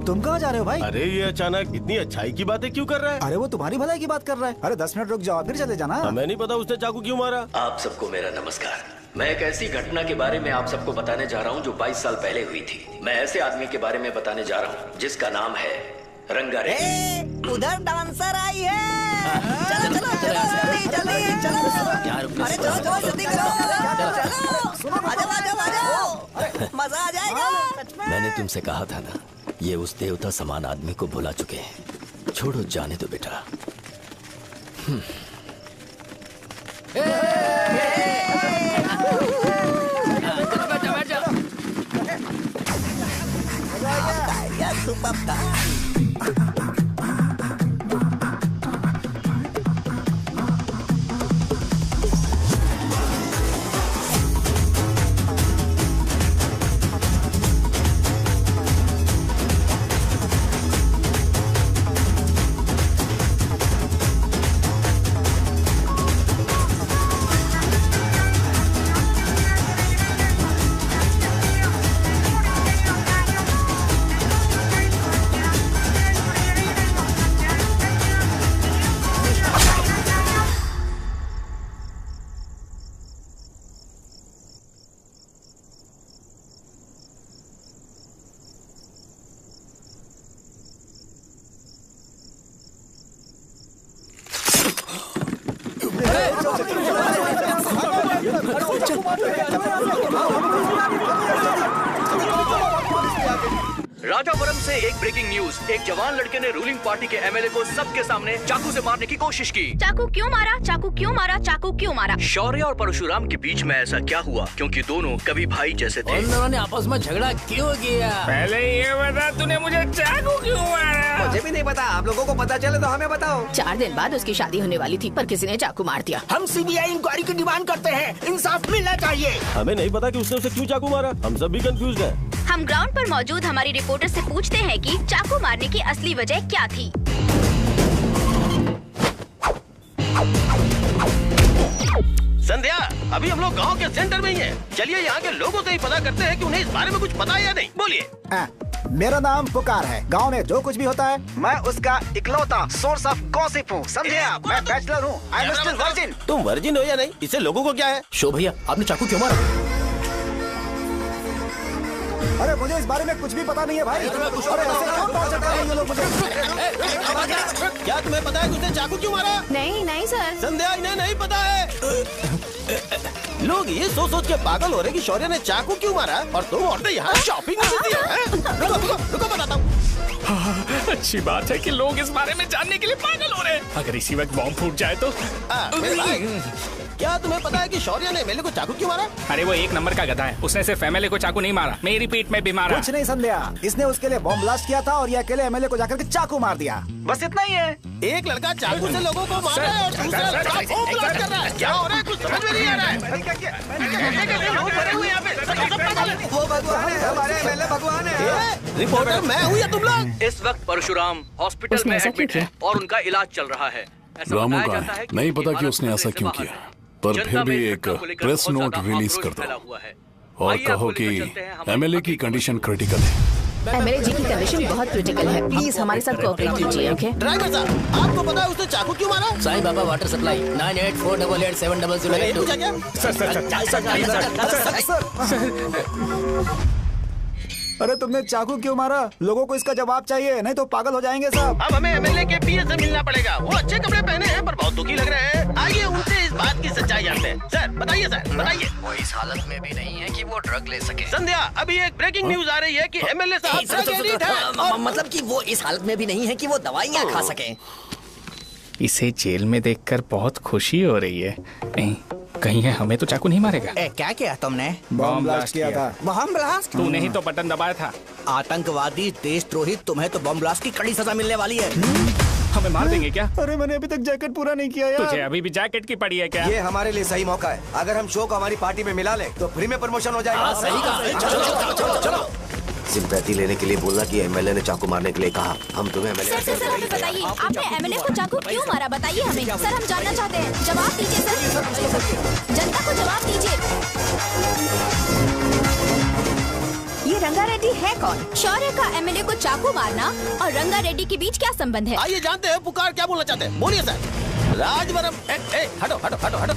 B: तुम कहाँ जा रहे हो भाई?
O: अरे ये अचानक इतनी अच्छाई की बातें क्यों कर रहा है?
B: अरे वो तुम्हारी भलाई की बात कर रहा है। अरे 10 मिनट रुक जाओ फिर चले जाना।
O: हमें नहीं पता उसने चाकू क्यों मारा।
A: आप सबको मेरा नमस्कार। मैं एक ऐसी घटना के बारे में आप सबको बताने जा रहा हूँ जो 22 साल पहले हुई थी। मैं ऐसे आदमी के बारे में बताने जा रहा हूँ जिसका नाम है रंगारेड्डी।
R: उधर डांसर आई है। चलो चलो जल्दी जल्दी चलो। अरे चलो चलो जल्दी करो। चलो आजाओ आजाओ आजाओ, मजा आ जाएगा।
A: तुमसे कहा था ना, ये उस देवता समान आदमी को भुला चुके हैं। छोड़ो, जाने दो बेटा।
M: राजापुरम से एक ब्रेकिंग न्यूज। एक जवान लड़के ने रूलिंग पार्टी के एमएलए को सबके सामने चाकू से मारने की कोशिश की।
L: चाकू क्यों मारा? चाकू क्यों मारा? चाकू क्यों मारा?
M: शौर्य और परशुराम के बीच में ऐसा क्या हुआ? क्योंकि दोनों कभी भाई जैसे थे।
I: उन दोनों ने आपस में झगड़ा क्यों किया?
H: पहले ये बता, तूने मुझे चाकू क्यों मारा?
Q: मुझे भी नहीं पता, आप लोगों को पता चले तो हमें बताओ।
G: 4 दिन बाद उसकी शादी होने वाली थी, पर किसी ने चाकू मार दिया।
I: हम सीबीआई इंक्वायरी की डिमांड करते हैं। इंसाफ मिलना चाहिए।
O: हमें नहीं पता कि उसने उसे क्यों चाकू मारा। हम सब भी कंफ्यूज हैं।
L: हम ग्राउंड पर मौजूद हमारी रिपोर्टर से पूछते हैं कि चाकू मारने की असली वजह क्या थी।
O: संध्या, अभी हम लोग गांव के सेंटर में ही हैं। चलिए यहाँ के लोगों से ही पता करते हैं कि उन्हें इस बारे में कुछ पता है या नहीं। बोलिए।
B: मेरा नाम पुकार है। गांव में जो कुछ भी होता है, मैं उसका इकलौता सोर्स ऑफ गॉसिप हूँ, समझे आप? मैं बैचलर हूँ। I am still virgin.
O: तुम वर्जिन हो या नहीं, इससे लोगों को क्या है?
M: शो भैया, आपने चाकू क्यों मारा?
B: अरे मुझे इस बारे में कुछ भी पता नहीं है भाई। अरे ऐसे क्यों टॉर्चर कर रहे हैं ये लोग मुझे?
O: क्या तुम्हें पता है कि उसने चाकू क्यों मारा?
G: नहीं नहीं सर।
O: संध्या, इन्हें नहीं पता है। लोग ये सोच सोच के पागल हो रहे कि शौर्य ने चाकू क्यों मारा और तुम औरतें यहाँ शॉपिंग में बिजी हो। रुको बताता हूँ।
H: अच्छी बात है कि लोग इस बारे में जानने के लिए पागल हो रहे हैं। अगर इसी वक्त बॉम्ब फूट जाए तो।
O: क्या तुम्हें पता है कि शौर्य ने एमएलए को चाकू क्यों मारा?
H: अरे वो 1 नंबर का गधा है। उसने सिर्फ एमएलए को चाकू नहीं मारा, मेरी पीठ में भी मारा।
B: कुछ नहीं संध्या, इसने उसके लिए बॉम्ब ब्लास्ट किया था और ये अकेले एमएलए को जाकर के चाकू मार दिया। बस इतना ही है।
O: एक लड़का चाकू से लोगों को मार रहा है और दूसरा लड़का बॉम्ब ब्लास्ट कर रहा है। क्या हो रहा है? कुछ समझ में नहीं आ रहा है। लोग भरे हुए यहाँ पे।
Q: वो भगवान है, हमारे एमएलए भगवान है।
O: रिपोर्टर मैं हूँ या तुम लोग?
M: इस वक्त परशुराम हॉस्पिटल में एडमिट है और उनका इलाज चल रहा है।
P: रामू का है, नहीं पता कि उसने ऐसा क्यों किया, पर फिर भी एक प्रेस नोट रिलीज कर दो और कहो कि एमएलए की कंडीशन क्रिटिकल है।
G: एमएलए जी की कंडीशन बहुत क्रिटिकल है, प्लीज हमारे साथ कोऑपरेट कीजिए। ओके
O: ड्राइवर साहब, आपको पता है उसने चाकू क्यों मारा?
I: Sai Baba water supply 9848870082।
O: पूछा क्या?
B: अरे तुमने चाकू क्यों मारा? लोगों को इसका जवाब चाहिए, नहीं तो पागल हो जाएंगे सब।
O: अब हमें एमएलए के पीए से मिलना पड़ेगा। वो अच्छे कपड़े पहने हैं पर बहुत दुखी लग रहे हैं। आइए उनसे इस बात की सच्चाई जानते हैं। सर बताइए, सर बताइए।
N: वो इस हालत में भी नहीं है कि वो ड्रग ले सके।
O: संध्या, अभी एक ब्रेकिंग न्यूज आ रही है कि एमएलए साहब ड्रग एडिक्ट है।
N: मतलब कि वो इस हालत में भी नहीं है कि वो दवाइयाँ खा सके।
H: इसे जेल में देखकर बहुत खुशी हो रही है। कहीं है हमें तो चाकू नहीं मारेगा।
N: क्या किया तुमने?
B: बॉम्ब ब्लास्ट किया था।
N: Bomb blast?
H: तूने ही तो बटन दबाया था।
N: आतंकवादी, देशद्रोही, तुम्हें तो बॉम्ब ब्लास्ट की कड़ी सजा मिलने वाली है।
H: हमें मार देंगे क्या?
B: अरे मैंने अभी तक जैकेट पूरा नहीं किया यार।
H: तुझे अभी भी जैकेट की पड़ी है क्या?
Q: ये हमारे लिए सही मौका है। अगर हम शो को हमारी पार्टी में मिला ले तो फ्री में प्रमोशन हो जाएगा।
I: सही कहा।
Q: चलो।
S: सिंपैथी लेने के लिए बोला कि एमएलए ने चाकू मारने के लिए कहा। हम तुम्हें एमएलए
L: सर हमें बताइए, आपने एमएलए को चाकू क्यों मारा? बताइए हमें। सर हम जानना चाहते हैं, जवाब दीजिए सर। जनता को जवाब दीजिए। ये रंगा रेड्डी है कौन? शौर्य का एमएलए को चाकू मारना और रंगा रेड्डी के बीच क्या संबंध है?
O: आइए जानते हैं पुकार क्या बोलना चाहते हैं। बोलिए सर। राजवरम हटो हटो हटो हटो।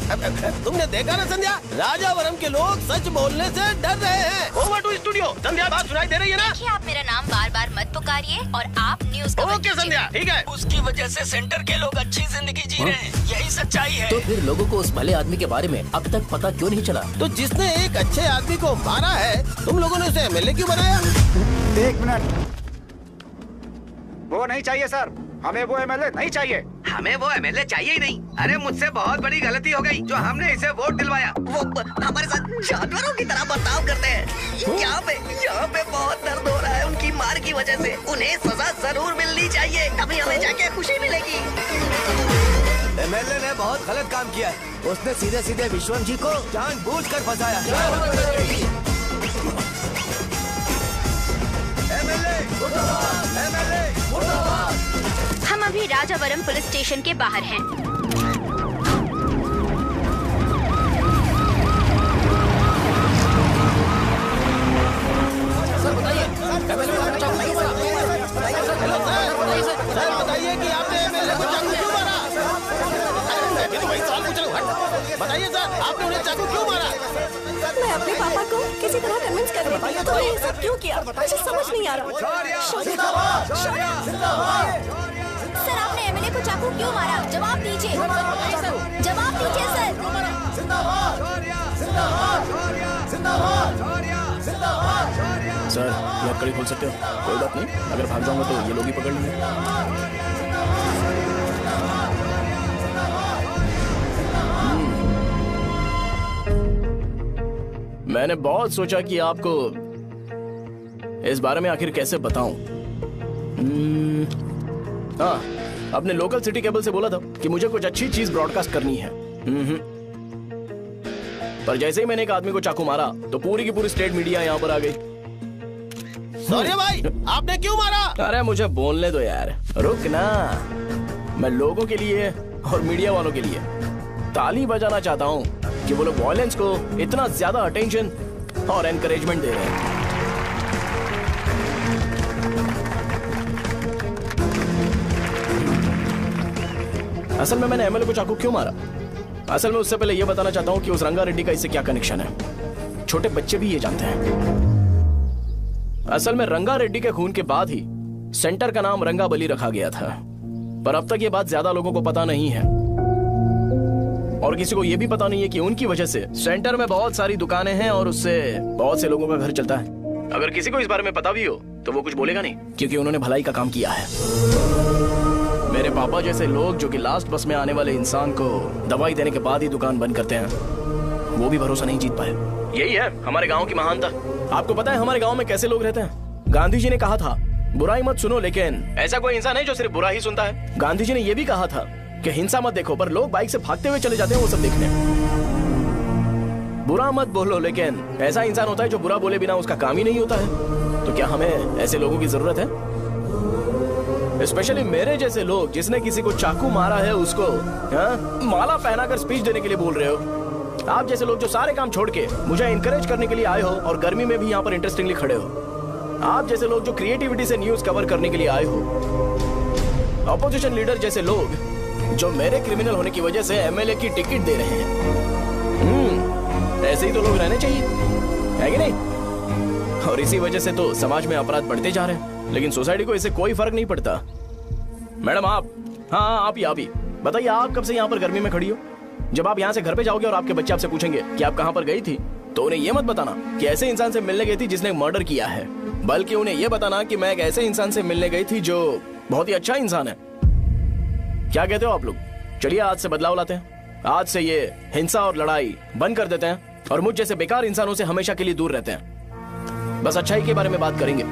O: तुमने देखा ना संध्या, राजावरम के लोग सच बोलने से डर रहे हैं। Over to studio. संध्या, बात सुनाई दे रही है ना?
L: देखिए, आप मेरा नाम बार बार मत पुकारिए और आप न्यूज
O: ओके संध्या, ठीक है।
I: उसकी वजह से सेंटर के लोग अच्छी जिंदगी जी रहे हैं, यही सच्चाई है। तो फिर लोगों को उस भले आदमी के बारे में अब तक पता क्यों नहीं चला?
O: तो जिसने एक अच्छे आदमी को मारा है, तुम लोगों ने उसे एमएलए क्यों बनाया?
B: एक मिनट, वो नहीं चाहिए सर, हमें वो एमएलए नहीं चाहिए।
Q: हमें वो एमएलए चाहिए ही नहीं। अरे मुझसे बहुत बड़ी गलती हो गई जो हमने इसे वोट दिलवाया।
R: वो हमारे साथ जानवरों की तरह बर्ताव करते हैं। यहाँ पे बहुत दर्द हो रहा है उनकी मार की वजह से। उन्हें सजा जरूर मिलनी चाहिए, तभी हमें जाके खुशी मिलेगी।
Q: एमएलए ने बहुत गलत काम किया है। उसने सीधे सीधे विश्वम जी को जानबूझकर फंसाया।
L: हम अभी राजावरम पुलिस स्टेशन के बाहर हैं।
O: बताइए कि आपने एमएलए को चाकू क्यों मारा? मैं तो वही सवाल पूछ रहा हूँ। बताइए सर, आपने उन्हें चाकू क्यों मारा?
K: मैं अपने पापा को किसी तरह कन्विंस कर रही थी। तो ये सब क्यों किया मुझे समझ नहीं आ रहा।
L: सर आपने एमएलए को चाकू क्यों मारा? जवाब दीजिए, जवाब दीजिए सर।
E: सर लकड़ी खोल सकते हो? कोई बात नहीं, अगर भाग जाऊंगा तो ये लोग ही पकड़ लेंगे। मैंने बहुत सोचा कि आपको इस बारे में आखिर कैसे बताऊं। हाँ, अपने लोकल सिटी केबल से बोला था कि मुझे कुछ अच्छी चीज ब्रॉडकास्ट करनी है। पर जैसे ही मैंने एक आदमी को चाकू मारा तो पूरी की पूरी स्टेट मीडिया यहाँ पर आ गई।
O: सॉरी भाई, आपने क्यों मारा?
E: अरे मुझे बोलने दो यार, रुक ना। मैं लोगों के लिए और मीडिया वालों के लिए ताली बजाना चाहता हूँ कि वो लोग वायलेंस को इतना ज्यादा अटेंशन और एनकरेजमेंट दे रहे हैं। असल में मैंने एमएलए को चाकू क्यों मारा? असल में उससे पहले यह बताना चाहता हूं कि उस रंगा रेड्डी का इससे क्या कनेक्शन है। छोटे बच्चे भी ये जानते हैं। असल में रंगा रेड्डी के खून के बाद ही सेंटर का नाम रंगाबली रखा गया था, पर अब तक ये बात ज्यादा लोगों को पता नहीं है और किसी को यह भी पता नहीं है कि उनकी वजह से सेंटर में बहुत सारी दुकानें हैं और उससे बहुत से लोगों का घर चलता है। अगर किसी को इस बारे में पता भी हो तो वो कुछ बोलेगा नहीं, क्योंकि उन्होंने भलाई का काम किया है। मेरे पापा जैसे लोग जो कि लास्ट बस में आने वाले इंसान को दवाई देने के बाद ही दुकान बंद करते हैं, वो भी भरोसा नहीं जीत पाए। यही है हमारे गांव की महानता। आपको पता है हमारे गांव में कैसे लोग रहते हैं? गांधी जी ने कहा था बुराई मत सुनो, लेकिन ऐसा कोई इंसान है जो सिर्फ बुरा ही सुनता है। गांधी जी ने यह भी कहा था कि हिंसा मत देखो, पर लोग बाइक से भागते हुए चले जाते हैं वो सब देखने। बुरा मत बोलो, लेकिन ऐसा इंसान होता है जो बुरा बोले बिना उसका काम ही नहीं होता है। तो क्या हमें ऐसे लोगों की जरूरत है? स्पेशली मेरे जैसे लोग जिसने किसी को चाकू मारा है उसको माला पहनाकर स्पीच देने के लिए बोल रहे हो। आप जैसे लोग जो सारे काम छोड़ के मुझे इंकरेज करने के लिए आए हो और गर्मी में भी यहाँ पर इंटरेस्टिंगली खड़े हो। आप जैसे लोग जो क्रिएटिविटी से न्यूज कवर करने के लिए आए हो। अपोजिशन लीडर जैसे लोग जो मेरे क्रिमिनल होने की वजह से एमएलए की टिकट दे रहे हैं। ऐसे ही तो लोग रहने चाहिए, है कि नहीं? और इसी वजह से तो समाज में अपराध बढ़ते जा रहे हैं, लेकिन सोसाइटी को इससे कोई फर्क नहीं पड़ता। मैडम आप, हाँ आप ही बताइए, आप कब से यहाँ पर गर्मी में खड़ी हो? जब आप यहाँ से घर पे जाओगे और आपके बच्चे आपसे पूछेंगे कि आप कहाँ पर गई थी, तो उन्हें यह मत बताना कि ऐसे इंसान से मिलने गई थी जिसने मर्डर किया है, बल्कि उन्हें यह बताना कि मैं एक ऐसे इंसान से मिलने गई थी जो बहुत ही अच्छा इंसान है। क्या कहते हो आप लोग? चलिए आज से बदलाव लाते हैं। आज से ये हिंसा और लड़ाई बंद कर देते हैं और मुझ जैसे बेकार इंसानों से हमेशा के लिए दूर रहते हैं। बस अच्छाई के बारे में बात करेंगे।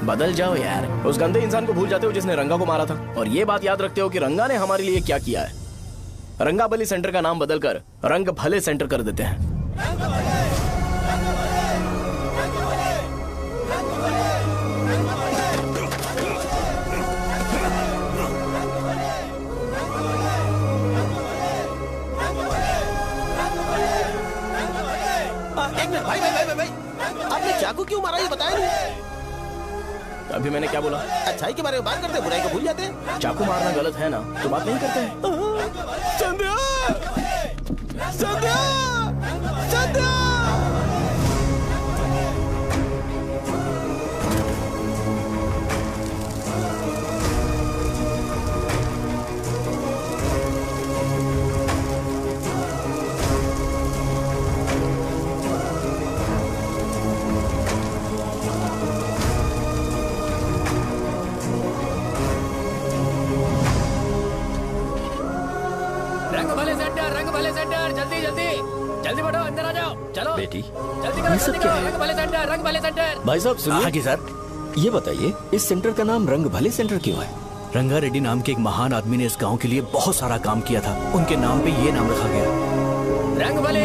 E: बदल जाओ यार, उस गंदे इंसान को भूल जाते हो जिसने रंगा को मारा था, और ये बात याद रखते हो कि रंगा ने हमारे लिए क्या किया है। रंगाबली सेंटर का नाम बदलकर रंग भले सेंटर कर देते हैं।
O: एक मिनट भाई, आपने चाकू क्यों मारा ये बताया नहीं?
E: अभी मैंने क्या बोला?
O: अच्छाई के बारे में बात करते हैं, बुराई को भूल जाते हैं।
E: चाकू मारना गलत है ना, तो बात नहीं करते हैं।
O: संध्या! संध्या! संध्या!
E: सेंटर, जल्दी जल्दी जल्दी बढ़ो, अंदर आ जाओ, चलो
A: बेटी
E: जल्दी करो, जल्दी करो, रंग भले सेंटर, रंग भले सेंटर।
A: भाई साहब सुनिए।
M: हाँ जी सर।
A: ये बताइए इस सेंटर का नाम रंग भले सेंटर क्यों है?
M: रंगा रेड्डी नाम के एक महान आदमी ने इस गांव के लिए बहुत सारा काम किया था, उनके नाम पे ये नाम रखा गया।
E: रंग भले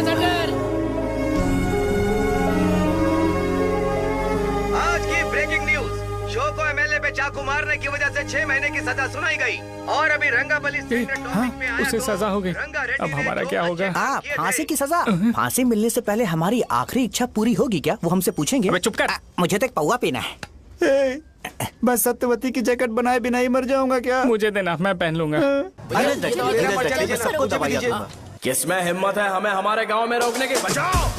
E: सेंटर।
Q: आज की ब्रेकिंग न्यूज, शो को एमएलए पे चाकू मारने की वजह से 6 महीने की सजा सुनाई गई और अभी रंगाबली सेंटर टॉपिक में आया
H: उसे सजा हो गई, अब हमारा क्या होगा?
R: फांसी की सजा? फांसी मिलने से पहले हमारी आखिरी इच्छा पूरी होगी क्या, वो हमसे पूछेंगे?
H: अबे चुप कर।
R: मुझे तो एक पौवा पीना है।
B: बस सत्यवती की जैकेट बनाए बिना ही मर जाऊंगा क्या?
H: मुझे देना, मैं पहन लूंगा।
E: किसमें हिम्मत है हमें हमारे गांव में रोकने की? बचाओ।